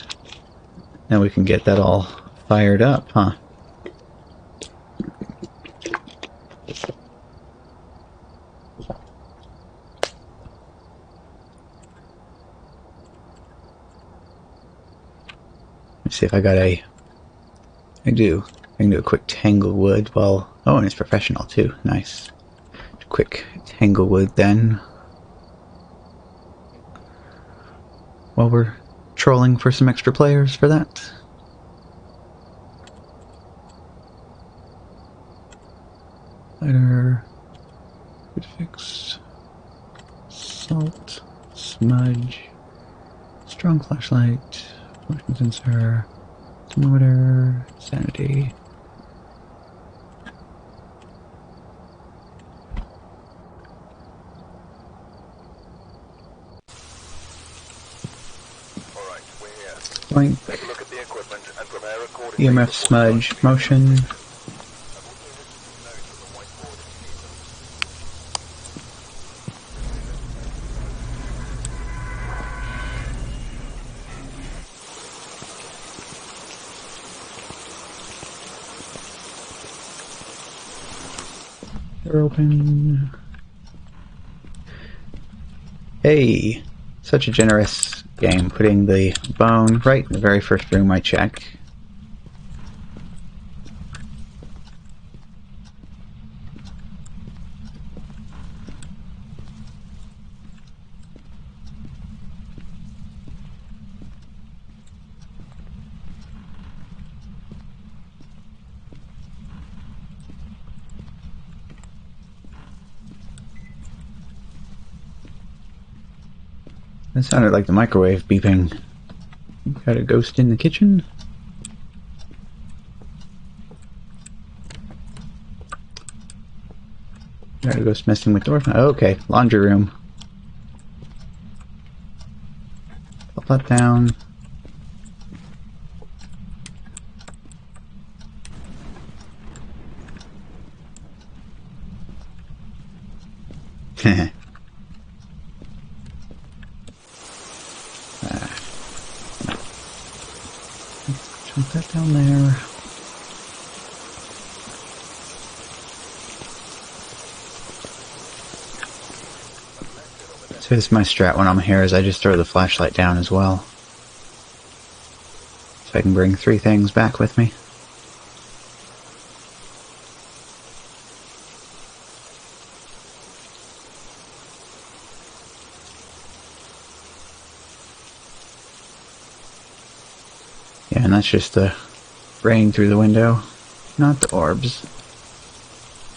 A: Now we can get that all fired up, huh? Let's see if I got a... I do. I can do a quick Tanglewood while... Oh, and it's professional too. Nice. Quick Tanglewood then. While we're trolling for some extra players for that. Lighter. Good fix. Salt. Smudge. Strong flashlight. Motion sensor. Thermometer. Sanity. Boink.
C: Take a look at the equipment and prepare accordingly.
A: EMF smudge. Motion. They're open. Hey! Such a generous game, putting the bone right in the very first room I check. That sounded like the microwave beeping. Got a ghost in the kitchen? Got a ghost messing with doors? Oh, okay, laundry room. Pop that down. Jump that down there. So this is my strat when I'm here, is I just throw the flashlight down as well. So I can bring 3 things back with me. Yeah, and that's just the rain through the window, not the orbs.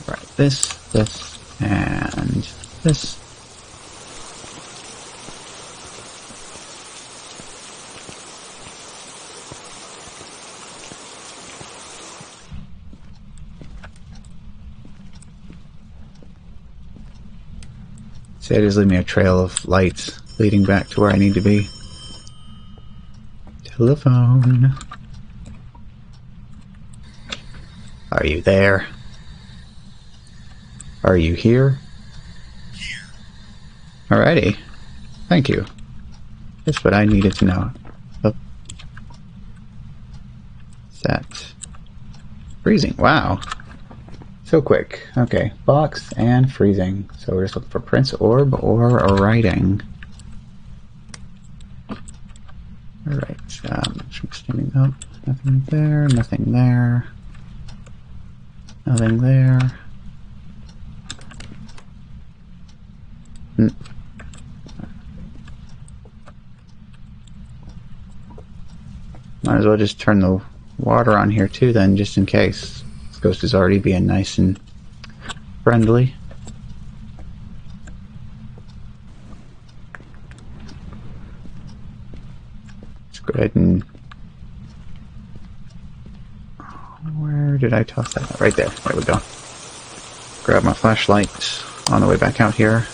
A: Right, this, and this. So it just leave me a trail of lights leading back to where I need to be. Telephone. Are you there? Are you here? Alrighty. Thank you. That's what I needed to know. Oh. Is that freezing? Wow. So quick. Okay. Box and freezing. So we're just looking for Prince Orb or a writing. Alright. Standing up. Nothing there. Nothing there. Nothing there. Might as well just turn the water on here too then, just in case. This ghost is already being nice and friendly. Let's go ahead and... Where did I toss that? Right there. There we go. Grab my flashlight on the way back out here.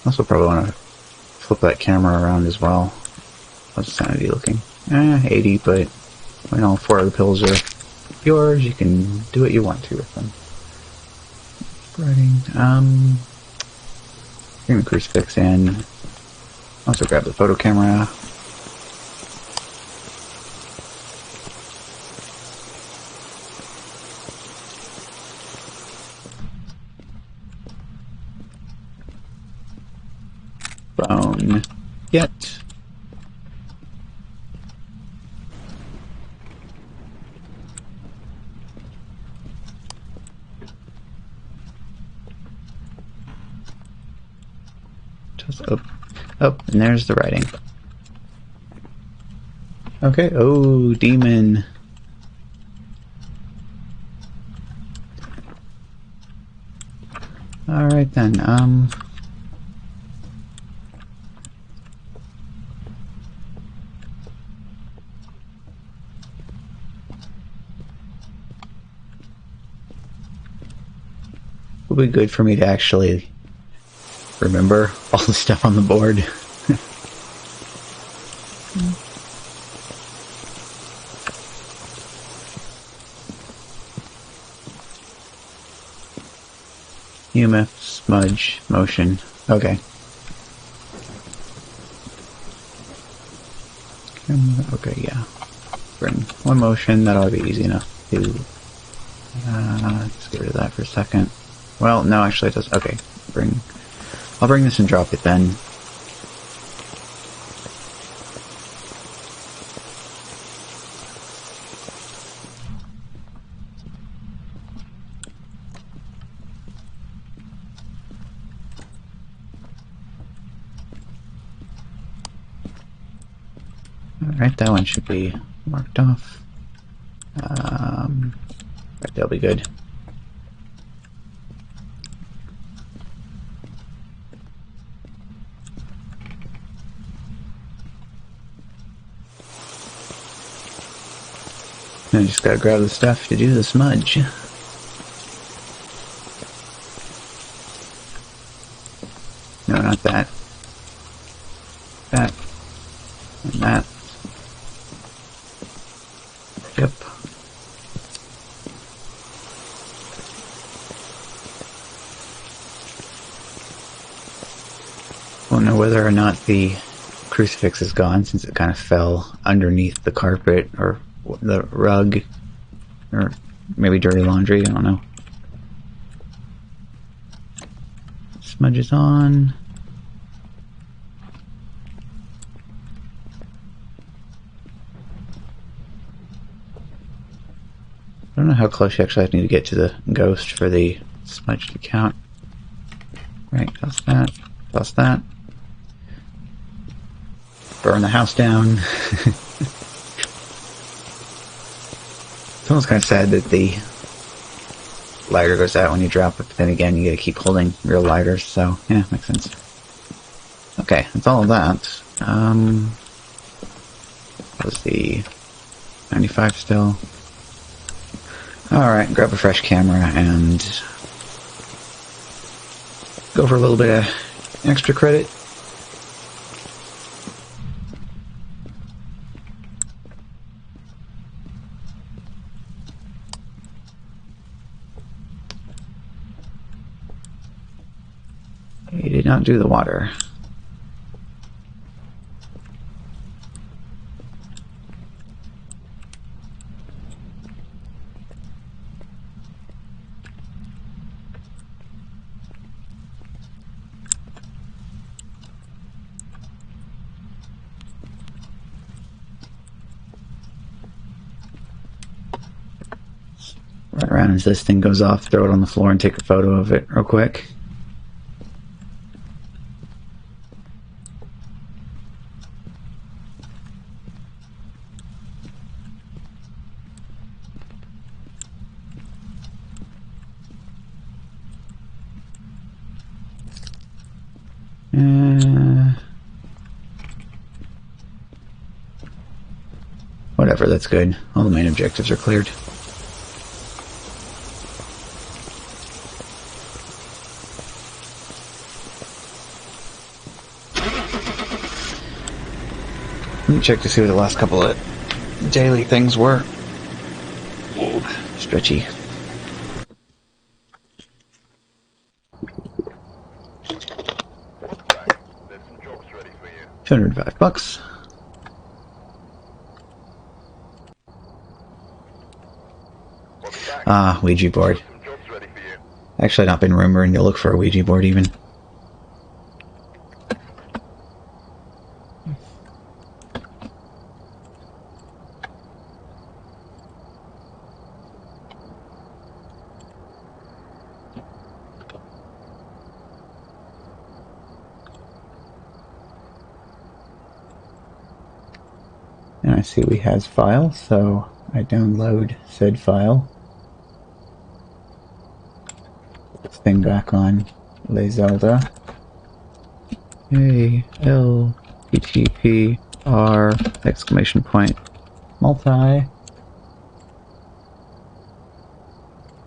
A: Also probably want to flip that camera around as well. How's sanity looking? 80, but when all 4 of the pills are yours, you can do what you want to with them. Writing, bring the crucifix in. Also grab the photo camera. Bone. Get. Just up. Oh, and there's the writing. Okay. Oh, demon. Alright then, It'll be good for me to actually remember all the stuff on the board. UMF, smudge, motion. Okay. Okay, yeah. Bring 1 motion, that ought to be easy enough to Let's get rid of that for a second. Well, no, actually it does. Okay, I'll bring this and drop it then. Alright, that one should be marked off. Right, that'll be good. I just gotta grab the stuff to do the smudge. No, not that. That. And that. Yep. Won't know whether or not the crucifix is gone since it kind of fell underneath the carpet or the rug, or maybe dirty laundry, I don't know. Smudge is on. I don't know how close you actually need to get to the ghost for the smudge to count. Right, toss that, toss that. Burn the house down. It's almost kind of sad that the lighter goes out when you drop it, but then again, you gotta keep holding real lighters, so yeah, makes sense. Okay, that's all of that. That was the 95 still. Alright, grab a fresh camera and go for a little bit of extra credit. He did not do the water. Run around as this thing goes off, throw it on the floor and take a photo of it real quick. Whatever, that's good. All the main objectives are cleared. Let me check to see what the last couple of daily things were. Stretchy.
C: There's some jobs ready for you.
A: $205.
C: Welcome back.
A: Ah, Ouija board.
C: Some jobs ready for you.
A: Actually, not been rumoring to look for a Ouija board even. And I see we has file, so I download said file. This thing back on Le Zelda. A-L-P-T-P-R exclamation point multi.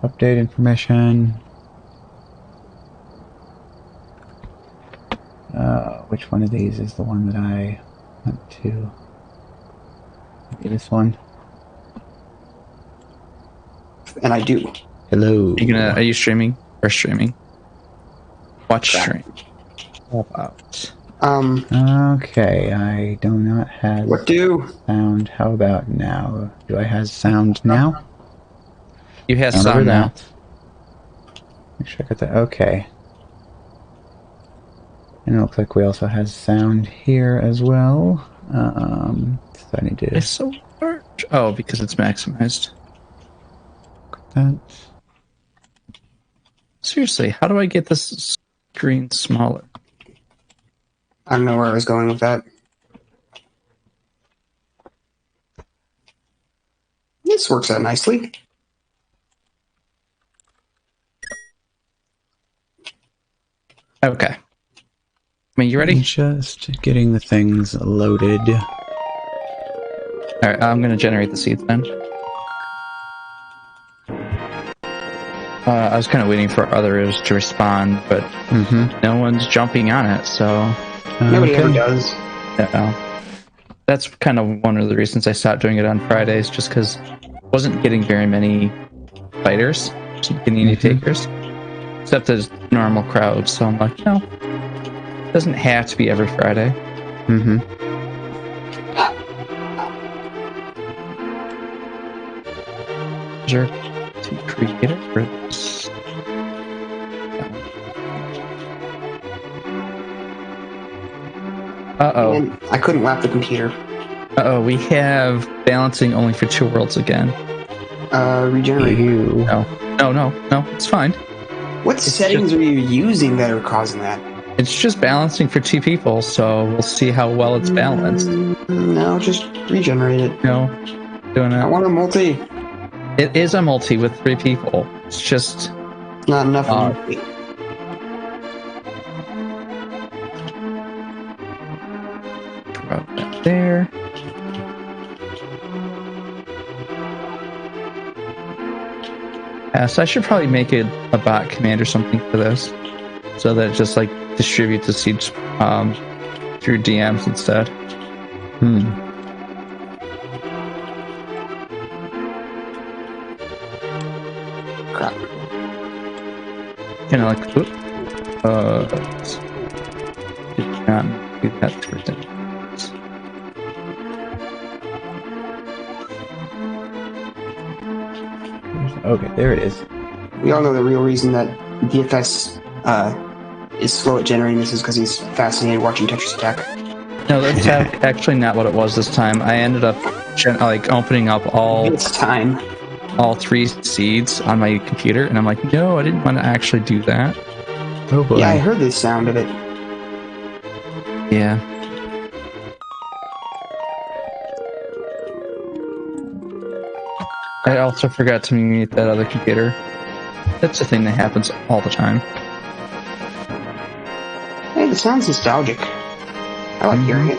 A: Update information. Which one of these is the one that I want to? Maybe this one.
D: And I do.
A: Hello.
E: Are you streaming or streaming? Watch
D: Yeah.
E: stream. Pop out.
A: Okay, I do not have
D: What do?
A: sound. How about now? Do I have sound now?
E: You have
A: Remember
E: sound now.
A: that. Make sure I got that. Okay. And it looks like we also have sound here as well. So I need to...
E: It's so large. Oh, because it's maximized.
A: that.
E: Seriously, how do I get this screen smaller?
D: I don't know where I was going with that. This works out nicely.
E: Okay. I mean, you ready?
A: Just getting the things loaded.
E: Alright, I'm gonna generate the seeds then. I was kind of waiting for others to respond, but no one's jumping on it, so...
D: Nobody ever does.
E: That's kind of one of the reasons I stopped doing it on Fridays, just because I wasn't getting very many fighters, wasn't getting any takers, except as normal crowds, so I'm like, no, it doesn't have to be every Friday. Is there to create it for this? Uh-oh.
D: And I couldn't lap the computer.
E: Uh-oh, we have balancing only for 2 worlds again.
D: Regenerate.
A: Ew.
E: No, it's fine.
D: What settings are you using that are causing that?
E: It's just balancing for 2 people, so we'll see how well it's balanced.
D: No, just regenerate it.
E: No, doing
D: I
E: it.
D: want a multi.
E: It is a multi with 3 people. It's just...
D: Not enough of a multi.
E: Drop that there. So I should probably make it a bot command or something for this, so that it just like distributes the seeds through DMs instead.
D: Crap.
E: Kind of like, did not do that for it.
A: Okay, there it is.
D: We all know the real reason that DFS is slow at generating this is because he's fascinated watching Tetris attack.
E: No, that's actually not what it was this time. I ended up opening up all
D: It's time.
E: 3 seeds on my computer, and I'm like, no, I didn't want to actually do that.
A: Oh boy.
D: Yeah, I heard the sound of it.
E: Yeah. I also forgot to mute that other computer. That's a thing that happens all the time.
D: Hey, the sound's nostalgic. I like hearing it.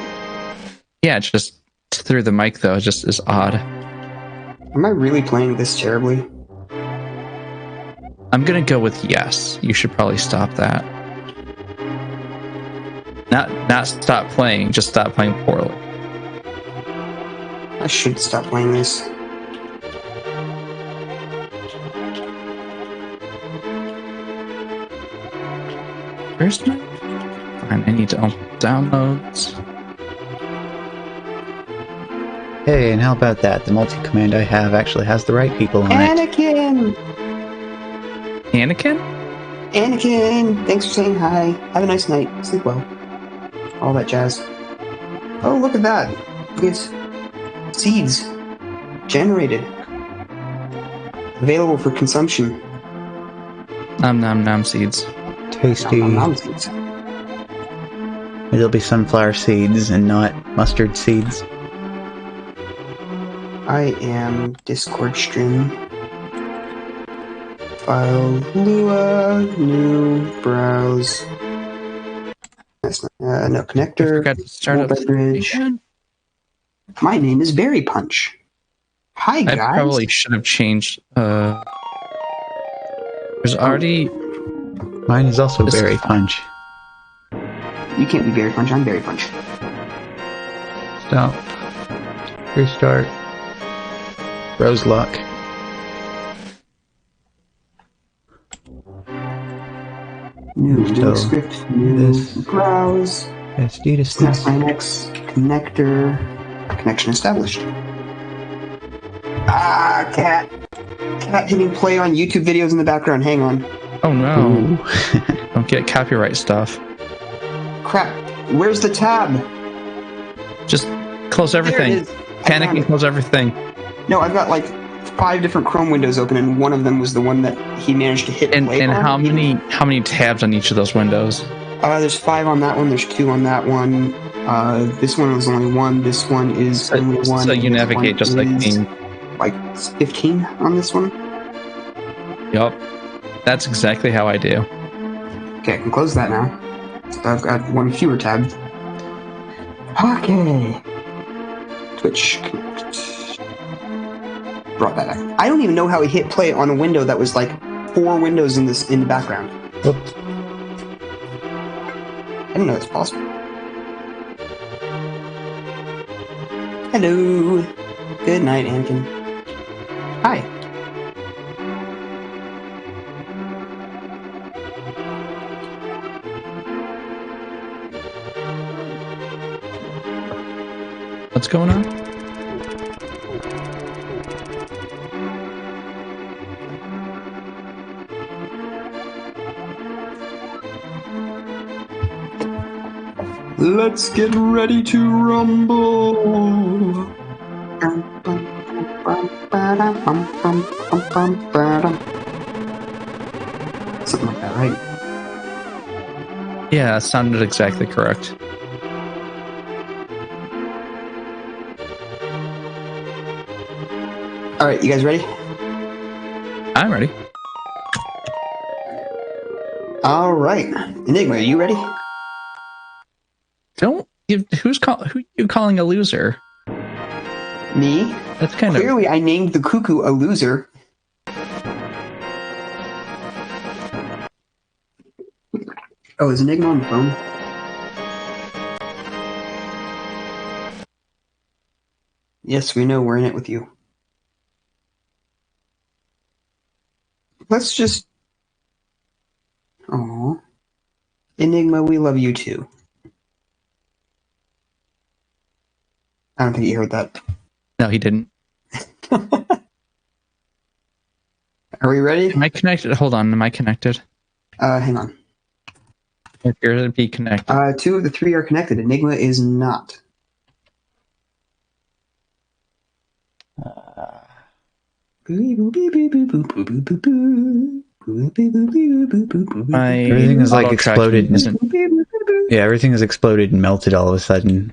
E: Yeah, it's just through the mic, though. It just is odd.
D: Am I really playing this terribly?
E: I'm gonna go with yes. You should probably stop that. Not stop playing, just stop playing poorly.
D: I should stop playing this.
E: Where's my... Fine, I need to open downloads.
A: Hey, and how about that? The multi-command I have actually has the right people on it.
D: Anakin!
E: Anakin?
D: Anakin! Thanks for saying hi. Have a nice night. Sleep well. All that jazz. Oh, look at that. It's seeds. Generated. Available for consumption.
E: Nom seeds.
A: Tasty.
D: Nom, nom, nom seeds.
A: It'll be sunflower seeds and not mustard seeds.
D: I am Discord stream. File Lua, new, browse. That's not, no
E: I
D: connector.
E: forgot to start
D: no
E: up
D: beverage.
E: again.
D: My name is Berry Punch. Hi,
E: I
D: guys.
E: probably should have changed. There's already.
A: Mine is also
E: This-
A: Berry Punch.
D: You can't be Berry Punch. I'm Berry Punch.
A: Stop. Restart. Rose luck.
D: New
A: So,
D: script. New
A: this-
D: browse.
A: SD to
D: Snap
A: snap.
D: my next connector. Connection established. Ah, cat. Cat hitting play on YouTube videos in the background. Hang on.
E: Oh no!
A: Ooh.
E: Don't get copyright stuff.
D: Crap. Where's the tab?
E: Just close everything.
D: There it is. I
E: Panic
D: found
E: and
D: it.
E: close everything.
D: No, I've got like 5 different Chrome windows open, and one of them was the one that he managed to hit
E: And
D: play on.
E: how many tabs on each of those windows?
D: There's 5 on that one. There's 2 on that one. This one was only 1. This one is only 1.
E: So you
D: and this
E: navigate
D: one
E: just like
D: is,
E: me.
D: like 15 on this one.
E: Yup. That's exactly how I do.
D: Okay, I can close that now. So I've got 1 fewer tab. Okay. Twitch Connect. Brought that up. I don't even know how he hit play on a window that was like 4 windows in the background.
A: Whoops.
D: I didn't know it's possible. Hello. Good night, Anakin. Hi.
E: What's going on?
D: Let's get ready to rumble. Something like that, right?
E: Yeah, it sounded exactly correct.
D: All right, you guys ready?
E: I'm ready.
D: All right, Enigma, are you ready?
E: Who you calling a loser?
D: Me?
E: That's kind of
D: Clearly, I named the cuckoo a loser. Oh, is Enigma on the phone? Yes, we know we're in it with you. Let's just... Aww. Enigma, we love you too. I don't think you heard that.
E: no, he didn't.
D: Are we ready?
E: Am I connected? Hold on, am I connected?
D: Hang on.
E: I appear to be connected.
D: 2 of the 3 are connected. Enigma is not.
A: Everything is like
E: auto
A: exploded.
E: tracking isn't-
A: Yeah, everything has exploded and melted all of a sudden.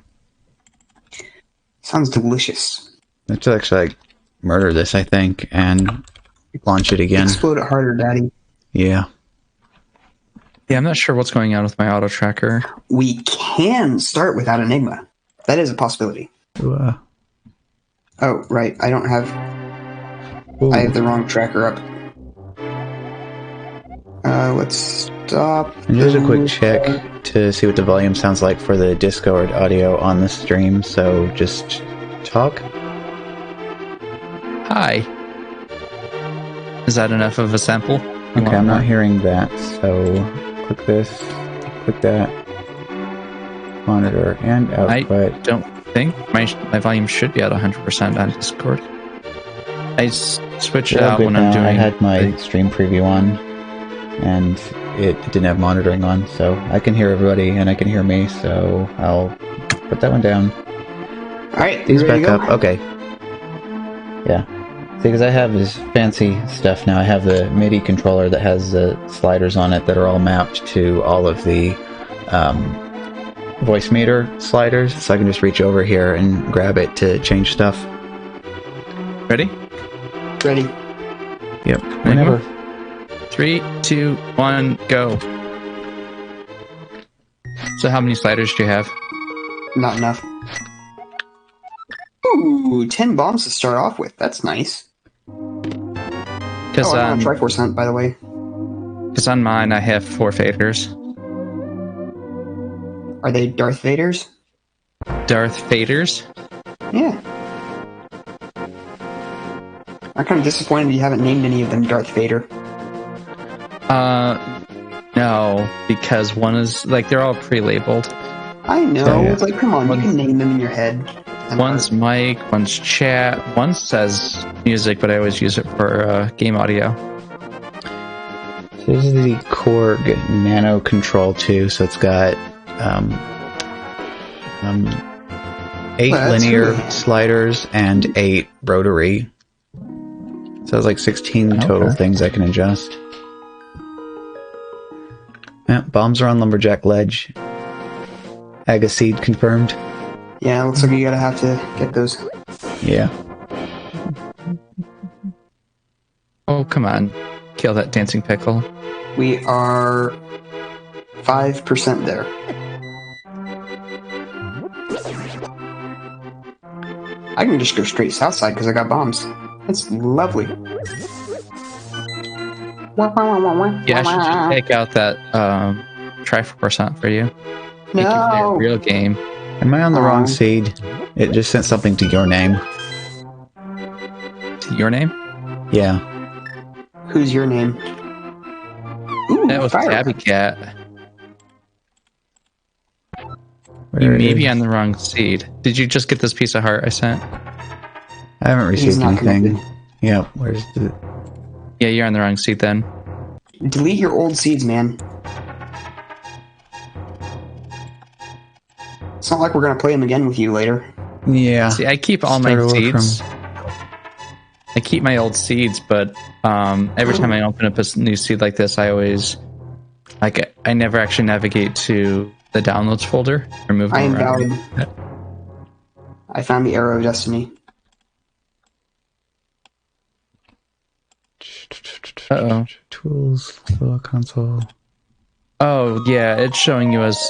D: Sounds delicious.
A: Let's actually like murder this, I think, and launch it again.
D: Explode it harder, Daddy.
A: Yeah.
E: Yeah, I'm not sure what's going on with my auto tracker.
D: We can start without Enigma. That is a possibility.
A: Ooh,
D: Oh, right. I don't have...
A: ooh.
D: I have the wrong tracker up. Let's stop.
A: And just a quick check to see what the volume sounds like for the Discord audio on the stream. So just talk.
E: Hi. Is that enough of a sample?
A: Okay, I'm not hearing that. So click this, click that. Monitor and output.
E: Don't think my volume should be at 100% on Discord. I switch it
A: Yeah,
E: out
A: good
E: when I'm
A: now.
E: doing.
A: I had my stream preview on, and it didn't have monitoring on, so I can hear everybody and I can hear me. So I'll put that one down.
D: All right,
A: These
D: you ready
A: back
D: to
A: up.
D: go?
A: Okay. Yeah. See, because I have this fancy stuff now. I have the MIDI controller that has the sliders on it that are all mapped to all of the voice meter sliders, so I can just reach over here and grab it to change stuff.
E: Ready?
D: Ready.
A: Yep. Whenever.
E: 3, 2, 1, go. So how many sliders do you have?
D: Not enough. Ooh, 10 bombs to start off with. That's nice.
E: Because
D: I'm on a Triforce hunt, by the way.
E: on mine I have 4 faders.
D: Are they Darth Vaders?
E: Darth faders?
D: Yeah. I'm kind of disappointed you haven't named any of them Darth Vader.
E: No, because one is like they're all pre-labeled.
D: I know.
A: Yeah, yeah.
D: It's like, come on, you can name them in your head.
E: One's mic, one's chat, one says music, but I always use it for game audio.
A: So this is the Korg Nano Control 2, so it's got 8
D: Well, that's
A: linear
D: really-
A: sliders and 8 rotary. So it's like 16 total
E: Okay.
A: things I can adjust. Yeah, bombs are on Lumberjack Ledge. Agaseed confirmed.
D: Yeah, looks like you gotta have to get those.
A: Yeah.
E: Oh, come on. Kill that dancing pickle.
D: We are 5% there. I can just go straight south side because I got bombs. That's lovely.
E: Yeah, I should just take out that Triforce hunt for you. Make you play a
D: No!
E: real game.
A: Am I on the
D: Aw.
A: wrong seed? It just sent something to your name.
E: Your name?
A: Yeah.
D: Who's your name? Ooh,
E: That was
D: fire.
E: Tabby Cat.
A: Where
E: You may be
A: is-
E: on the wrong seed. Did you just get this piece of heart I sent?
A: I haven't
D: He's
A: received
D: not
A: anything.
D: connected.
A: Yep. Where's the?
E: Yeah, you're on the wrong seed then.
D: Delete your old seeds, man. It's not like we're gonna play them again with you later.
A: Yeah.
E: See, I keep all my
A: Start over
E: seeds. I keep my old seeds, but every time I open up a new seed like this, I always I never actually navigate to the downloads folder or move
D: I
E: them
D: am
E: around.
D: valid. I found the arrow of destiny.
E: Uh-oh.
A: Tools, the console.
E: Oh yeah, it's showing you as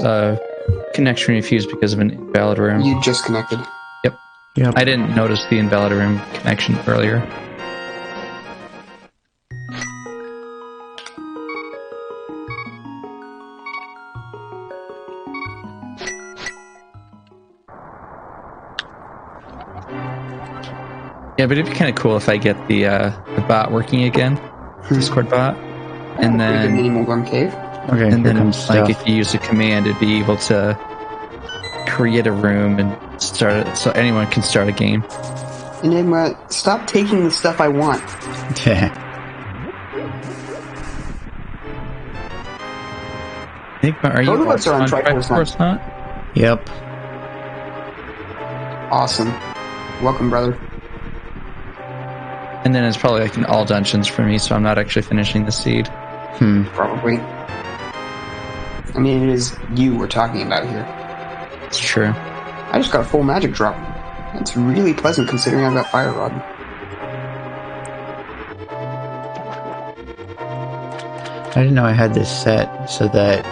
E: connection refused because of an invalid room.
D: You just connected.
A: Yep.
E: I didn't notice the invalid room connection earlier. Yeah, but it'd be kind of cool if I get the bot working again, Discord bot, and
D: Pretty good
E: then
D: mini Mulgum cave.
A: Okay,
E: and
A: here
E: then
A: comes stuff.
E: like if you use a command, it'd be able to create a room and start it, so anyone can start a game.
D: Enigma, stop taking the stuff I want.
A: Yeah.
E: Enigma, are you
D: Both of us are on
E: also
D: Triforce
E: Hunt?
A: Yep.
D: Awesome. Welcome, brother.
E: And then it's probably like in all dungeons for me, so I'm not actually finishing the seed.
D: Probably. I mean, it is you we're talking about here.
E: It's true.
D: I just got a full magic drop. That's really pleasant considering I've got Fire Rod.
A: I didn't know I had this set so that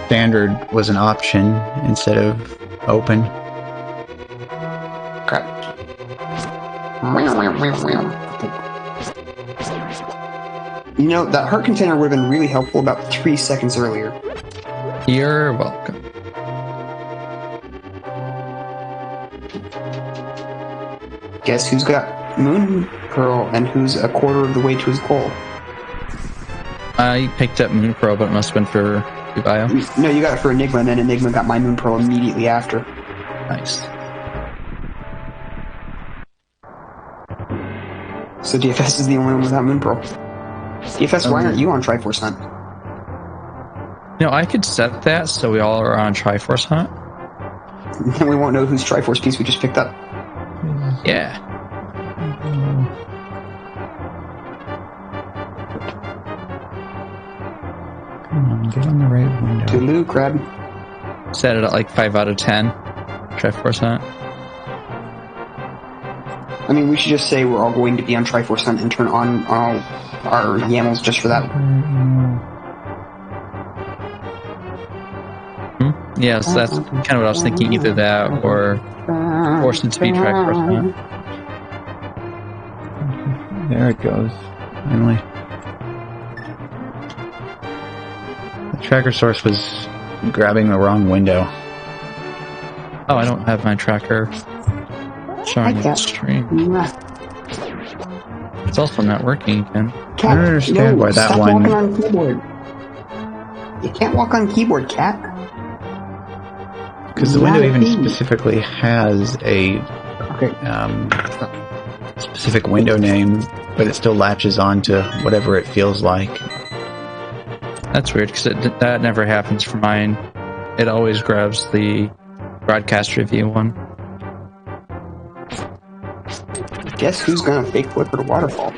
A: standard was an option instead of open.
D: Crap. You know, that heart container would have been really helpful about 3 seconds earlier.
E: You're welcome.
D: Guess who's got Moon Pearl and who's a quarter of the way to his goal?
E: I picked up Moon Pearl, but it must have been for Ubio.
D: No, you got it for Enigma, and then Enigma got my Moon Pearl immediately after.
E: Nice.
D: So DFS is the only one without Moon Pearl. DFS, why aren't you on Triforce Hunt?
E: No, I could set that so we all are on Triforce Hunt.
D: Then we won't know whose Triforce piece we just picked up.
E: Yeah.
A: Come on, get on the right window.
D: Toodaloo, crab.
E: Set it at like 5 out of 10. Triforce Hunt.
D: I mean, we should just say we're all going to be on Triforce Hunt and turn on all our YAMLs just for that.
E: Yeah, so that's kind of what I was thinking. Either that or force it to be Triforce Hunt.
A: There it goes. Finally. The tracker source was grabbing the wrong window.
E: Oh, I don't have my tracker showing
D: I
E: the
D: can't.
E: stream. It's also not working again.
D: Cat,
A: I don't understand why that
D: stop
A: one-
D: walking on keyboard. You can't walk on keyboard, cat.
A: Because the window even specifically has a
D: Okay.
A: specific window name, but it still latches on to whatever it feels like.
E: That's weird because that never happens for mine. It always grabs the broadcast review one.
D: Guess who's gonna fake flipper to waterfall?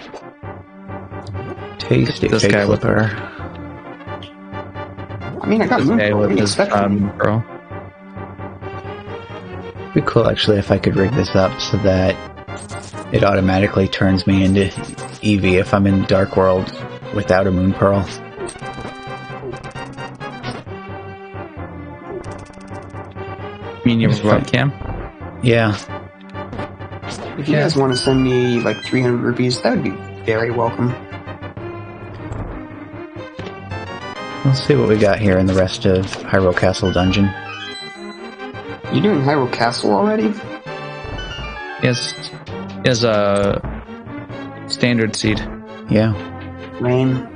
A: Tasty
E: This
A: fake
E: guy with-
A: flipper.
D: I mean, I got
E: This
D: Moon
E: guy
D: Pearl. What do
E: with
D: you
E: his
D: expect from me?
E: girl.
A: It'd be cool actually if I could rig this up so that it automatically turns me into Eevee if I'm in Dark World without a Moon Pearl.
E: You mean your webcam?
A: Yeah.
D: If you guys want to send me like 300 rupees, that would be very welcome.
A: Let's see what we got here in the rest of Hyrule Castle Dungeon.
D: You doing Hyrule Castle already?
E: He has a standard seed.
A: Yeah.
D: Rain.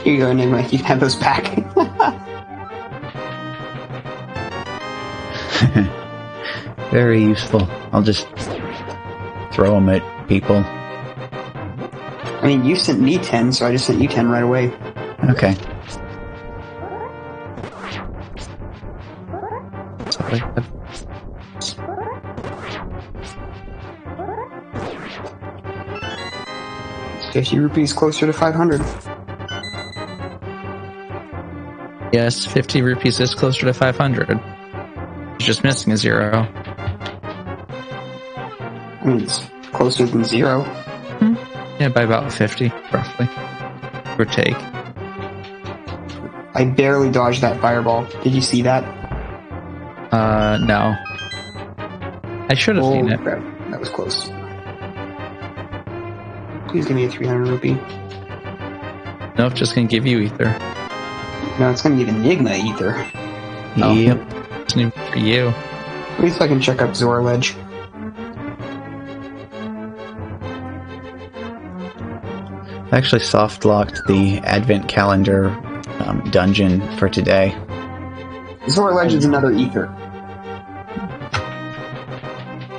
D: Here you go, Enigma. You can have those back.
A: Very useful. I'll just throw them at people.
D: I mean, you sent me 10, so I just sent you 10 right away.
A: Okay.
E: Sorry.
D: 50 rupees closer to 500.
E: Yes, 50 rupees is closer to 500. You're just missing a 0.
D: I mean, it's closer than 0.
E: Yeah, by about 50, roughly. Or take.
D: I barely dodged that fireball. Did you see that?
E: No. I should have seen it.
D: Crap. That was close. Please give me a 300 rupee.
E: Nope, just gonna give you ether.
D: No, it's gonna give Enigma ether.
E: Oh.
A: Yep.
E: It's new for you.
D: At least I can check up Zora Ledge.
A: I actually soft locked the Advent Calendar dungeon for today.
D: Zora Ledge is another ether.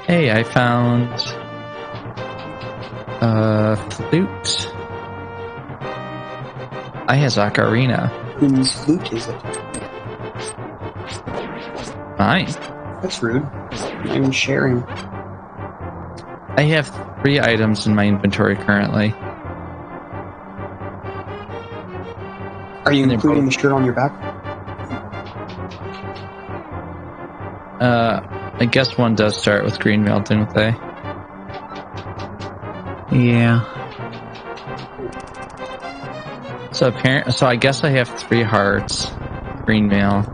E: Hey, I found flute. I has Ocarina.
D: Whose flute is it?
E: Mine.
D: That's rude. I'm sharing.
E: I have 3 items in my inventory currently.
D: Are you
E: And they're
D: including
E: both-
D: the shirt on your back?
E: I guess one does start with Greenmail, didn't they?
A: Yeah.
E: So I guess I have 3 hearts, Greenmail,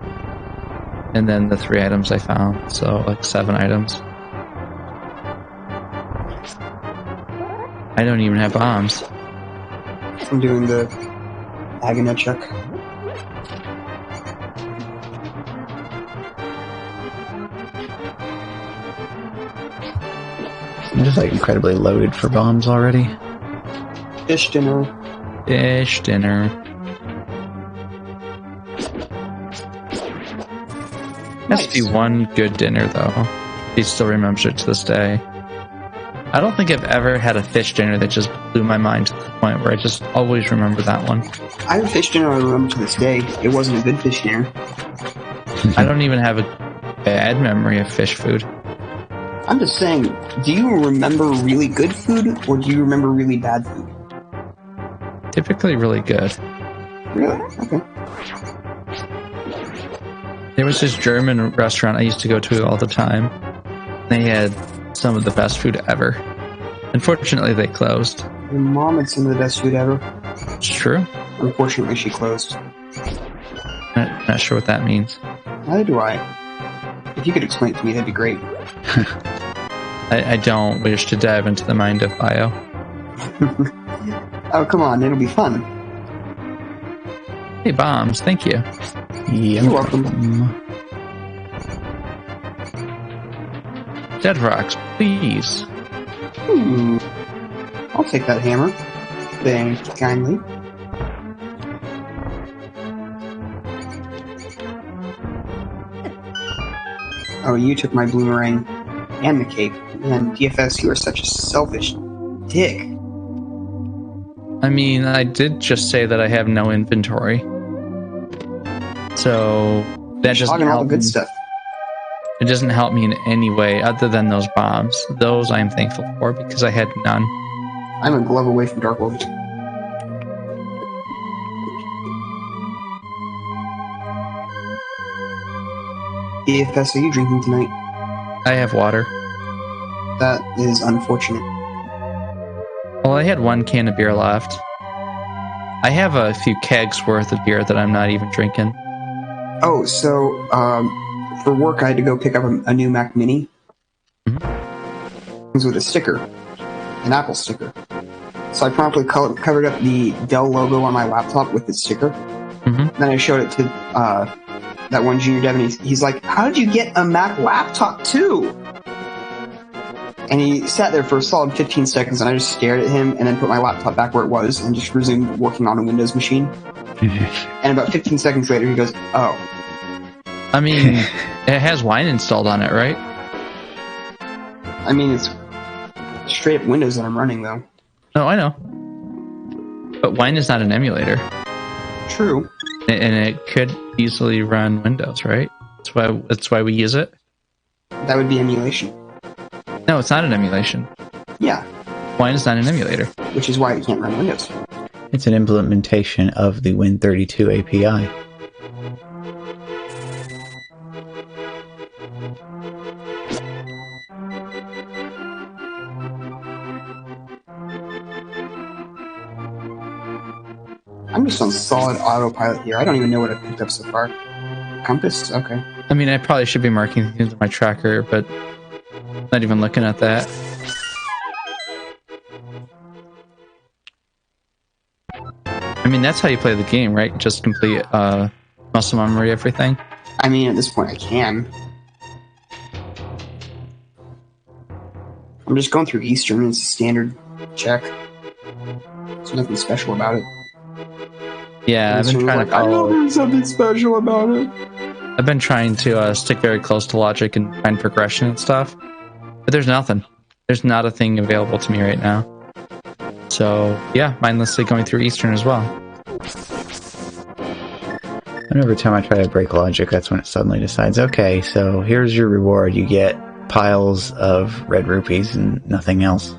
E: and then the 3 items I found. So like 7 items. I don't even have bombs.
D: I'm doing the Aganet check.
A: I'm just like incredibly loaded for bombs already.
D: Fish dinner.
E: Fish dinner. Has to be
D: Nice.
E: one good dinner though. He still remembers it to this day. I don't think I've ever had a fish dinner that just blew my mind to the point where I just always remember that one.
D: I have a fish dinner I remember to this day. It wasn't a good fish dinner.
E: I don't even have a bad memory of fish food.
D: I'm just saying, do you remember really good food, or do you remember really bad food?
E: Typically really good.
D: Really? Okay.
E: There was this German restaurant I used to go to all the time. They had some of the best food ever. Unfortunately, they closed.
D: Your mom had some of the best food ever.
E: It's true.
D: Unfortunately, she closed.
E: Not sure what that means.
D: Neither do I. If you could explain it to me, that'd be great.
E: I don't wish to dive into the mind of Bio.
D: Oh, come on, it'll be fun.
E: Hey, bombs, thank you.
D: You're welcome.
E: Dead rocks, please.
D: I'll take that hammer. Thank you kindly. Oh, you took my boomerang and the cape. And DFS, you are such a selfish dick.
E: I mean, I did just say that I have no inventory. So that doesn't
D: Talking all the
E: help
D: good
E: me.
D: stuff.
E: It doesn't help me in any way other than those bombs. Those I'm thankful for because I had none.
D: I'm a glove away from Dark Wolf. DFS, are you drinking tonight?
E: I have water.
D: That is unfortunate.
E: Well, I had 1 can of beer left. I have a few kegs worth of beer that I'm not even drinking.
D: Oh, so for work I had to go pick up a new Mac Mini. Comes with a sticker, an Apple sticker. So I promptly covered up the Dell logo on my laptop with the sticker.
E: Mhm.
D: Then I showed it to that one junior dev, and he's like, "How did you get a Mac laptop too?" And he sat there for a solid 15 seconds, and I just stared at him, and then put my laptop back where it was, and just resumed working on a Windows machine. And about 15 seconds later, he goes, "Oh."
E: I mean, it has wine installed on it, right?
D: I mean, it's straight up Windows that I'm running, though.
E: No, I know. But wine is not an emulator.
D: True.
E: And it could easily run Windows, right? That's why we use it.
D: That would be emulation.
E: No, it's not an emulation.
D: Yeah,
E: Wine is not an emulator.
D: which is why it can't run Windows.
A: It's an implementation of the Win32 API.
D: I'm just on solid autopilot here. I don't even know what I picked up so far. Compass? Okay.
E: I mean, I probably should be marking things in my tracker, but not even looking at that. I mean, that's how you play the game, right? Just complete muscle memory everything.
D: I mean, at this point, I can. I'm just going through Eastern. It's a standard check. There's nothing special about it.
E: Yeah, I've been
D: Eastern was
E: trying to
D: like, I know
E: follow.
D: there's something special about it.
E: I've been trying to stick very close to logic and find progression and stuff, but there's nothing. There's not a thing available to me right now. So yeah, mindlessly going through Eastern as well.
A: And every time I try to break logic, that's when it suddenly decides, okay, so here's your reward. You get piles of red rupees and nothing else.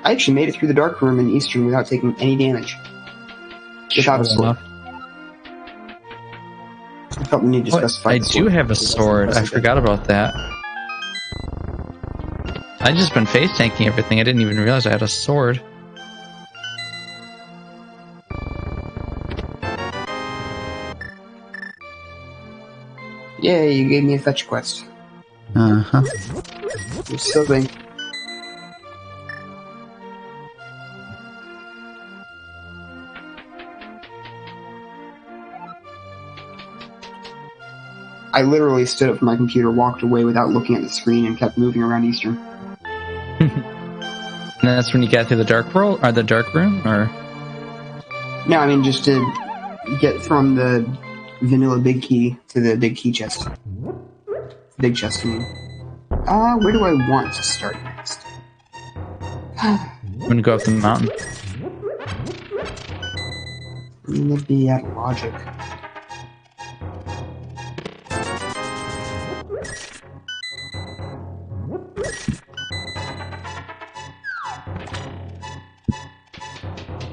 D: I actually made it through the dark room in Eastern without taking any damage. Without a
E: Sure
D: sword.
E: enough.
D: I felt the need to specify.
E: I
D: the
E: do
D: sword.
E: have a sword. I forgot about that. I just been face tanking everything. I didn't even realize I had a sword.
D: Yay, you gave me a fetch quest.
A: Uh-huh.
D: You're silly. I literally stood up from my computer, walked away without looking at the screen, and kept moving around Eastern.
E: And that's when you got through the dark world or the dark room, or
D: No, I mean just to get from the vanilla big key to the big key chest. Big chest, I mean. Where do I want to start next?
E: I'm gonna go up the mountain.
D: I'm gonna be at logic.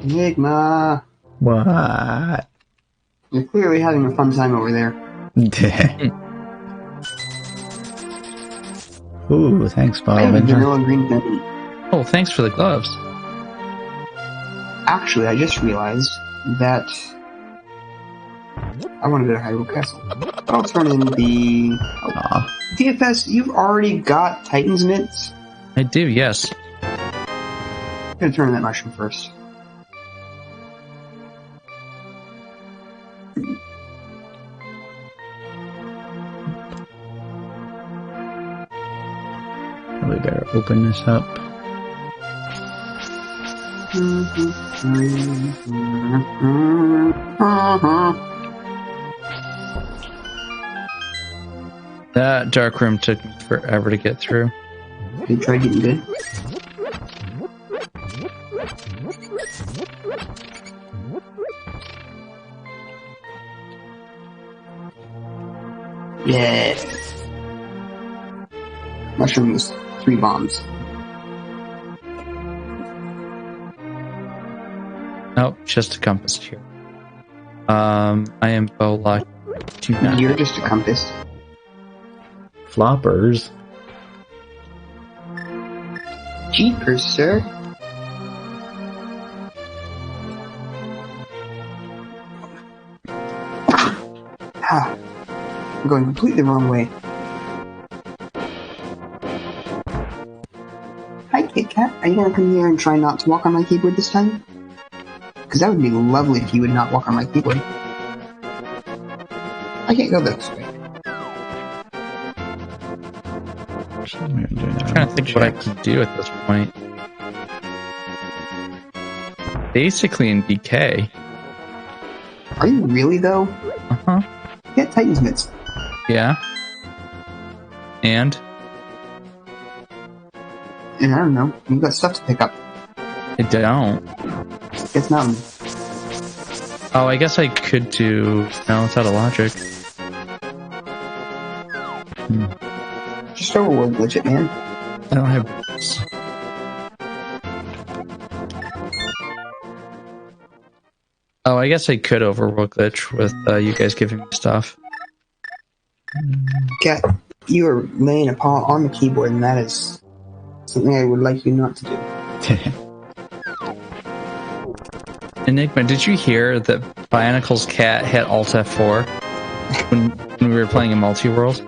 D: Enigma!
A: What?
D: You're clearly having a fun time over there.
A: Ooh, thanks,
D: I have a
A: Bob.
D: vanilla green penny.
E: Oh, thanks for the gloves.
D: Actually, I just realized that I want to go to Hyrule Castle. I'll turn in the...
A: Aw.
D: DFS, you've already got Titan's Mitts.
E: I do, yes.
D: I'm gonna turn in that mushroom first.
A: Probably better open this up.
E: That dark room took me forever to get through.
D: You tried getting good? Yeah. Mushrooms, 3 bombs.
E: Nope, just a compass here. I am bow locked to now.
D: You're just a compass.
A: Floppers.
D: Jeepers, sir. Ah, I'm going completely the wrong way. Hi, Kit Kat. Are you gonna come here and try not to walk on my keyboard this time? Because that would be lovely if you would not walk on my keyboard. I can't go this way.
E: I'm trying to think what I can do at this point. Basically in DK.
D: Are you really, though?
E: Uh-huh.
D: Get Titan's Mitts.
E: Yeah. And?
D: And I don't know. You've got stuff to pick up.
E: I don't.
D: It's mountain.
E: Oh, I guess I could do... No, it's out of logic.
D: Just overworld glitch it, man.
E: I don't have... Oh, I guess I could overworld glitch with you guys giving me stuff.
D: Cat, you are laying a paw on the keyboard, and that is something I would like you not to do.
E: Enigma, did you hear that Bionicle's cat hit Alt F4 when we were playing in multi-world?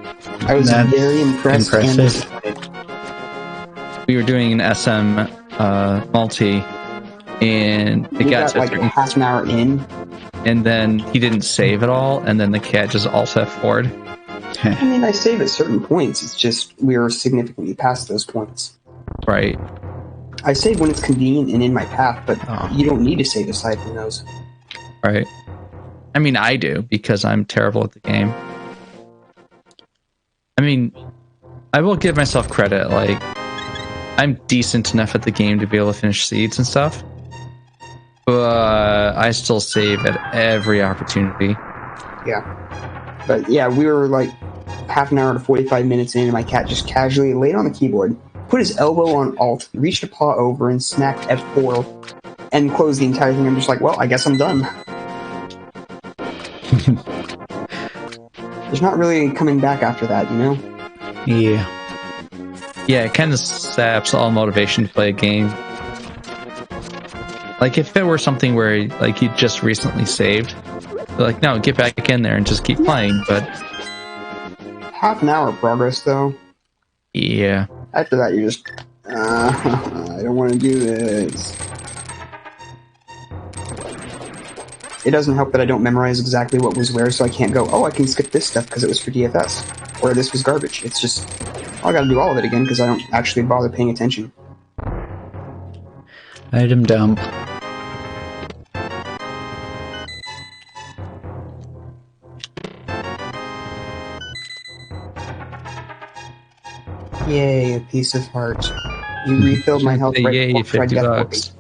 D: I was
A: That's
D: very impressed and
A: impressive.
D: disappointed.
E: We were doing an SM multi, and it
D: We
E: got
D: got
E: to a
D: like
E: certain,
D: half an hour in.
E: and then he didn't save at all, and then the cat just Alt F4'd.
D: I mean, I save at certain points. It's just we were significantly past those points.
E: Right.
D: I save when it's convenient and in my path, but
A: Oh.
D: you don't need to save aside from those.
E: Right. I mean, I do, because I'm terrible at the game. I mean, I will give myself credit, like, I'm decent enough at the game to be able to finish seeds and stuff. But I still save at every opportunity.
D: Yeah. But yeah, we were like half an hour to 45 minutes in, and my cat just casually laid on the keyboard, put his elbow on Alt, reached a paw over, and smacked F4, and closed the entire thing. I'm just like, well, I guess I'm done. There's not really coming back after that, you know?
A: Yeah.
E: Yeah, it kind of saps all motivation to play a game. Like, if it were something where, like, you just recently saved, like, no, get back in there and just keep playing, but...
D: Half an hour of progress, though.
E: Yeah.
D: After that, you're just, I don't want to do this. It doesn't help that I don't memorize exactly what was where, so I can't go, oh, I can skip this stuff because it was for DFS. Or this was garbage. It's just, oh, I gotta do all of it again because I don't actually bother paying attention.
A: Item dump.
D: Yay, a piece of heart. You refilled my health right
E: Yay,
D: before I
E: 50
D: death
E: bucks.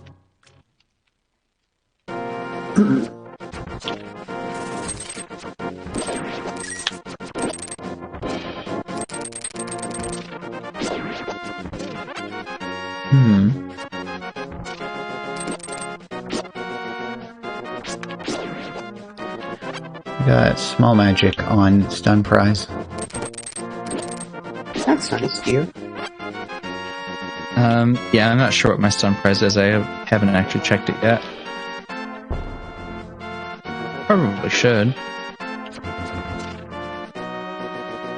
A: Got small magic on stun prize.
D: That's nice, dear.
E: Yeah, I'm not sure what my stun prize is. I haven't actually checked it yet. Probably should.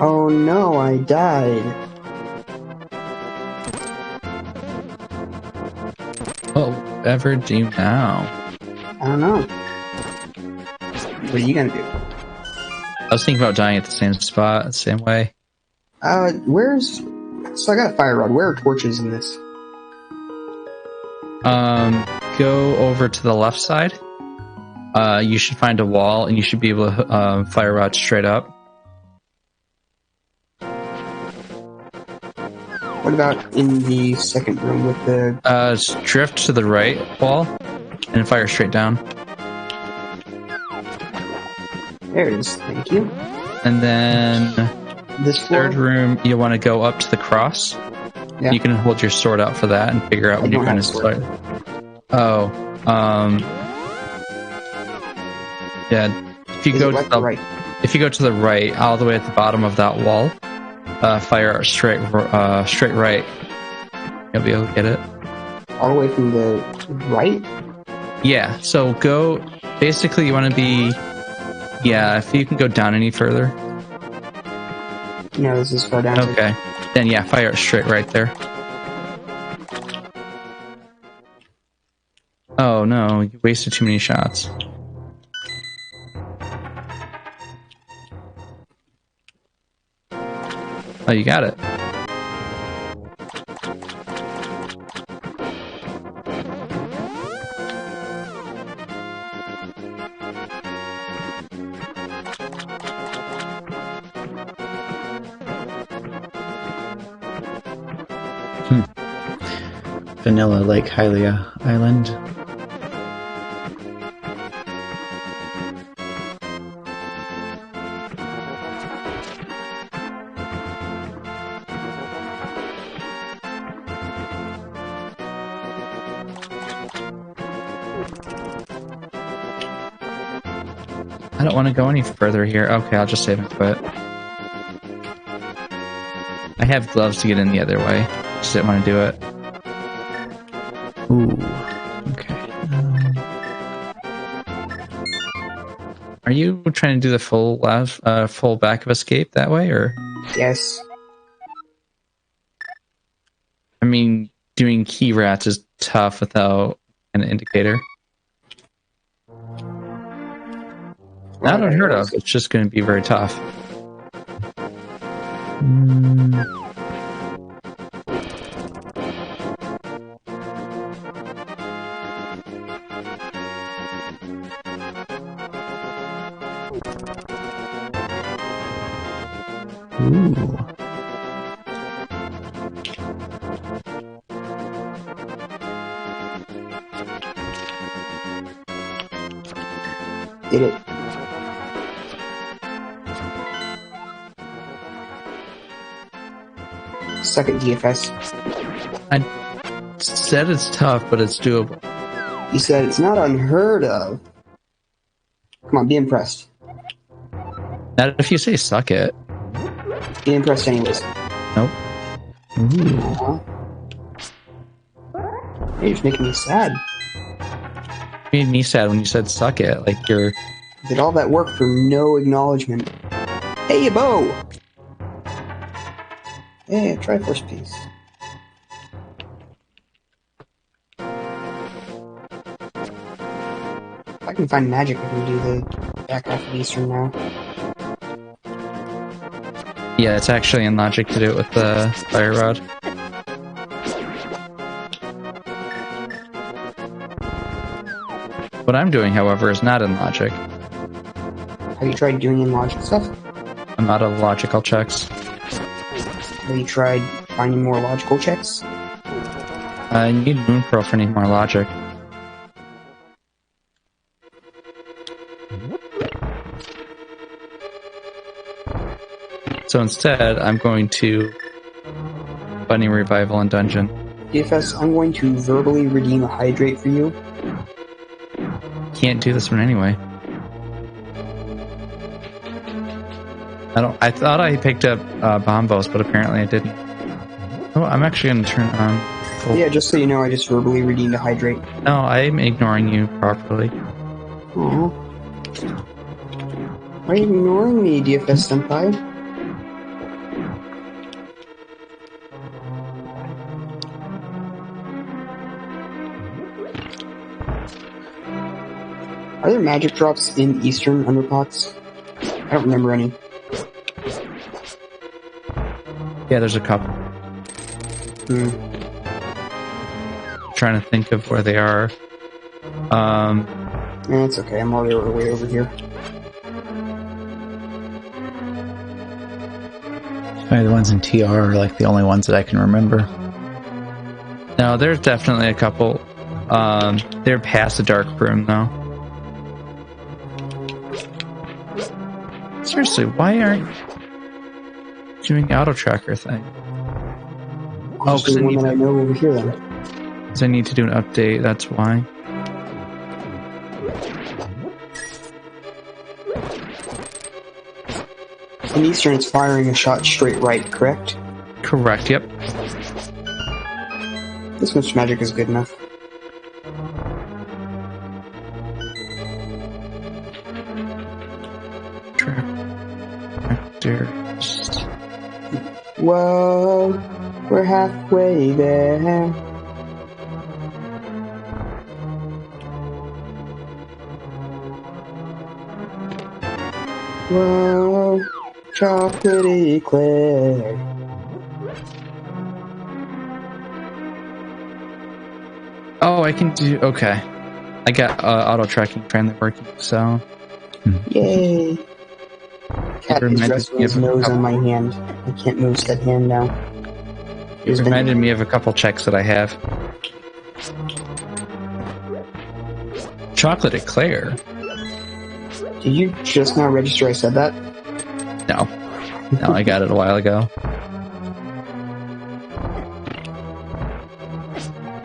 D: Oh no, I died.
E: Whatever do now?
D: I don't know. What are you gonna do?
E: I was thinking about dying at the same spot, same way.
D: Where's... So I got a fire rod. Where are torches in this?
E: Go over to the left side. You should find a wall, and you should be able to fire rod straight up.
D: What about in the second room with the...
E: Drift to the right wall and fire straight down.
D: There it is. Thank you.
E: And then
D: This floor?
E: third room, you want to go up to the cross.
D: Yeah.
E: You can hold your sword out for that and figure out when you're
D: don't
E: going to
D: have a sword.
E: start. Oh, yeah. If you
D: Is
E: go
D: it
E: to
D: left
E: the
D: or right?
E: if you go to the right, all the way at the bottom of that wall, fire straight right. You'll be able to get it.
D: All the way from the right?
E: Yeah. So go. Basically, you want to be. Yeah. If you can go down any further.
D: No, this is far down.
E: Okay. Then yeah, fire it straight right there. Oh no, you wasted too many shots. Oh, you got it.
A: Vanilla Lake Hylia Island.
E: I don't want to go any further here. Okay, I'll just save and quit. I have gloves to get in the other way. Just didn't want to do it.
A: Ooh. Okay.
E: Are you trying to do the full full back of escape that way, or?
D: Yes.
E: I mean, doing key rats is tough without an indicator. Not unheard of. It's just going to be very tough.
A: Ooh.
D: Did it. Second DFS.
E: I said it's tough, but it's doable.
D: You said it's not unheard of. Come on, be impressed.
E: Not if you say suck it.
D: Be impressed anyways.
E: Nope.
A: Ooh.
D: Huh? You're just making me sad.
E: You made me sad when you said suck it. Like you're.
D: Did all that work for no acknowledgement. Hey, you Bo! Hey, Triforce piece. If I can find magic, I can do the back half of Eastern now.
E: Yeah, it's actually in logic to do it with the fire rod. What I'm doing, however, is not in logic.
D: Have you tried doing in logic stuff?
E: I'm out of logical checks.
D: Have you tried finding more logical checks?
E: I need Moon Pearl for any more logic. So instead, I'm going to Bunny Revival and Dungeon.
D: DFS, I'm going to verbally redeem a hydrate for you.
E: Can't do this one anyway. I thought I picked up Bombos, but apparently I didn't. Oh, I'm actually going to turn on full.
D: Yeah, just so you know, I just verbally redeemed a hydrate.
E: No, I'm ignoring you properly.
D: Aww. Why are you ignoring me, DFS Senpai? Are there magic drops in Eastern Underpots? I don't remember any.
E: Yeah, there's a couple. Trying to think of where they are.
D: Yeah, it's okay. I'm already way over here.
A: The ones in TR are like the only ones that I can remember.
E: No, there's definitely a couple. They're past the dark room though. Seriously, why aren't you doing the auto tracker thing? Oh,
D: Just the one that I know over here then.
E: Because I need to do an update. That's why.
D: In Eastern, it's firing a shot straight right, correct?
E: Correct. Yep.
D: This much magic is good enough.
E: Tractors.
D: Whoa, we're halfway there. Whoa, chocolatey eclair.
E: Oh, I can do. Okay, I got auto tracking finally working. So
D: Yay. Cat is
E: reminded
D: resting
E: me
D: his
E: of a
D: nose
E: couple-
D: on my hand. I can't move said hand now.
E: it reminded me of a couple checks that I have. Chocolate eclair.
D: Did you just now register I said that?
E: No, no, I got it a while ago.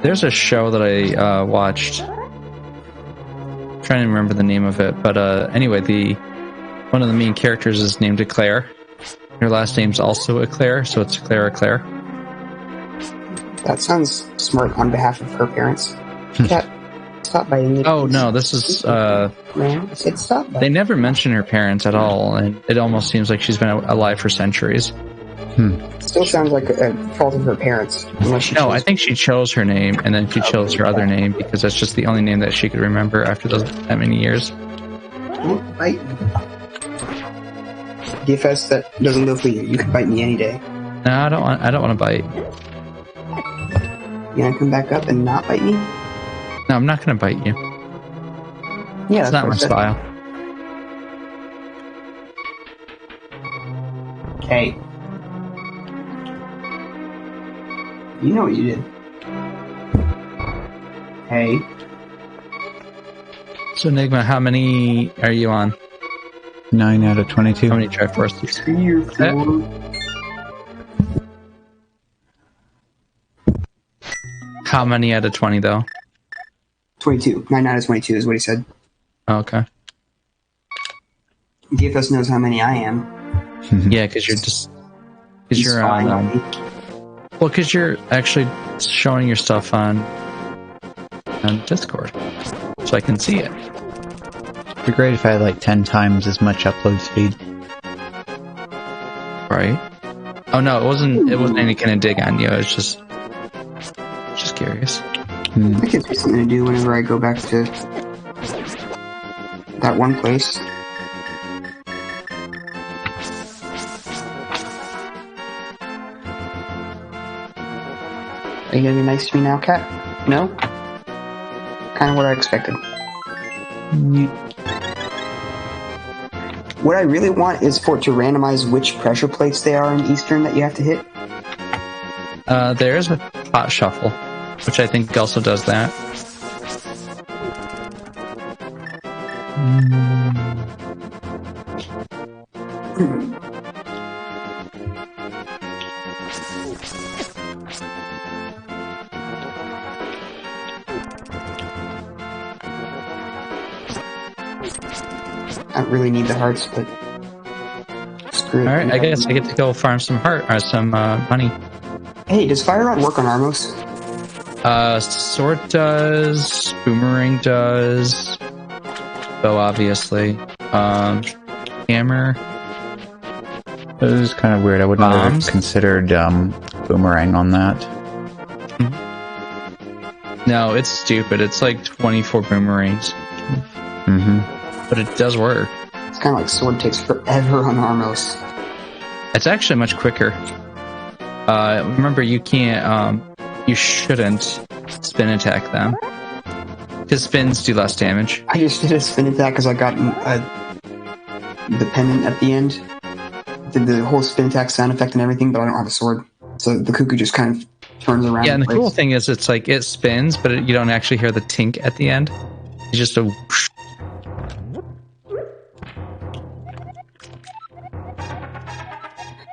E: There's a show that I watched. I'm trying to remember the name of it, but anyway, one of the main characters is named Eclair. Her last name's also Eclair, so it's Eclair.
D: That sounds smart on behalf of her parents. Cat, stop biting me.
E: Oh no, this is
D: Man, I said stop
E: they
D: biting.
E: never mention her parents at all, and it almost seems like she's been alive for centuries.
D: Still sounds like a fault of her parents. Unless she
E: No, I
D: chose-
E: think she chose her name, and then she chose her other name because that's just the only name that she could remember after that many years.
D: Don't bite me. DFS, that doesn't go for you. You can bite me any day.
E: No, I don't want to bite.
D: You gonna come back up and not bite me?
E: No, I'm not going to bite you.
D: Yeah,
E: It's not my
D: what I said.
E: style.
D: Hey. You know what you did. Hey.
E: So Enigma, how many are you on?
A: 9 out of 22.
E: How many Triforces?
D: 3 or 4.
E: How many out of 20 though?
D: 22. 9 out of 22 is what he said.
E: Oh, okay.
D: DFS knows how many I am.
E: Yeah, because you're just because
D: He's
E: you're
D: spying
E: on.
D: on me.
E: Well, because you're actually showing your stuff on Discord, so I can see it.
A: It'd be great if I had like 10 times as much upload speed.
E: Right? Oh no, it wasn't. It wasn't any kind of dig on you. It was just curious.
D: That gives me something to do whenever I go back to that one place. Are you gonna be nice to me now, Cat? No? Kind of what I expected. What I really want is for it to randomize which pressure plates they are in Eastern that you have to hit.
E: There is a pot shuffle, which I think also does that.
D: I don't really need the hearts, but screw it.
E: All right, I guess I get to go farm some some money.
D: Hey, does Fire Rod work on Armos?
E: Sword does, boomerang does, bow obviously, hammer.
A: It was kind of weird. I wouldn't
E: Bombs?
A: have considered boomerang on that.
E: No, it's stupid. It's like 24 boomerangs,
A: Mm-hmm.
E: but it does work.
D: It's kind of like Sword takes forever on Armos.
E: It's actually much quicker. Remember, you can't, you shouldn't spin attack them because spins do less damage.
D: I just did a spin attack because I got the pendant at the end. did the whole spin attack sound effect and everything, but I don't have a sword. So the cuckoo just kind of turns around.
E: Yeah, and the
D: place.
E: cool thing is it's like it spins, but you don't actually hear the tink at the end. It's just a whoosh.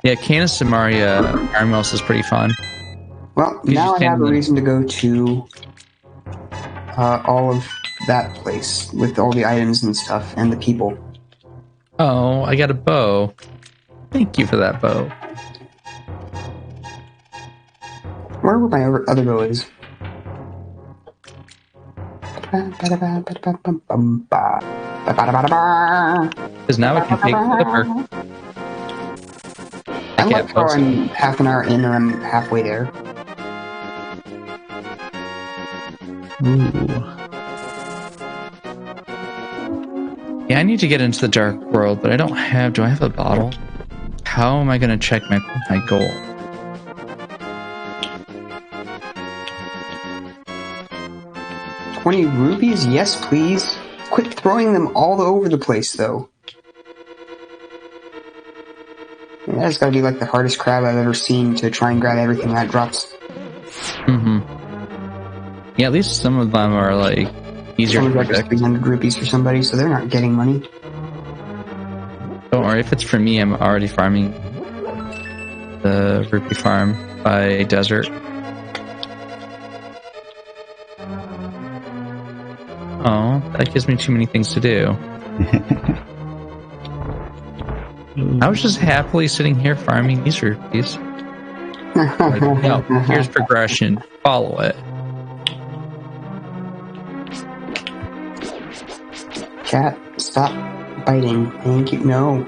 E: Yeah, Canis Samaria Armos is pretty fun.
D: Well,
E: You
D: now
E: just
D: I have a
E: can't-
D: reason to go to all of that place with all the items and stuff and the people.
E: Oh, I got a bow. Thank you for that bow.
D: I wonder what my other bow is.
E: Because now I can take Clipper.
D: I
E: can't
D: like how
E: post.
D: I'm half an hour in and I'm halfway there.
A: Ooh.
E: Yeah, I need to get into the dark world, but I don't have... Do I have a bottle? How am I going to check my goal?
D: $20 rupees? Yes, please. Quit throwing them all over the place, though. Yeah, that's gotta be like the hardest crab I've ever seen to try and grab everything that drops.
E: Mm-hmm. Yeah, at least some of them are, like, easier to
D: Someone dropped
E: predict.
D: 300 rupees for somebody, so they're not getting money.
E: Don't worry, if it's for me, I'm already farming the rupee farm by desert. Oh, that gives me too many things to do. I was just happily sitting here farming these rupees. Like, no, here's progression. Follow it.
D: Cat, stop biting. Thank you. No.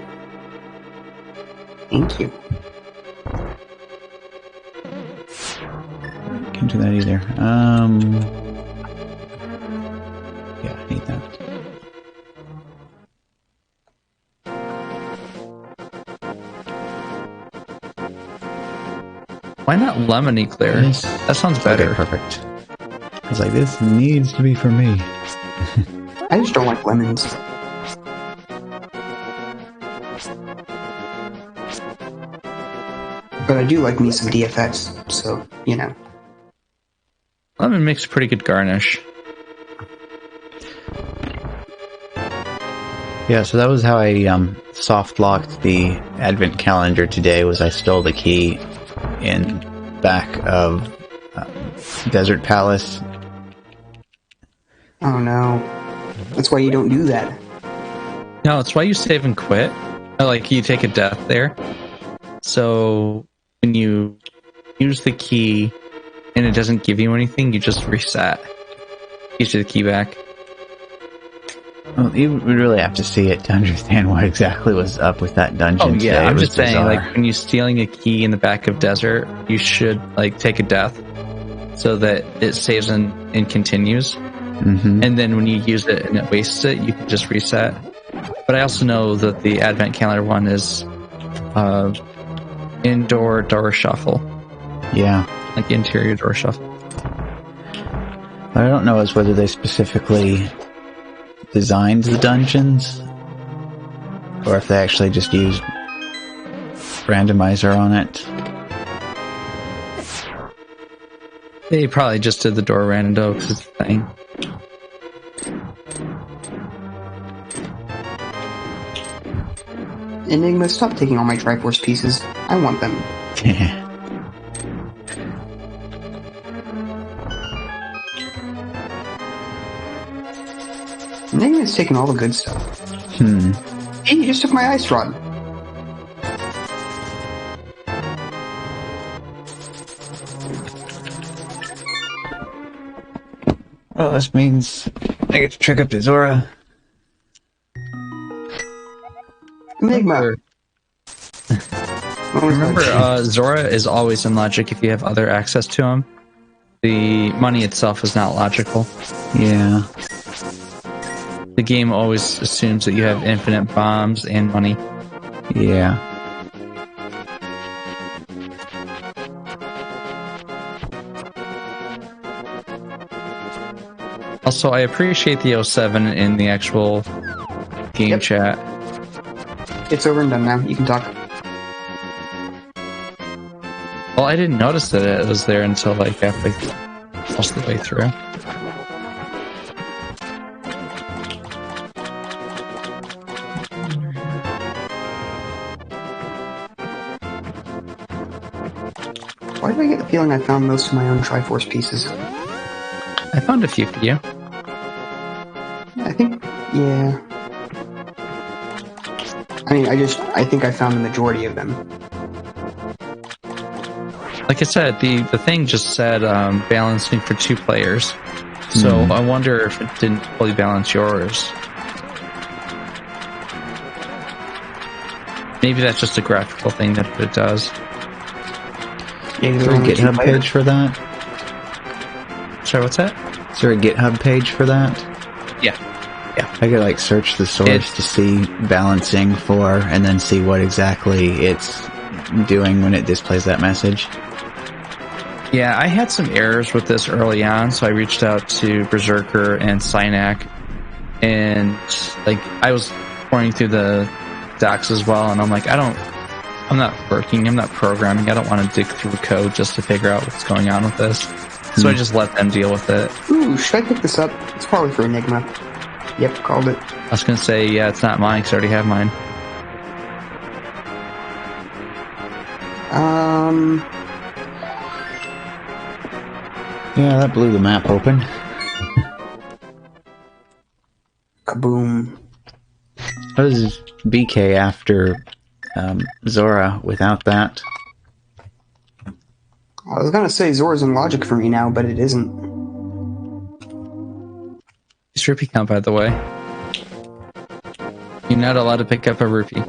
D: Thank you.
A: Can't do that either. Yeah, I need that.
E: Why not lemony clear?
A: Yes.
E: That sounds better.
A: Okay, perfect. I was like, this needs to be for me.
D: I just don't like lemons. But I do like me some DFX, so, you know.
E: Lemon makes a pretty good garnish.
A: Yeah, so that was how I soft locked the advent calendar today. Was I stole the key in back of Desert Palace.
D: Oh no. That's why you don't do that.
E: No, it's why you save and quit. Or, like, you take a death there. So when you use the key and it doesn't give you anything, you just reset. Gives you the key back.
A: Well, you would really have to see it to understand what exactly was up with that dungeon.
E: Oh
A: today.
E: yeah,
A: It
E: I'm
A: was
E: just saying,
A: bizarre.
E: like, when you're stealing a key in the back of desert, you should, like, take a death so that it saves and continues.
A: Mhm.
E: And then when you use it and it wastes it, you can just reset. But I also know that the advent calendar one is indoor door shuffle,
A: Yeah,
E: like interior door shuffle.
A: what I don't know is whether they specifically designed the dungeons, or if they actually just used randomizer on it.
E: They probably just did the door rando because it's a thing.
D: Enigma, stop taking all my Triforce pieces. I want them. Enigma's taking all the good stuff. Hey, you just took my ice rod.
A: Well, this means I get to trick up Zora.
D: Enigma.
E: Remember, Zora is always in logic if you have other access to him. The money itself is not logical.
A: Yeah.
E: The game always assumes that you have infinite bombs and money.
A: Yeah.
E: Also, I appreciate the 07 in the actual game
D: Yep.
E: chat.
D: It's over and done now. You can talk.
E: Well, I didn't notice that it was there until like halfway, most of the way through.
D: Why do I get the feeling I found most of my own Triforce pieces?
E: I found a few for you.
D: I think, yeah. I mean, I think I found the majority of them.
E: Like I said, the thing just said balancing for 2 players. So I wonder if it didn't fully balance yours. Maybe that's just a graphical thing that it does.
D: Yeah,
A: Is there a GitHub page for that?
E: Sorry, what's that?
A: Is there a GitHub page for that?
E: Yeah.
A: I could like search the source to see balancing for, and then see what exactly it's doing when it displays that message.
E: Yeah, I had some errors with this early on, so I reached out to Berserker and Synac, and like I was pouring through the docs as well, and I'm like, I'm not programming, I don't want to dig through the code just to figure out what's going on with this. So I just let them deal with it.
D: Ooh, should I pick this up? It's probably for Enigma. Yep, called it.
E: I was going to say, yeah, it's not mine because I already have mine.
A: Yeah, that blew the map open.
D: Kaboom.
A: How does BK after Zora without that?
D: I was gonna say Zora's in logic for me now, but it isn't.
E: It's rupee count, by the way. You're not allowed to pick up a rupee.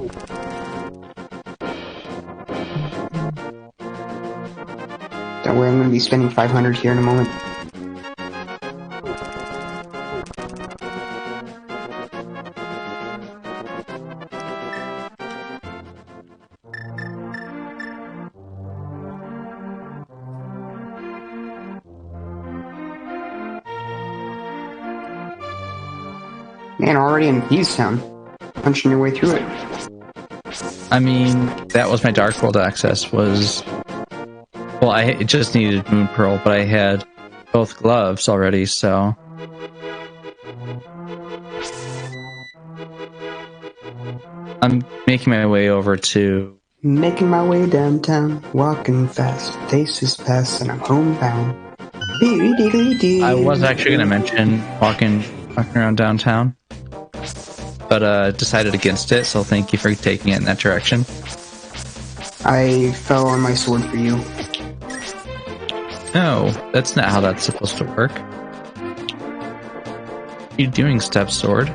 D: Don't worry, I'm gonna be spending 500 here in a moment. Man, already in Thieves Town. Punching your way through it.
E: I mean, that was my Dark World access, well, I just needed Moon Pearl, but I had both gloves already, so... I'm making my way over to...
D: Making my way downtown, walking fast, faces pass, and I'm homebound.
E: I was actually going to mention walking around downtown, but decided against it, so thank you for taking it in that direction.
D: I fell on my sword for you.
E: No, that's not how that's supposed to work. What are you doing, Step Sword?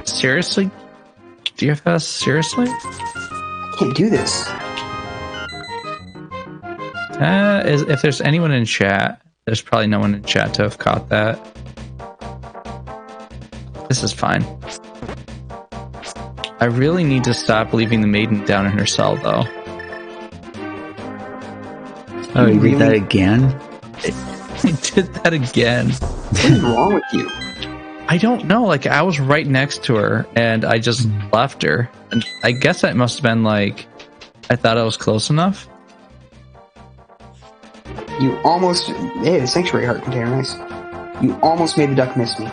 E: Seriously? DFS, seriously?
D: I can't do this.
E: If there's anyone in chat, there's probably no one in chat to have caught that. This is fine. I really need to stop leaving the maiden down in her cell, though.
A: Oh, you did that again?
E: I did that again.
D: What is wrong with you?
E: I don't know. Like, I was right next to her, and I just left her. And I guess that must have been like, I thought I was close enough.
D: You almost... Hey, the Sanctuary Heart container, nice. You almost made the duck miss me.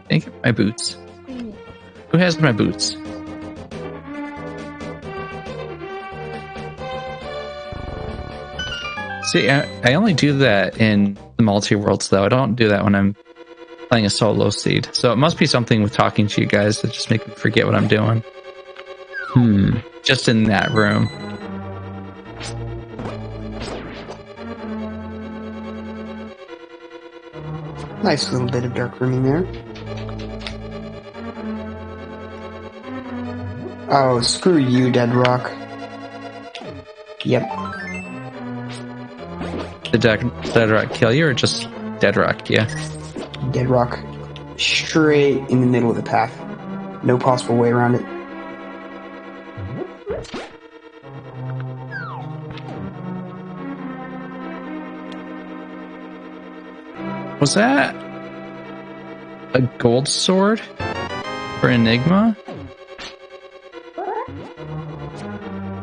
E: Thank you. My boots. Who has my boots? See, I only do that in the multi-worlds, though. I don't do that when I'm playing a solo seed. So it must be something with talking to you guys that just make me forget what I'm doing. Just in that room.
D: Nice little bit of dark rooming there. Oh, screw you, Dead Rock. Yep.
E: Did Dead Rock kill you, or just Dead Rock? Yeah.
D: Dead Rock. Straight in the middle of the path. no possible way around it.
E: Was that a gold sword for Enigma?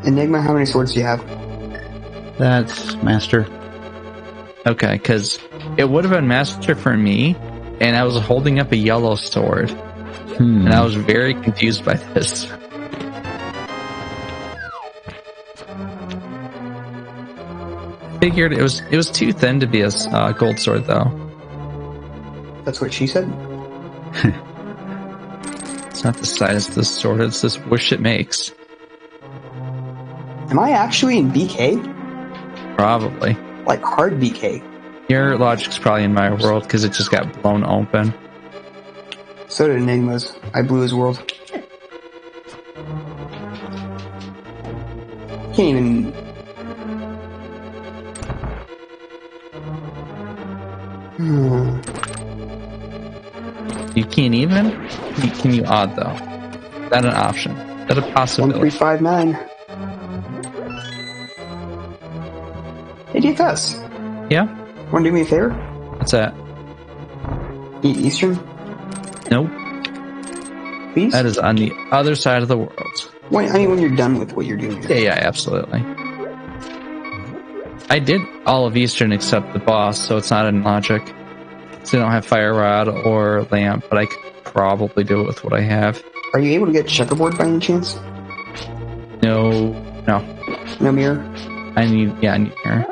D: Enigma, how many swords do you have?
A: That's Master.
E: Okay, because it would have been Master for me, and I was holding up a yellow sword, and I was very confused by this. Figured it was too thin to be a gold sword, though.
D: That's what she said?
E: It's not the size of the sword, it's this whoosh it makes.
D: Am I actually in BK?
E: Probably.
D: Like hard BK.
E: Your logic's probably in my world because it just got blown open.
D: So did Enigma's. I blew his world. Can't even...
E: You can't even? Can you odd, though? Is that an option? Is that a possibility?
D: 1359. Hey, DFS.
E: Yeah?
D: Want to do me a favor?
E: What's that?
D: Eat Eastern,
E: Nope.
D: please?
E: That is on the other side of the world.
D: When you're done with what you're doing.
E: Yeah, absolutely. I did all of Eastern except the boss, so it's not in logic. So I don't have Fire Rod or Lamp, but I could probably do it with what I have.
D: Are you able to get checkerboard by any chance?
E: No.
D: No mirror?
E: I need mirror.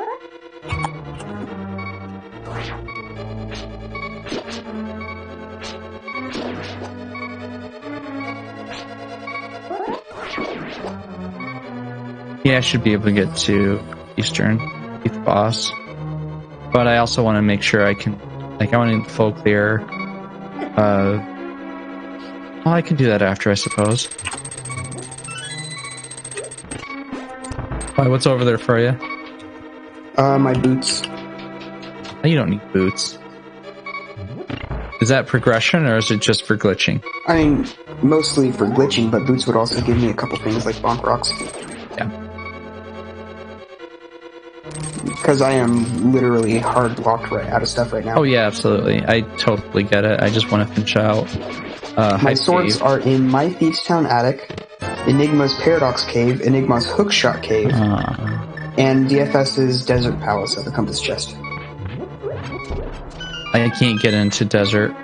E: Yeah, I should be able to get to Eastern, beat the boss. But I also want to make sure I can, I want to full clear. Well, I can do that after, I suppose. Why, what's over there for you?
D: My boots.
E: Oh, you don't need boots. Is that progression, or is it just for glitching?
D: I mean, mostly for glitching, but boots would also give me a couple things like bonk rocks.
E: Yeah.
D: Because I am literally hard locked right out of stuff right now.
E: Oh yeah, absolutely. I totally get it. I just want to finish out.
D: My
E: Hype
D: swords
E: Cave.
D: are in my Thieves Town attic, Enigma's Paradox Cave, Enigma's Hookshot Cave, and DFS's Desert Palace at the Compass Chest.
E: I can't get into desert.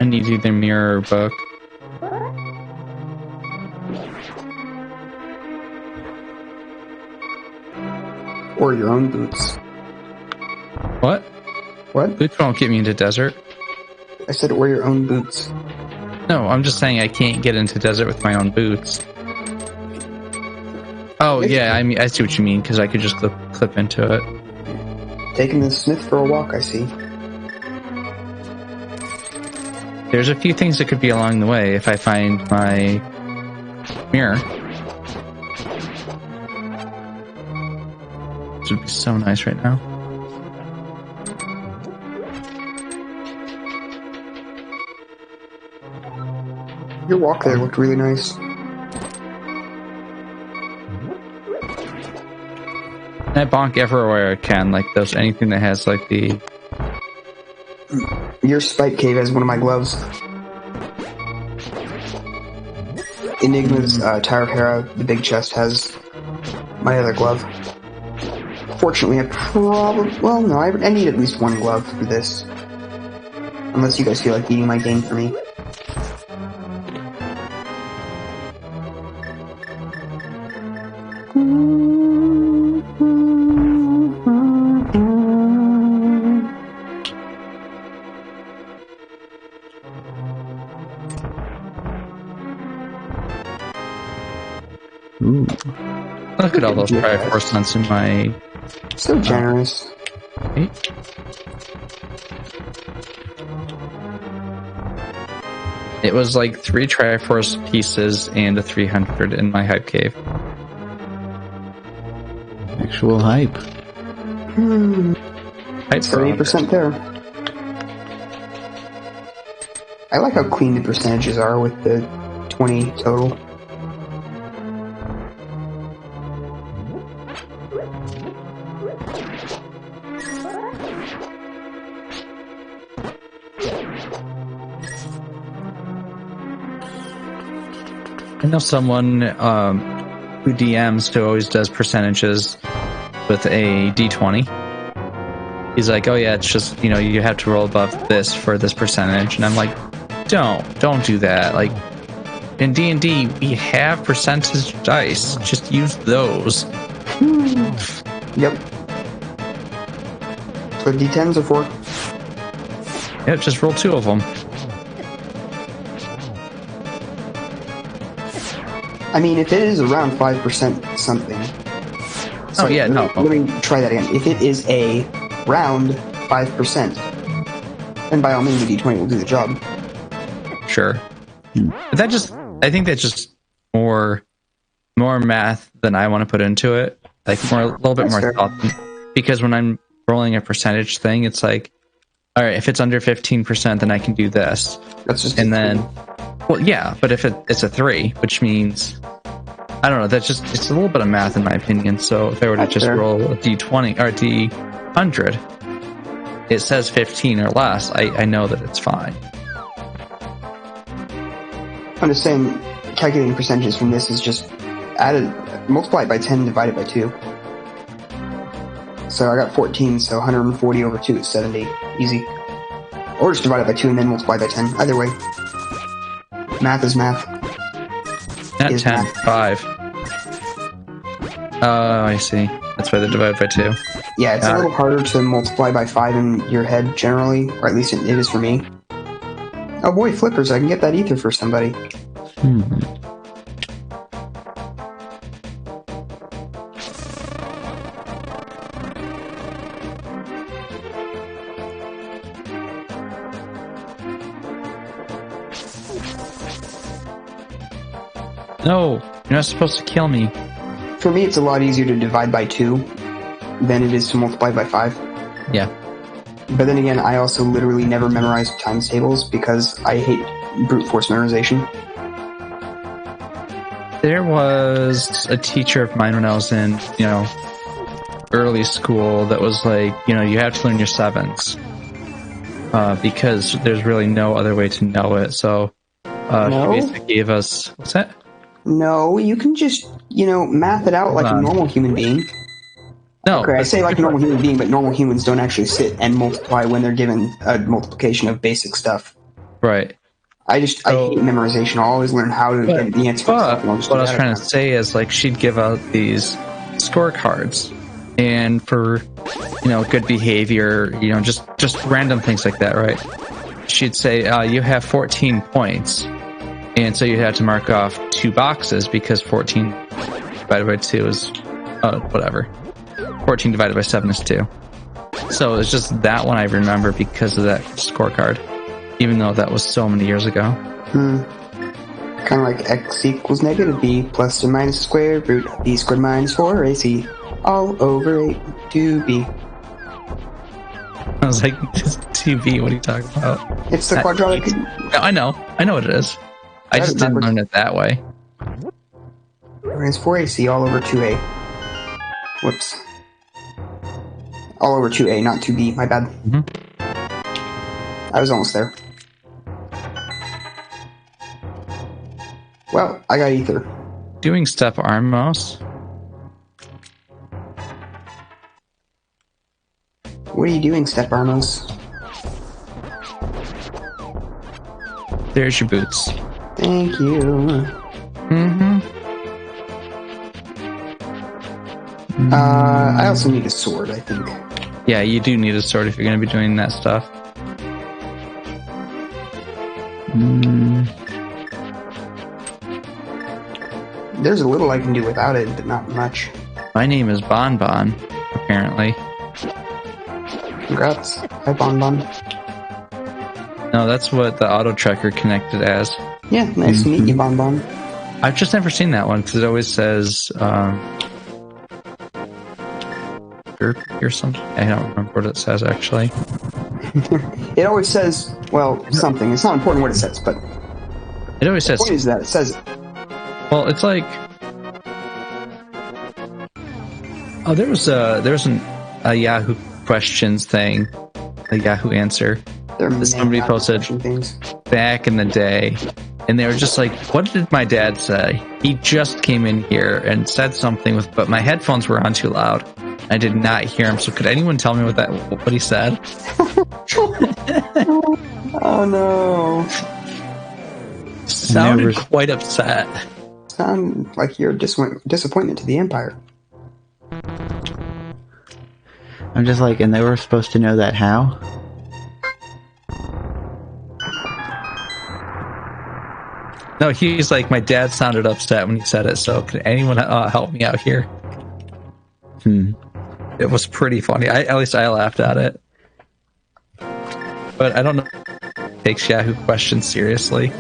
E: I need either mirror or book.
D: Or your own boots.
E: What?
D: What?
E: Boots won't get me into desert.
D: I said or your own boots.
E: No, I'm just saying I can't get into desert with my own boots. Oh yeah, I mean I see what you mean because I could just clip into it.
D: Taking the Smith for a walk, I see.
E: There's a few things that could be along the way if I find my mirror. This would be so nice right now.
D: Your walk there looked really nice.
E: And I bonk everywhere I can, like those anything that has like the.
D: Your Spike Cave has one of my gloves. Enigma's Tower of Hera, the big chest, has my other glove. Fortunately, I need at least one glove for this. Unless you guys feel like eating my game for me.
A: Ooh.
E: Look at all those Triforce hunts in my.
D: So generous.
E: Right? It was like 3 Triforce pieces and a 300 in my hype cave.
A: Actual hype.
E: Hype for
D: 30% there. I like how clean the percentages are with the 20 total.
E: I know someone who DMs who always does percentages with a D20. He's like, oh yeah, it's just, you have to roll above this for this percentage. And I'm like, don't do that. Like, in D&D, we have percentage dice. Just use those.
D: Yep. So D10s are for?
E: Yeah, just roll 2 of them.
D: I mean, if it is around 5% something.
E: Oh, yeah, no.
D: Let me try that again. If it is a round 5%, then by all means, the D20 will do the job.
E: Sure. But I think that's just more math than I want to put into it. Like, a little bit
D: That's
E: more
D: fair.
E: thought. Because when I'm rolling a percentage thing, it's like, all right, if it's under 15%, then I can do this.
D: That's just
E: And then, well, yeah, but if it's a 3, which means, I don't know, it's a little bit of math in my opinion. So if I were to
D: That's
E: just
D: fair.
E: roll a D20 or a D100, it says 15 or less, I know that it's fine.
D: I'm just saying, calculating percentages from this is just multiply it by 10 divided by 2. So I got 14, so 140 over 2 is 70. Easy. Or just divide it by 2 and then multiply by 10. Either way. Math is math.
E: Not
D: Is
E: 10,
D: math.
E: 5. Oh, I see. That's why they divide by 2.
D: Yeah, it's a little harder to multiply by 5 in your head generally, or at least it is for me. Oh boy, flippers, I can get that ether for somebody.
E: No, you're not supposed to kill me.
D: For me, it's a lot easier to divide by 2 than it is to multiply by 5.
E: Yeah.
D: But then again, I also literally never memorize times tables because I hate brute force memorization.
E: There was a teacher of mine when I was in, early school that was like, you have to learn your sevens. Because there's really no other way to know it. So,
D: No?
E: he basically gave us, what's that?
D: No, you can just, math it out like a normal human being.
E: No.
D: Okay, I
E: that's
D: say like a
E: the
D: normal
E: part.
D: human being, but normal humans don't actually sit and multiply when they're given a multiplication of basic stuff.
E: Right.
D: I hate memorization. I'll always learn how to get the answer.
E: But what I was trying to say is, like, she'd give out these scorecards, and for good behavior, just random things like that, right? She'd say you have 14 points, and so you had to mark off 2 boxes because 14 divided by 2 is whatever. 14 divided by 7 is 2. So it's just that one I remember because of that scorecard, even though that was so many years ago.
D: Kind of like x equals negative b plus or minus squared root of b squared minus 4ac all over 8 2b.
E: I was like, this TV, what are you talking about?
D: It's the
E: That
D: quadratic.
E: No, I know what it is. I
D: Got
E: just
D: it
E: didn't
D: backwards.
E: learn it that way.
D: Minus 4ac all over 2a. Whoops. All over 2a, not 2b. My bad.
E: Mhm.
D: I was almost there. Well, I got ether.
E: Doing stuff, Armos.
D: What are you doing, Step Armos?
E: There's your boots.
D: Thank you.
E: Mm-hmm.
D: I also need a sword, I think.
E: Yeah, you do need a sword if you're going to be doing that stuff.
D: There's a little I can do without it, but not much.
E: My name is Bon Bon, apparently.
D: Congrats. Hi, Bon Bon.
E: No, that's what the auto tracker connected as.
D: Yeah, nice to meet you, Bon Bon.
E: I've just never seen that one because it always says Derpy or something. I don't remember what it says actually.
D: It always says, well, something. It's not important what it says, but
E: It always
D: the
E: says,
D: point is that it says it.
E: well, it's like, oh, there was a Yahoo questions thing, a Yahoo answer
D: There are
E: somebody
D: many
E: posted
D: question things.
E: back in the day, and they were just like, what did my dad say? He just came in here and said something but my headphones were on too loud. I did not hear him, so could anyone tell me what he said?
D: Oh no.
E: Sounded
A: Never-
E: quite upset.
D: Sound like you're disappointment to the Empire.
A: I'm just like, and they were supposed to know that how?
E: No, he's like, my dad sounded upset when he said it, so can anyone help me out here? It was pretty funny. At least I laughed at it. But I don't know if it takes Yahoo questions seriously.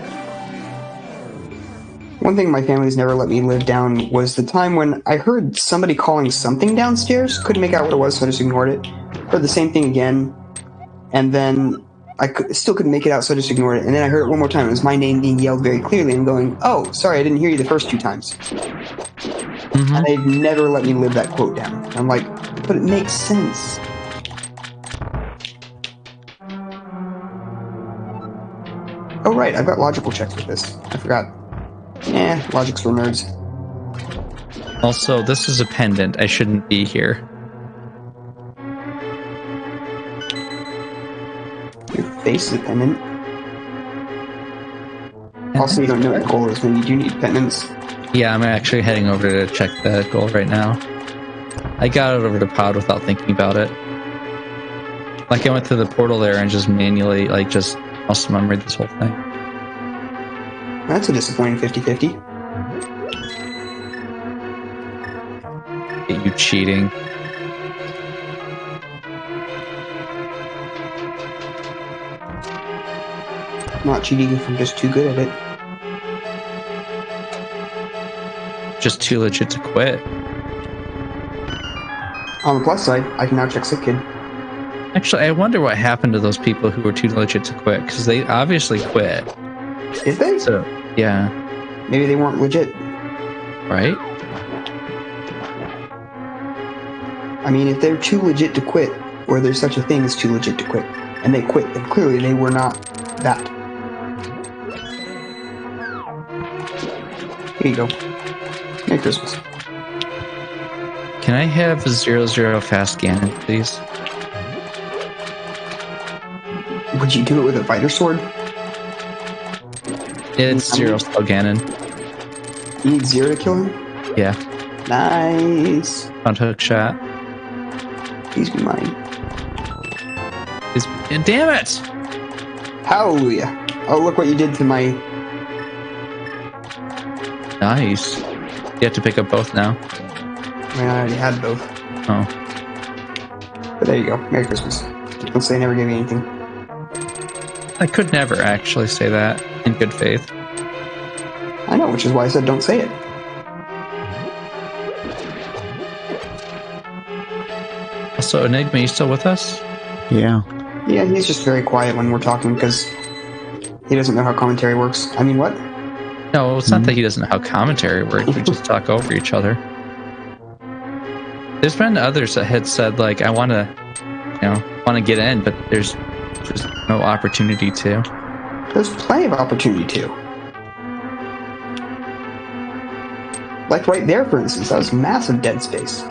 D: One thing my family's never let me live down was the time when I heard somebody calling something downstairs. Couldn't make out what it was, so I just ignored it. Heard the same thing again, and then still couldn't make it out, so I just ignored it. And then I heard it one more time. It was my name being yelled very clearly, and going, "Oh, sorry, I didn't hear you the first 2 times." And they've never let me live that quote down. I'm like, but it makes sense. Oh right, I've got logical checks with this. I forgot. Logic's for nerds.
E: Also, this is a pendant. I shouldn't be here.
D: Your face is a pendant. Also, you don't know what the goal is. Maybe you do need pendants.
E: Yeah, I'm actually heading over to check that goal right now. I got it over to Pod without thinking about it. Like, I went through the portal there and just manually, just muscle memory this whole thing.
D: That's a disappointing 50-50.
E: You cheating.
D: Not cheating if I'm just too good at it.
E: Just too legit to quit.
D: On the plus side, I can now check sick kid.
E: Actually, I wonder what happened to those people who were too legit to quit, because they obviously quit.
D: Did they?
E: So, yeah,
D: Maybe they weren't legit.
E: right?
D: I mean, if they're too legit to quit, or there's such a thing as too legit to quit, and they quit, then clearly they were not that. Here you go. Merry Christmas.
E: Can I have 00 fast Ganon, please?
D: Would you do it with a fighter sword?
E: It's 0 spell Ganon.
D: You need 0 to kill him?
E: Yeah,
D: Nice.
E: front hook shot.
D: Please be mine.
E: Damn it!
D: Hallelujah. Oh, look what you did to my...
E: Nice. You have to pick up both now.
D: I mean, I already had both.
E: Oh.
D: But there you go. Merry Christmas. Don't say I never gave you anything.
E: I could never actually say that in good faith.
D: I know, which is why I said don't say it.
E: Also, Enigma, you still with us?
A: Yeah.
D: Yeah, he's just very quiet when we're talking because he doesn't know how commentary works. I mean, what?
E: No, it's not that he doesn't know how commentary works. We just talk over each other. There's been others that had said, I want to get in, but there's just no opportunity to.
D: There's plenty of opportunity to. Like right there, for instance, that was massive dead space.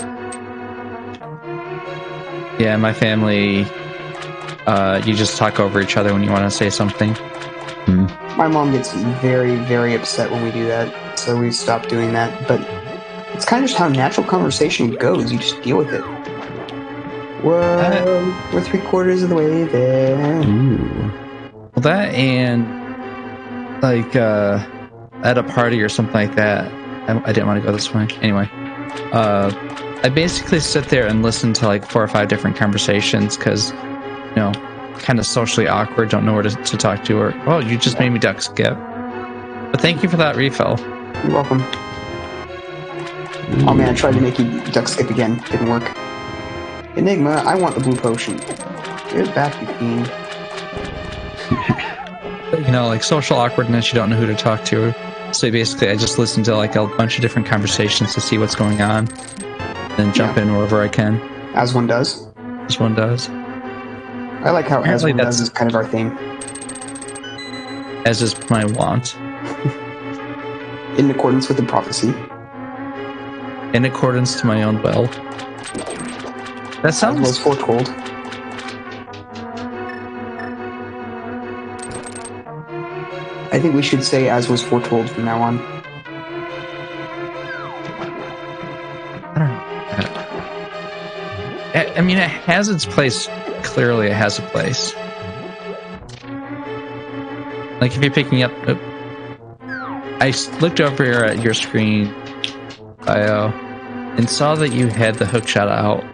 E: Yeah, my family, you just talk over each other when you want to say something.
D: My mom gets very, very upset when we do that, so we stopped doing that. But it's kind of just how natural conversation goes. You just deal with it. Whoa, we're 3/4 of the way there.
A: Ooh.
E: Well, that and, at a party or something like that, I didn't want to go this way. Anyway, I basically sit there and listen to 4 or 5 different conversations because, kind of socially awkward, don't know where to talk to, or, oh, you just made me duck skip. But thank you for that refill.
D: You're welcome. Oh man, I tried to make you duck skip again. Didn't work. Enigma, I want the blue potion. Get back, you fiend.
E: You know, like social awkwardness, you don't know who to talk to. So basically, I just listen to like a bunch of different conversations to see what's going on, then jump in wherever I can.
D: As one does.
E: This one does.
D: I like how as
E: Apparently
D: one does is kind of our theme.
E: As is my want.
D: In accordance with the prophecy.
E: In accordance to my own will. That
D: As was
E: sounds...
D: foretold. I think we should say as was foretold from now on.
E: I don't know. I mean, it has its place. Clearly, it has a place. Like, if you're picking up... I looked over here at your screen, bio, and saw that you had the hookshot out.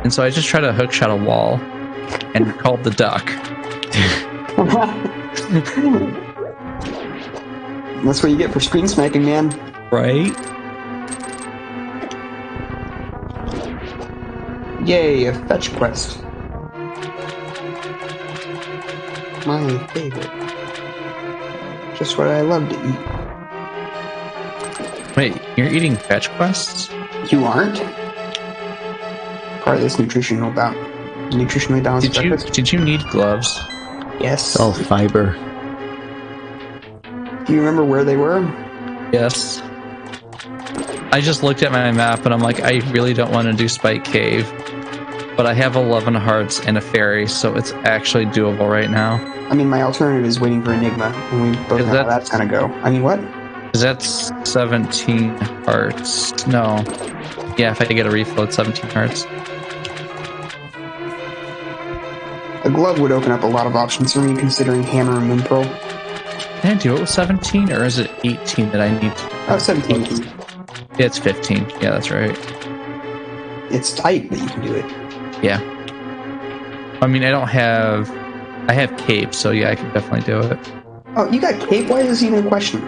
E: And so I just tried to hookshot a wall and called the duck.
D: That's what you get for screen sniping, man.
E: Right?
D: Yay, a fetch quest. My favorite. Just what I love to eat.
E: Wait, you're eating fetch quests?
D: You aren't? Part of this nutritionally balanced breakfast.
E: Did you need gloves?
D: Yes.
A: It's all fiber.
D: Do you remember where they were?
E: Yes. I just looked at my map and I'm like, I really don't want to do Spike Cave. But I have 11 hearts and a fairy, so it's actually doable right now.
D: I mean, my alternative is waiting for Enigma, and we both know how that's gonna go. I mean, what?
E: Is that 17 hearts? No. Yeah, if I get a refill, it's 17 hearts.
D: A glove would open up a lot of options for me, considering Hammer and Moon Pearl.
E: Can I do it with 17, or is it 18 that I need to?
D: Oh, 17.
E: Yeah, it's 15. Yeah, that's right.
D: It's tight, but you can do it.
E: Yeah. I mean, I have cape, so yeah, I can definitely do it.
D: Oh, you got cape? Why is this even a question?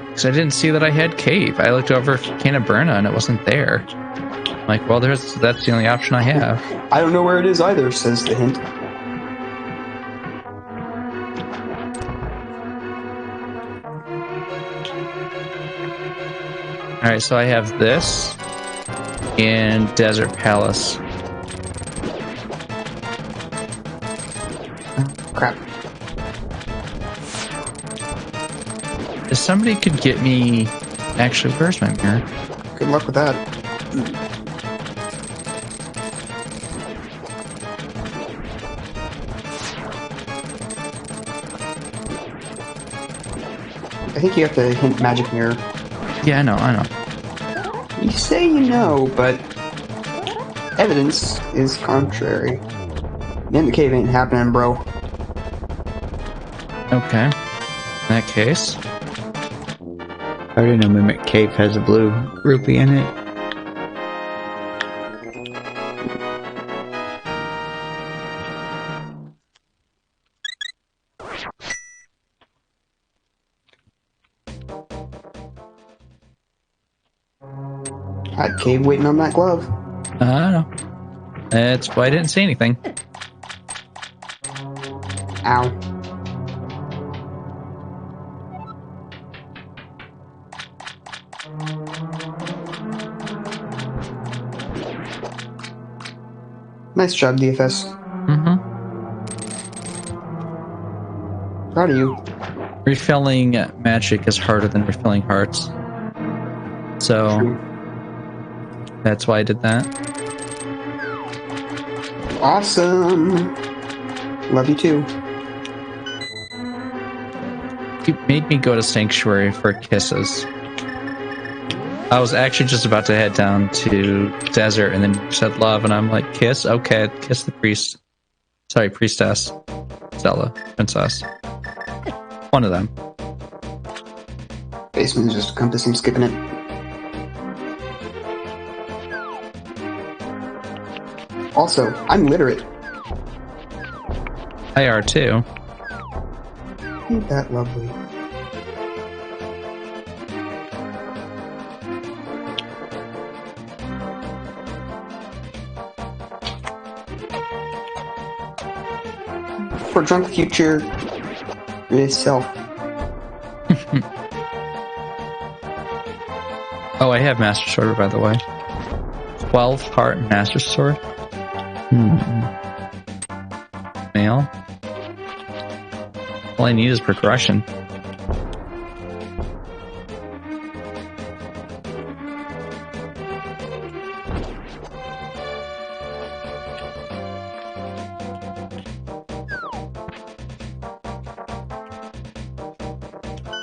E: Because I didn't see that I had cape. I looked over Canterbury and it wasn't there. I'm like, well, that's the only option I have.
D: I don't know where it is either, says the hint.
E: Alright, so I have this and Desert Palace.
D: Crap.
E: If somebody could get me... Actually, where's my mirror?
D: Good luck with that. I think you have to hint magic mirror.
E: Yeah, I know.
D: You say you know, but evidence is contrary. Man, the cave ain't happening, bro.
E: Okay. In that case...
A: I already know Mimic Cave has a blue rupee in it.
D: Hot cave waiting on that glove.
E: I don't know. That's why I didn't say anything.
D: Ow. Nice job, DFS.
E: Mm-hmm.
D: Proud of you.
E: Refilling magic is harder than refilling hearts. So...
D: True.
E: That's why I did that.
D: Awesome. Love you too.
E: You made me go to Sanctuary for kisses. I was actually just about to head down to Desert, and then you said love, and I'm like, kiss? Okay, kiss the priest. Sorry, priestess. Zelda. Princess. One of them.
D: Basement's just compassing skipping it. Also, I'm literate.
E: I are too.
D: Ain't that lovely? for Drunk Future itself.
E: Oh, I have Master Sword, by the way. 12 heart Master Sword. Male. All I need is progression.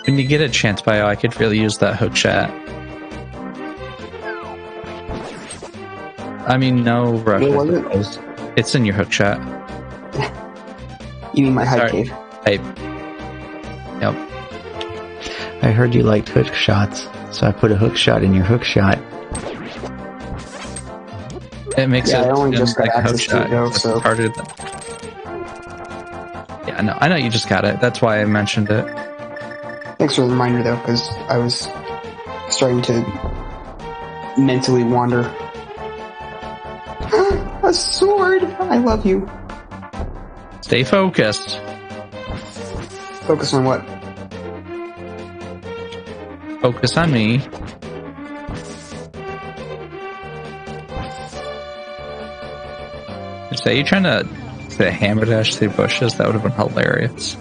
E: When you get a chance, Bio, I could really use that hook chat. I mean, no rush.
D: Where was it?
E: It's in your hook chat.
D: You mean my hype
E: Sorry.
D: cave?
E: Yep.
A: I heard you liked hook shots, so I put a hook shot in your hook shot.
E: It makes
D: Yeah,
E: it
D: I only just got
E: like a hook
D: access to it,
E: shot.
D: though,
E: It's
D: so-
E: harder than... Yeah, I know you just got it. That's why I mentioned it.
D: Thanks for the reminder, though, because I was starting to mentally wander. A sword! I love you.
E: Stay focused.
D: Focus on what?
E: Focus on me. Say you trying to say hammer dash through bushes? That would have been hilarious.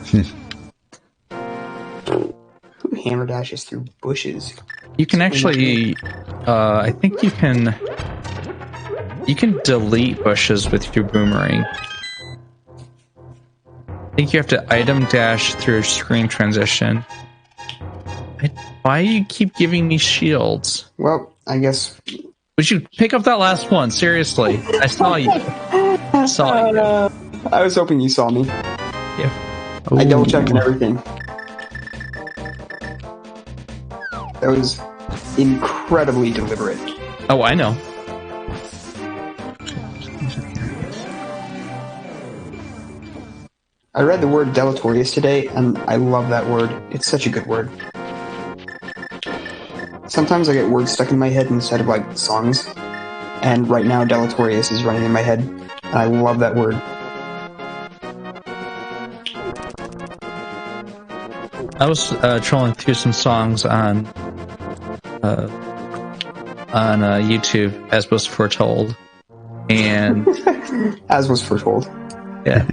D: Who hammer dashes through bushes?
E: You can actually, I think you can delete bushes with your boomerang. I think you have to item dash through screen transition. Why do you keep giving me shields?
D: Well, I guess.
E: Would you pick up that last one? Seriously, I saw you. I saw you.
D: I was hoping you saw me.
E: Yeah.
D: I double checked and everything. That was incredibly deliberate.
E: Oh, I know.
D: I read the word deleterious today, and I love that word. It's such a good word. Sometimes I get words stuck in my head instead of, like, songs. And right now, deleterious is running in my head. And I love that word.
E: I was trolling through some songs on YouTube, as was foretold, and
D: As was foretold.
E: yeah,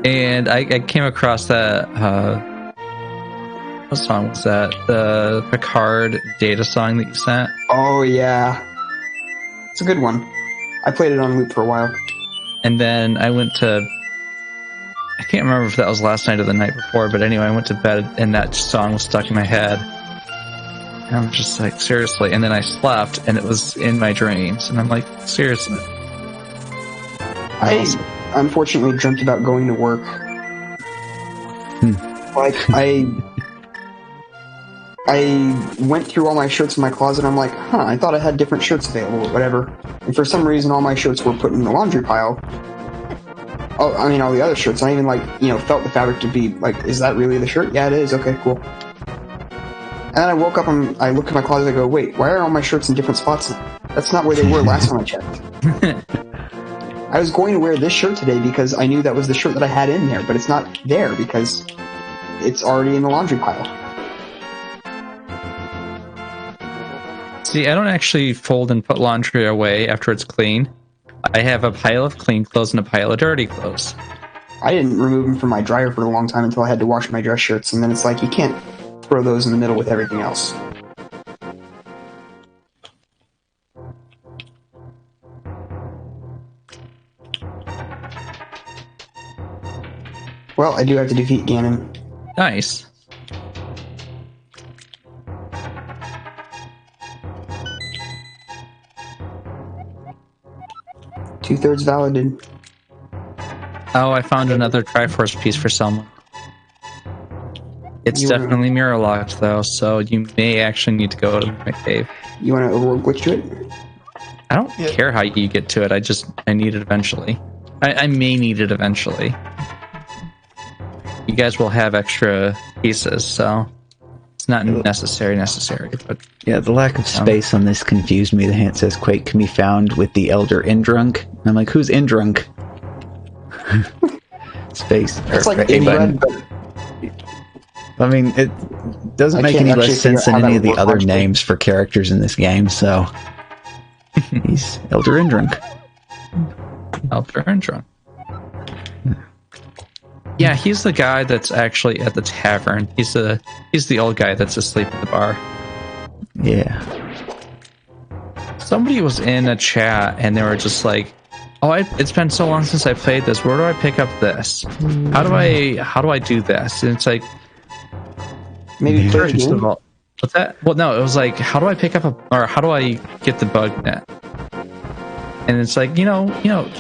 E: and I came across that. What song was that? The Picard data song that you sent.
D: Oh, yeah. It's a good one. I played it on loop for a while.
E: And then I went to. I can't remember if that was last night or the night before, but anyway, I went to bed and that song was stuck in my head. And I'm just like, seriously. And then I slept and it was in my dreams. And I'm like, seriously.
D: I unfortunately dreamt about going to work. Like, I went through all my shirts in my closet and I'm like, I thought I had different shirts available, whatever. And for some reason, all my shirts were put in the laundry pile. Oh, I mean, all the other shirts. I even, felt the fabric to be, is that really the shirt? Yeah, it is. Okay, cool. And then I woke up and I looked at my closet and I go, wait, why are all my shirts in different spots now? That's not where they were last time I checked. I was going to wear this shirt today because I knew that was the shirt that I had in there, but it's not there because it's already in the laundry pile.
E: See, I don't actually fold and put laundry away after it's clean. I have a pile of clean clothes and a pile of dirty clothes.
D: I didn't remove them from my dryer for a long time until I had to wash my dress shirts, and then it's like, you can't throw those in the middle with everything else. Well, I do have to defeat Ganon.
E: Nice.
D: Two-thirds validated.
E: Oh, I found another Triforce piece for someone. It's
D: You wanna-
E: definitely mirror locked though, so you may actually need to go to my cave.
D: You want to overworld glitch to it?
E: I don't care how you get to it. I need it eventually. I may need it eventually. You guys will have extra pieces, so it's not necessary, but
A: Yeah, the lack of space on this confused me. The hint says Quake can be found with the Elder Indrunk. And I'm like, who's Indrunk? space or
D: It's like
A: A button.
D: inbred, but
A: I mean, it doesn't
D: I
A: make
D: can't
A: any
D: actually
A: less sense
D: figure out
A: than
D: how
A: any
D: that
A: of the
D: would work
A: other
D: logically.
A: names for characters in this game, so he's Elder Indrunk.
E: Elder Indrunk. Yeah, he's the guy that's actually at the tavern. He's the old guy that's asleep at the bar.
A: Yeah.
E: Somebody was in a chat and they were just like, "Oh, it's been so long since I played this. Where do I pick up this? How do I do this?" And it's like,
D: maybe play the
E: first
D: game.
E: of all, what's that? Well, no, it was like, how do I pick up or how do I get the bug net? And it's like, you know,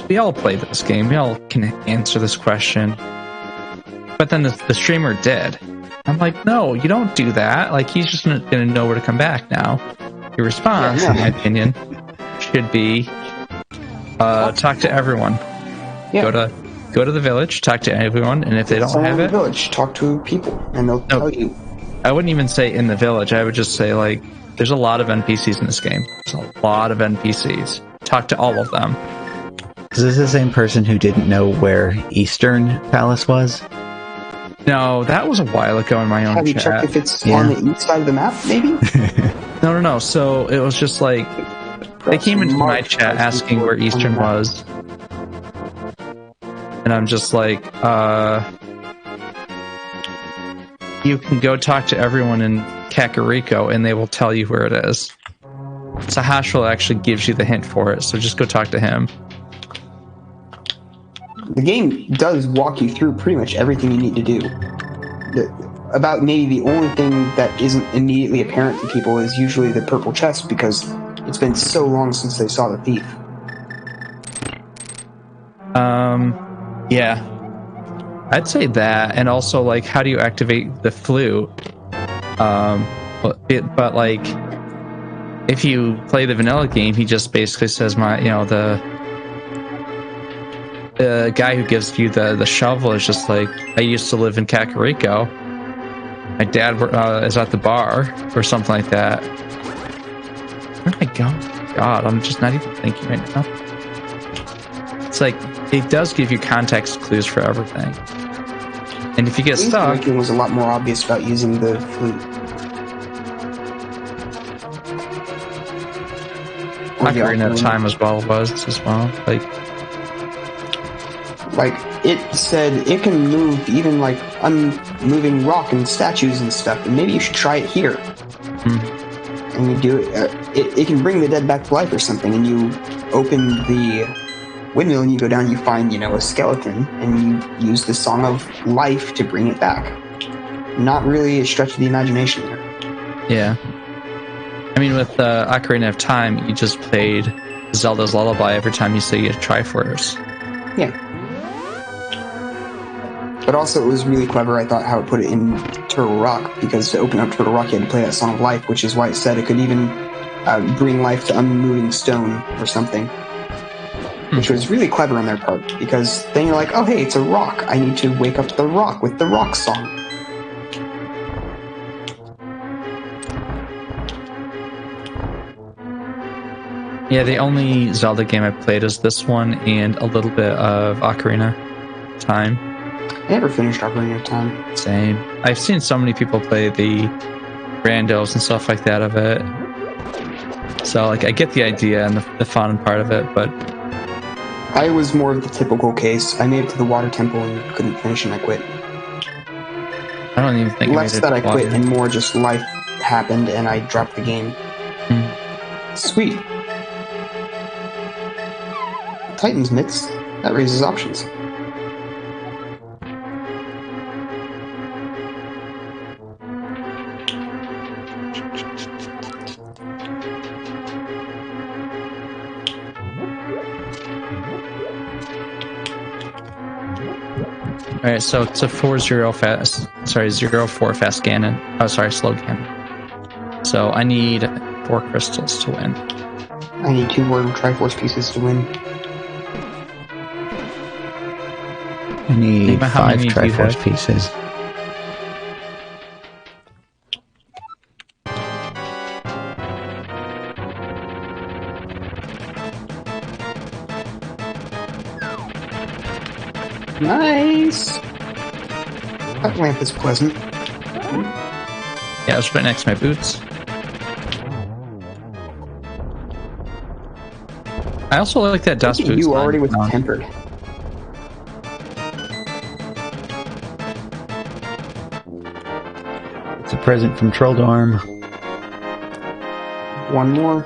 E: we all play this game. We all can answer this question. But then the streamer did. I'm like, no, you don't do that. Like, he's just going to know where to come back now. Your response,
D: Yeah,
E: in my opinion, should be talk to everyone.
D: Yeah.
E: Go to the village, talk to everyone, and if they don't
D: Someone
E: have
D: in the
E: it,
D: village, talk to people, and they'll tell you.
E: I wouldn't even say in the village. I would just say, like, there's a lot of NPCs in this game. There's a lot of NPCs. Talk to all of them.
A: Is this the same person who didn't know where Eastern Palace was?
E: No, that was a while ago in my own
D: Have you
E: chat.
D: checked if it's
A: Yeah.
D: on the east side of the map, maybe?
E: No. So it was just like they came into my
D: Mark
E: chat
D: has
E: asking where
D: on the
E: Eastern
D: map.
E: was, and I'm just like, you can go talk to everyone in Kakariko, and they will tell you where it is. Sahashral actually gives you the hint for it, so just go talk to him.
D: The game does walk you through pretty much everything you need to do. About maybe the only thing that isn't immediately apparent to people is usually the purple chest, because it's been so long since they saw the thief.
E: Yeah, I'd say that, and also like, how do you activate the flute? But like, if you play the vanilla game, he just basically says, the guy who gives you the shovel is just like, I used to live in Kakariko. My dad is at the bar, or something like that. Where did I go? God, I'm just not even thinking right now. It's like, it does give you context clues for everything. And if you get
D: Link's
E: stuck,
D: Awakening was a lot more obvious about using the flute. Or the
E: Ocarina of
D: Ocarina.
E: Time as well was as well.
D: Like, it said it can move even like unmoving rock and statues and stuff, and maybe you should try it here. And you do it, it can bring the dead back to life or something, and you open the windmill and you go down, you find, a skeleton, and you use the Song of Life to bring it back. Not really a stretch of the imagination there.
E: yeah. I mean, with Ocarina of Time, you just played Zelda's Lullaby every time you say a Triforce.
D: Yeah. But also, it was really clever, I thought, how it put it in Turtle Rock, because to open up Turtle Rock, you had to play that Song of Life, which is why it said it could even bring life to unmoving stone or something. Which was really clever on their part, because then you're like, oh hey, it's a rock. I need to wake up the rock with the rock song.
E: Yeah, the only Zelda game I played is this one and a little bit of Ocarina of Time.
D: I never finished Ocarina of Time.
E: Same. I've seen so many people play the randos and stuff like that of it. So, like, I get the idea and the fun part of it, but
D: I was more of the typical case. I made it to the water temple and couldn't finish, and I quit.
E: I don't even think
D: Less
E: I
D: that
E: made
D: I
E: it to
D: quit,
E: water.
D: and more just life happened and I dropped the game. Sweet. Titan's Mitts. That raises options.
E: Alright, so it's a 04 fast cannon. Oh, sorry, slow cannon. So I need 4 crystals to win.
D: I need 2 more Triforce pieces to win.
A: I need
E: Nima, how
A: 5
E: many do you
A: Triforce
E: have?
A: pieces.
D: Nice! Nice. That lamp is pleasant.
E: Yeah, it was right next to my boots. I also like that dust boots.
D: You already with
E: on.
D: tempered.
A: It's a present from Trolldorm.
D: One more.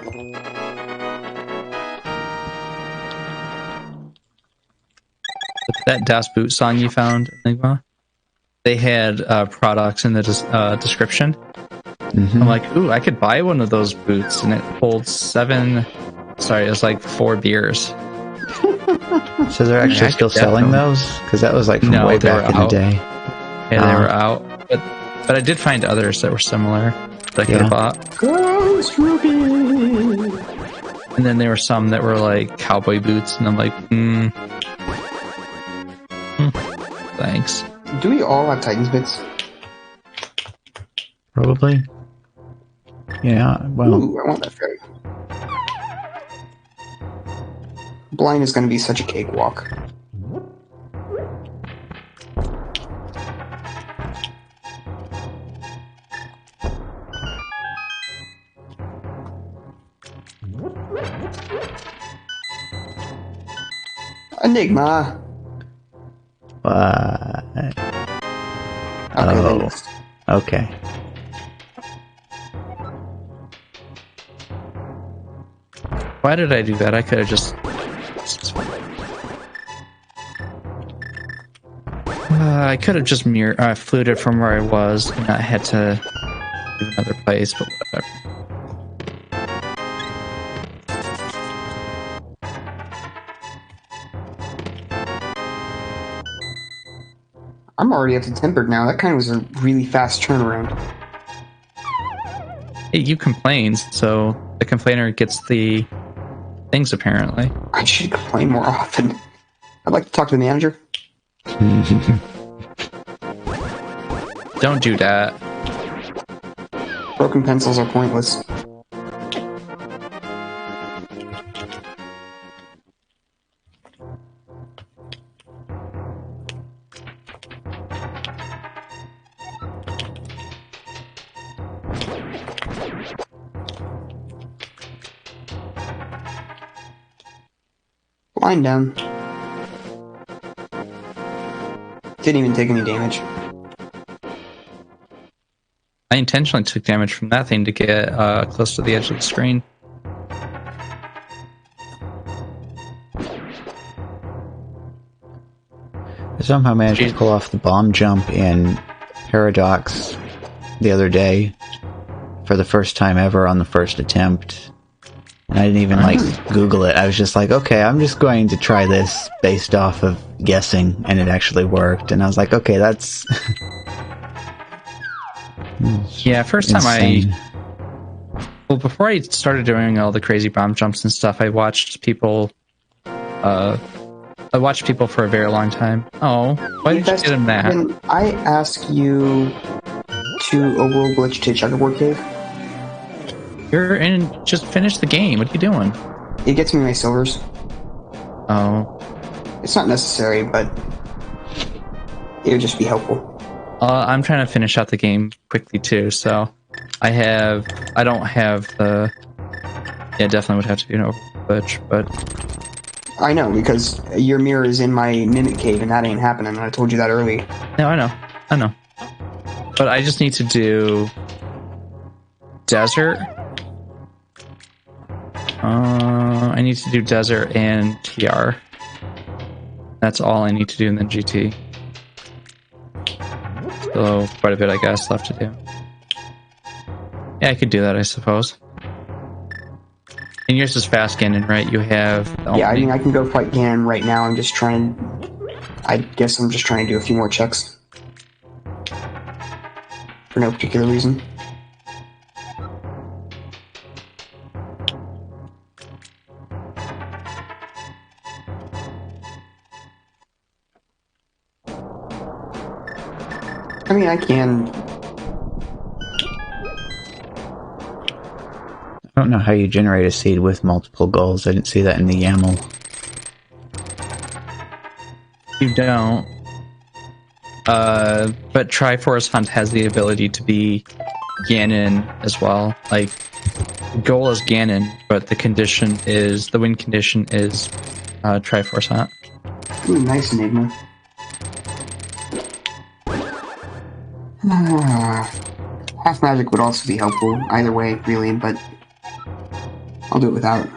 E: That Das Boot song you found, Enigma, they had products in the description.
A: Mm-hmm.
E: I'm like, ooh, I could buy one of those boots, and it holds 4 beers.
A: So they're actually
E: I
A: still
E: could get
A: selling
E: them.
A: those? Because that was like from
E: No,
A: way
E: they were
A: back in the
E: out.
A: day.
E: Yeah, they were out. But I did find others that were similar that I could
A: Yeah.
E: have bought.
D: Ghost Ruby.
E: And then there were some that were like cowboy boots, and I'm like, thanks.
D: Do we all have Titans bits?
A: Probably. Yeah, well,
D: Ooh, I want that fairy. Blind is going to be such a cakewalk. Enigma.
A: okay,
D: Okay,
A: Oh.
D: then.
A: okay.
E: Why did I do that? I could have just. I could have just fluted from where I was, and I had to leave another place, but whatever.
D: I'm already up to tempered now. That kind of was a really fast turnaround.
E: Hey, you complained, so the complainer gets the things apparently.
D: I should complain more often. I'd like to talk to the manager.
E: Don't do that.
D: Broken pencils are pointless. Blind down. Didn't even take any damage.
E: I intentionally took damage from that thing to get close to the edge of the screen.
A: I somehow managed to pull off the bomb jump in Paradox the other day for the first time ever on the first attempt. And I didn't even Google it. I was just like, okay, I'm just going to try this based off of guessing, and it actually worked. And I was like, okay, that's
E: Yeah, first time
A: insane.
E: Well, before I started doing all the crazy bomb jumps and stuff, I watched people. I watched people for a very long time. Oh, why did you get him that?
D: When I ask you to a world glitch to Checkerboard Cave,
E: You're in. Just finish the game. What are you doing?
D: it gets me my silvers.
E: Oh,
D: It's not necessary, but it would just be helpful.
E: I'm trying to finish out the game quickly too. So I don't have the. Yeah, definitely would have to be an overglitch, but
D: I know, because your mirror is in my Mimic Cave, and that ain't happening, and I told you that early.
E: no, I know. But I just need to do desert. I need to do desert and TR. That's all I need to do in the GT. So quite a bit, I guess, left to do. Yeah, I could do that, I suppose. And yours is fast Ganon, right? You have.
D: Yeah, I mean, I can go fight Ganon right now. I guess I'm just trying to do a few more checks. For no particular reason. I mean, I can.
A: I don't know how you generate a seed with multiple goals. I didn't see that in the YAML.
E: You don't. But Triforce Hunt has the ability to be Ganon as well. Like, the goal is Ganon, but the win condition is Triforce Hunt.
D: Ooh, nice Enigma. Half magic would also be helpful, either way, really, but I'll do it without.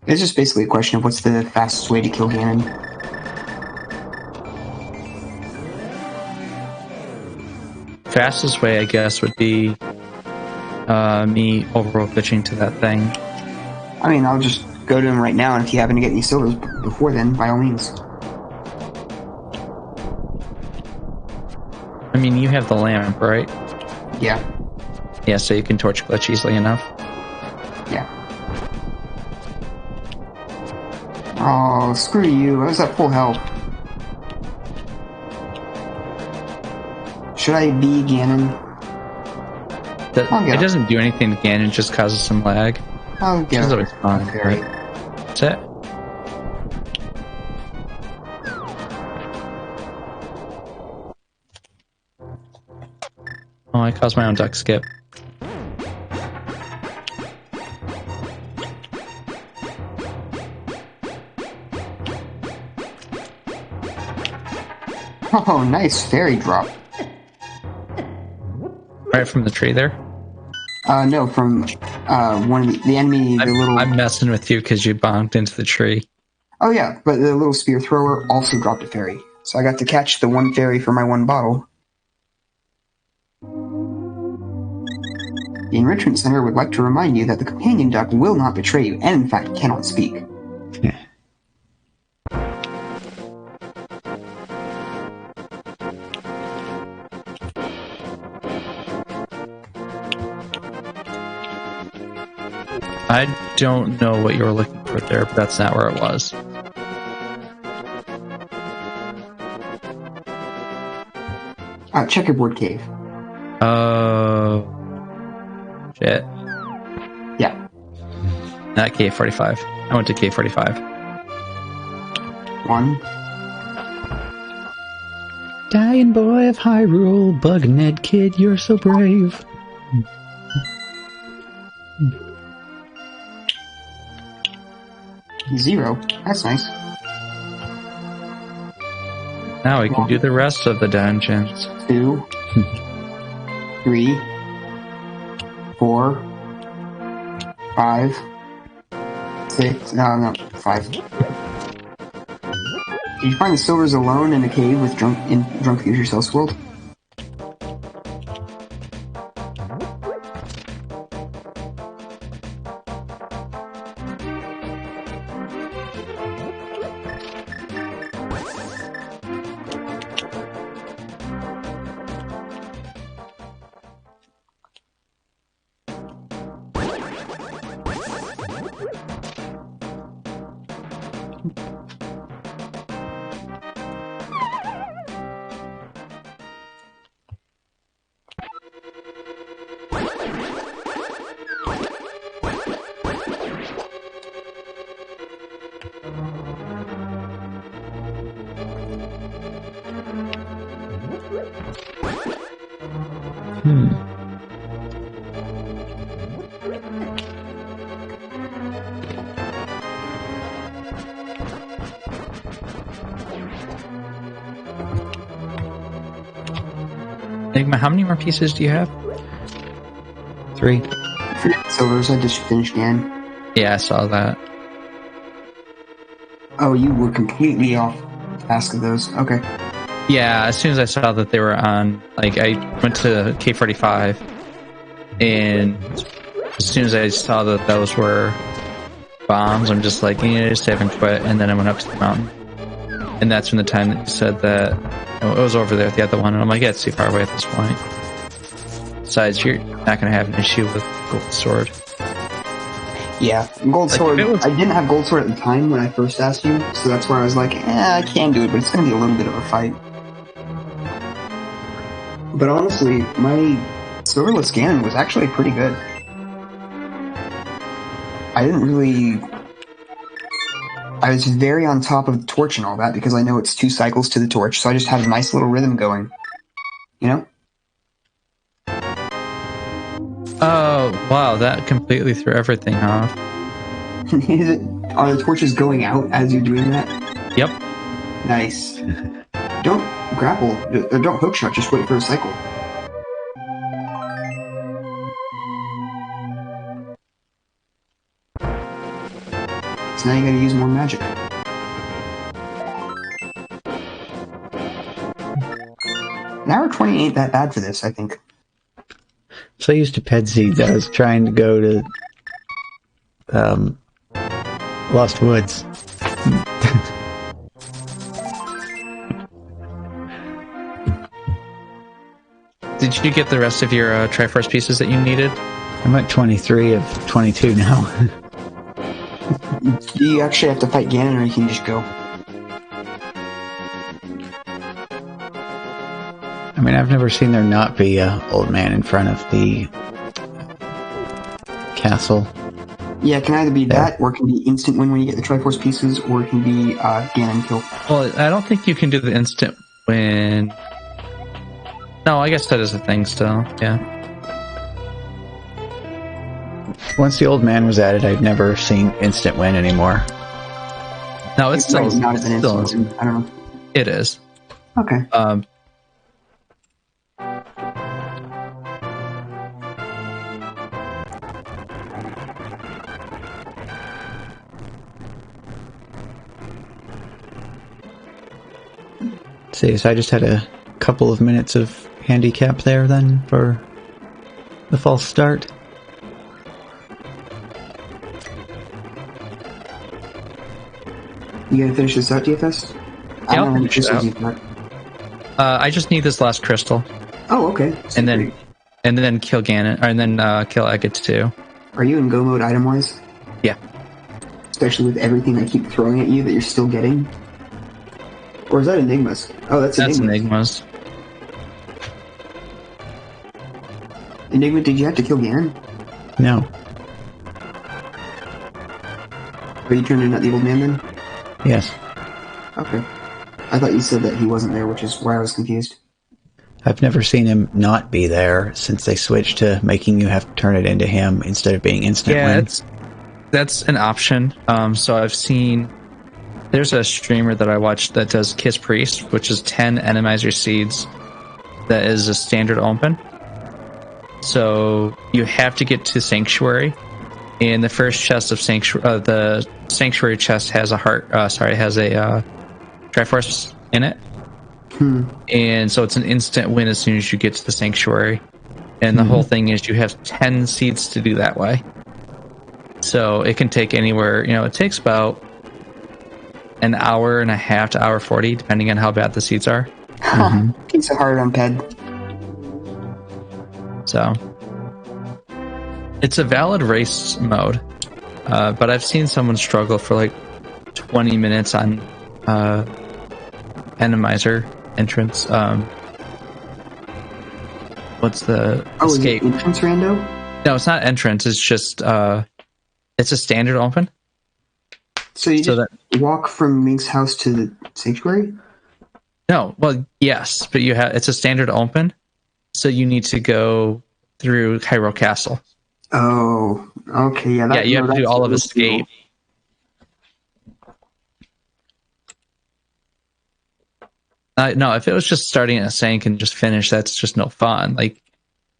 D: It's just basically a question of what's the fastest way to kill Ganon.
E: Fastest way, I guess, would be me overworld glitching to that thing.
D: I mean, I'll just go to him right now, and if you happen to get any silvers before then, by all means.
E: I mean, you have the lamp, right?
D: Yeah.
E: Yeah, so you can torch glitch easily enough.
D: Yeah. Oh, screw you. I was at full health. Should I be Ganon?
E: It doesn't do anything to Ganon, it just causes some lag.
D: I'll get
E: It's
D: it.
E: always fun.
D: Okay.
E: That's it. Oh, I caused my own duck skip.
D: Oh, nice fairy drop.
E: Right from the tree there?
D: No, from one of the enemy, the little...
E: I'm messing with you because you bonked into the tree.
D: Oh yeah, but the little spear thrower also dropped a fairy. So I got to catch the one fairy for my one bottle. The Enrichment Center would like to remind you that the companion duck will not betray you, and in fact cannot speak.
A: Yeah.
E: I don't know what you were looking for there, but that's not where it was.
D: Checkerboard Cave.
E: Oh. Shit.
D: Yeah.
E: Not K45. I went to K45.
D: 1.
A: Dying boy of Hyrule, Bughead kid, you're so brave.
D: 0. That's nice.
E: Now we can do the rest of the dungeons.
D: 2. 3. 4. 5. 6. No, 5. Did you find the silvers alone in a cave with Drunk Future Cells World?
E: Enigma, how many more pieces do you have?
A: 3.
D: Silvers, I just finished again.
E: Yeah, I saw that.
D: Oh, you were completely off task of those. Okay.
E: Yeah, as soon as I saw that they were on, like, I went to K45, and as soon as I saw that those were bombs, I'm just like, just haven't quit, and then I went up to the mountain. And that's when the time that you said that, it was over there at the other one, and I'm like, yeah, it's too far away at this point. Besides, you're not going to have an issue with Gold Sword.
D: Yeah, Gold
E: Like,
D: Sword.
E: if it was-
D: I didn't have Gold Sword at the time when I first asked you, so that's why I was like, I can do it, but it's going to be a little bit of a fight. But honestly, my Silverless Ganon was actually pretty good. I was very on top of the torch and all that because I know it's 2 cycles to the torch, so I just had a nice little rhythm going. You know?
E: Oh, wow, that completely threw everything off.
D: Are the torches going out as you're doing that?
E: Yep.
D: Nice. Don't grapple, or don't hookshot, just wait for a cycle. So now you gotta use more magic. An hour 20 ain't that bad for this, I think.
A: So used to ped seeds, I was trying to go to Lost Woods.
E: Did you get the rest of your Triforce pieces that you needed?
A: I'm at 23 of 22 now.
D: Do you actually have to fight Ganon, or you can just go?
A: I mean, I've never seen there not be a old man in front of the castle.
D: Yeah, it can either be that, or it can be instant win when you get the Triforce pieces, or it can be Ganon kill.
E: Well, I don't think you can do the instant win. No, I guess that is a thing still. Yeah.
A: Once the old man was added, I've never seen instant win anymore.
E: No, it's still,
D: Right, not as an
E: still
D: instant win. I don't know.
E: it is.
D: Okay.
A: See, so I just had a couple of minutes of handicap there then for the false start.
D: You gonna finish this out, DFS?
E: Yeah, I'll
D: know how many
E: finish it
D: pieces you've got.
E: I just need this last crystal,
D: Oh, okay.
E: and then kill Ganon, or and then kill Egget too.
D: Are you in go mode item-wise?
E: Yeah.
D: Especially with everything I keep throwing at you that you're still getting? Or is that Enigmas? Oh, that's
E: That's
D: Enigmas.
E: Enigmas.
D: Enigma, did you have to kill Ganon?
A: No.
D: Or you turned in at the old man then?
A: Yes.
D: Okay. I thought you said that he wasn't there, which is why I was confused.
A: I've never seen him not be there since they switched to making you have to turn it into him instead of being instant
E: Yeah,
A: win.
E: that's an option. So I've seen there's a streamer that I watched that does Kiss Priest, which is 10 Enemizer seeds. That is a standard open. So you have to get to Sanctuary, and the first chest of Sanctuary, the Sanctuary chest has a heart. Has a Triforce in it. And so it's an instant win as soon as you get to the Sanctuary. And the whole thing is you have 10 seeds to do that way. So it can take anywhere, it takes about an hour and a half to hour 40, depending on how bad the seeds are.
D: It's a hard on Ped.
E: So it's a valid race mode. But I've seen someone struggle for like 20 minutes on Enemizer entrance. What's the escape?
D: Is it entrance rando?
E: No, it's not entrance. It's just it's a standard open.
D: So you
E: So
D: just walk from Mink's house to the Sanctuary?
E: No, well, yes, but it's a standard open, so you need to go through Hyrule Castle.
D: Oh, okay, yeah.
E: Yeah, you have to do all of escape. No, if it was just starting at Sank and just finish, that's just no fun. Like,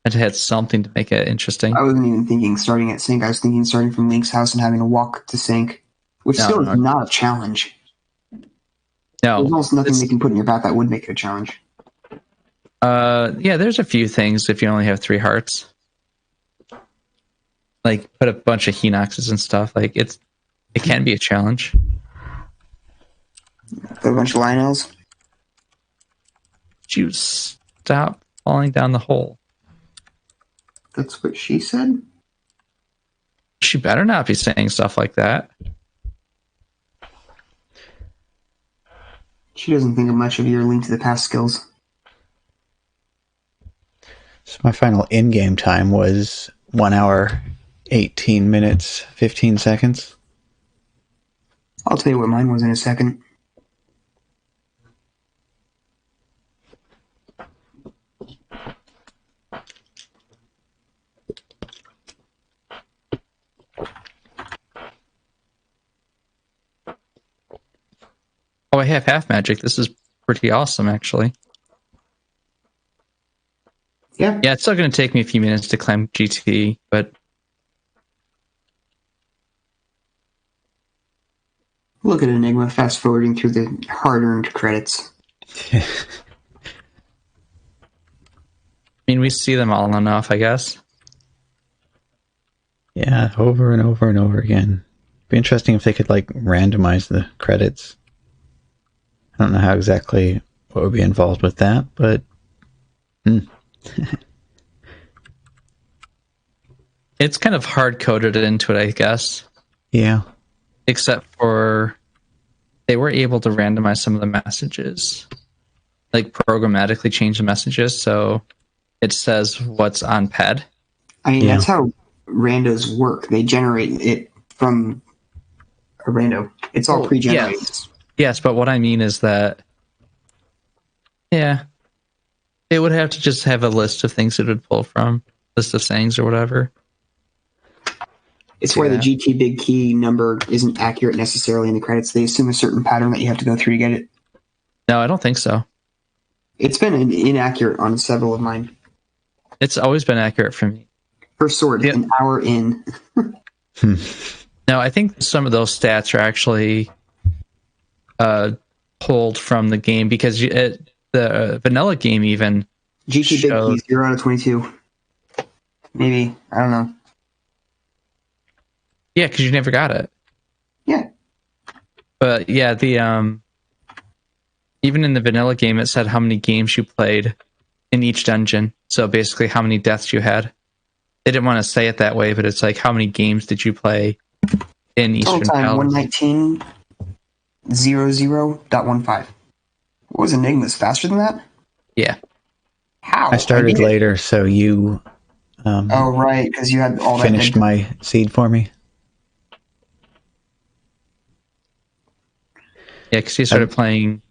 E: it had something to make it interesting.
D: I wasn't even thinking starting at Sink. I was thinking starting from Link's house and having to walk to Sink, which still is not a challenge.
E: No,
D: There's almost nothing they can put in your path that would make it a challenge.
E: Yeah, there's a few things if you only have 3 hearts. Like, put a bunch of Hinoxes and stuff. Like, it can be a challenge.
D: Put a bunch of Lionels.
E: You stop falling down the hole.
D: That's what she said?
E: She better not be saying stuff like that.
D: She doesn't think of much of your Link to the Past skills.
A: So my final in-game time was 1 hour, 18 minutes, 15 seconds.
D: I'll tell you what mine was in a second.
E: Oh, I have half magic. This is pretty awesome, actually.
D: Yeah.
E: Yeah, it's still going to take me a few minutes to climb GT, but
D: Look at Enigma fast forwarding through the hard-earned credits.
E: I mean, we see them all enough, I guess.
A: Yeah, over and over and over again. Be interesting if they could like randomize the credits. I don't know how exactly what would be involved with that, but
E: It's kind of hard-coded into it, I guess.
A: yeah.
E: Except for they were able to randomize some of the messages. Like programmatically change the messages so it says what's on PED.
D: I mean,
A: Yeah.
D: that's how randos work. They generate it from a rando. It's all
E: Oh,
D: pre-generated.
E: Yes, but what I mean is that, yeah, it would have to just have a list of things it would pull from, list of sayings or whatever.
D: It's where the
E: Yeah.
D: GT big key number isn't accurate necessarily in the credits. They assume a certain pattern that you have to go through to get it.
E: No, I don't think so.
D: It's been inaccurate on several of mine.
E: It's always been accurate for me.
D: First sword,
E: Yeah.
D: an hour in.
E: No, I think some of those stats are actually pulled from the game because the vanilla game even
D: GT big
E: showed-
D: key, 0 out of 22. Maybe. I don't know.
E: Yeah, because you never got it.
D: Yeah.
E: But yeah, the even in the vanilla game, it said how many games you played in each dungeon. So basically, how many deaths you had. They didn't want to say it that way, but it's like how many games did you play in
D: Total
E: Eastern
D: time,
E: Palace?
D: 119, 00.15. What was Enigma's? Faster than that?
E: Yeah,
D: How?
A: I started
D: did it.
A: later, so you
D: Oh, right, because you had all that.
A: finished my seed for me.
E: yeah, because you started playing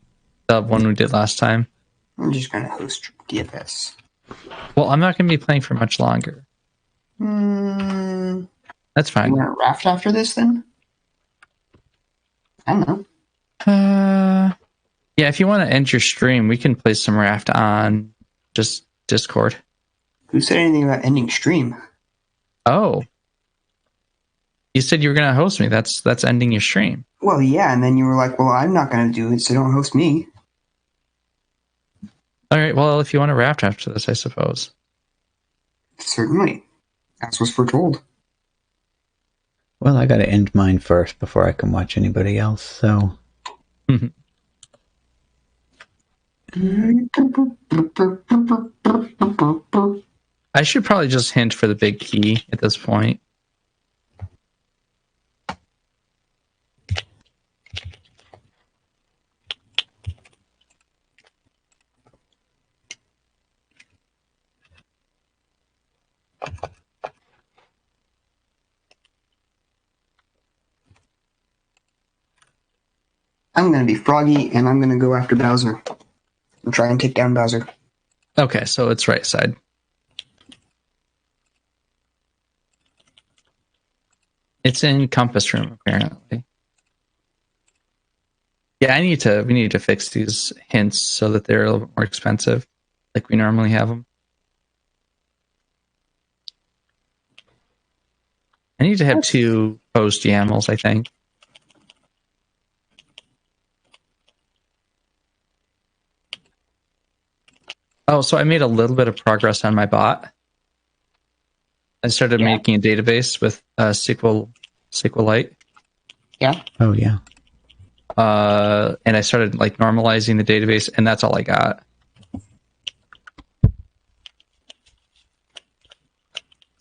E: the one we did last time.
D: I'm just going to host DFS.
E: Well, I'm not going to be playing for much longer.
D: You
E: That's fine.
D: want to raft after this then? I don't know.
E: Yeah, if you want to end your stream, we can play some Raft on just Discord.
D: Who said anything about ending stream?
E: Oh, you said you were going to host me. That's ending your stream.
D: Well, yeah, and then you were like, well, I'm not going to do it, so don't host me.
E: All right. Well, if you want to Raft after this, I suppose.
D: Certainly. As was foretold.
A: Well, I got to end mine first before I can watch anybody else. So
E: I should probably just hint for the big key at this point.
D: I'm going to be Froggy, and I'm going to go after Bowser. And try and take down Bowser.
E: Okay, so it's right side. It's in Compass Room, apparently. Yeah, we need to fix these hints so that they're a little bit more expensive, like we normally have them. I need to have 2 post YAMLs, I think. Oh, so I made a little bit of progress on my bot. I started making a database with SQLite.
D: Yeah?
A: oh yeah,
E: And I started like normalizing the database, and that's all I got.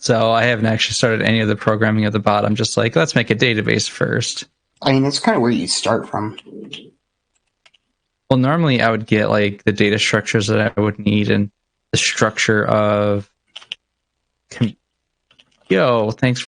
E: So I haven't actually started any of the programming of the bot. I'm just like, let's make a database first.
D: I mean, that's kind of where you start from.
E: Well, normally I would get like the data structures that I would need and the structure of. Yo, thanks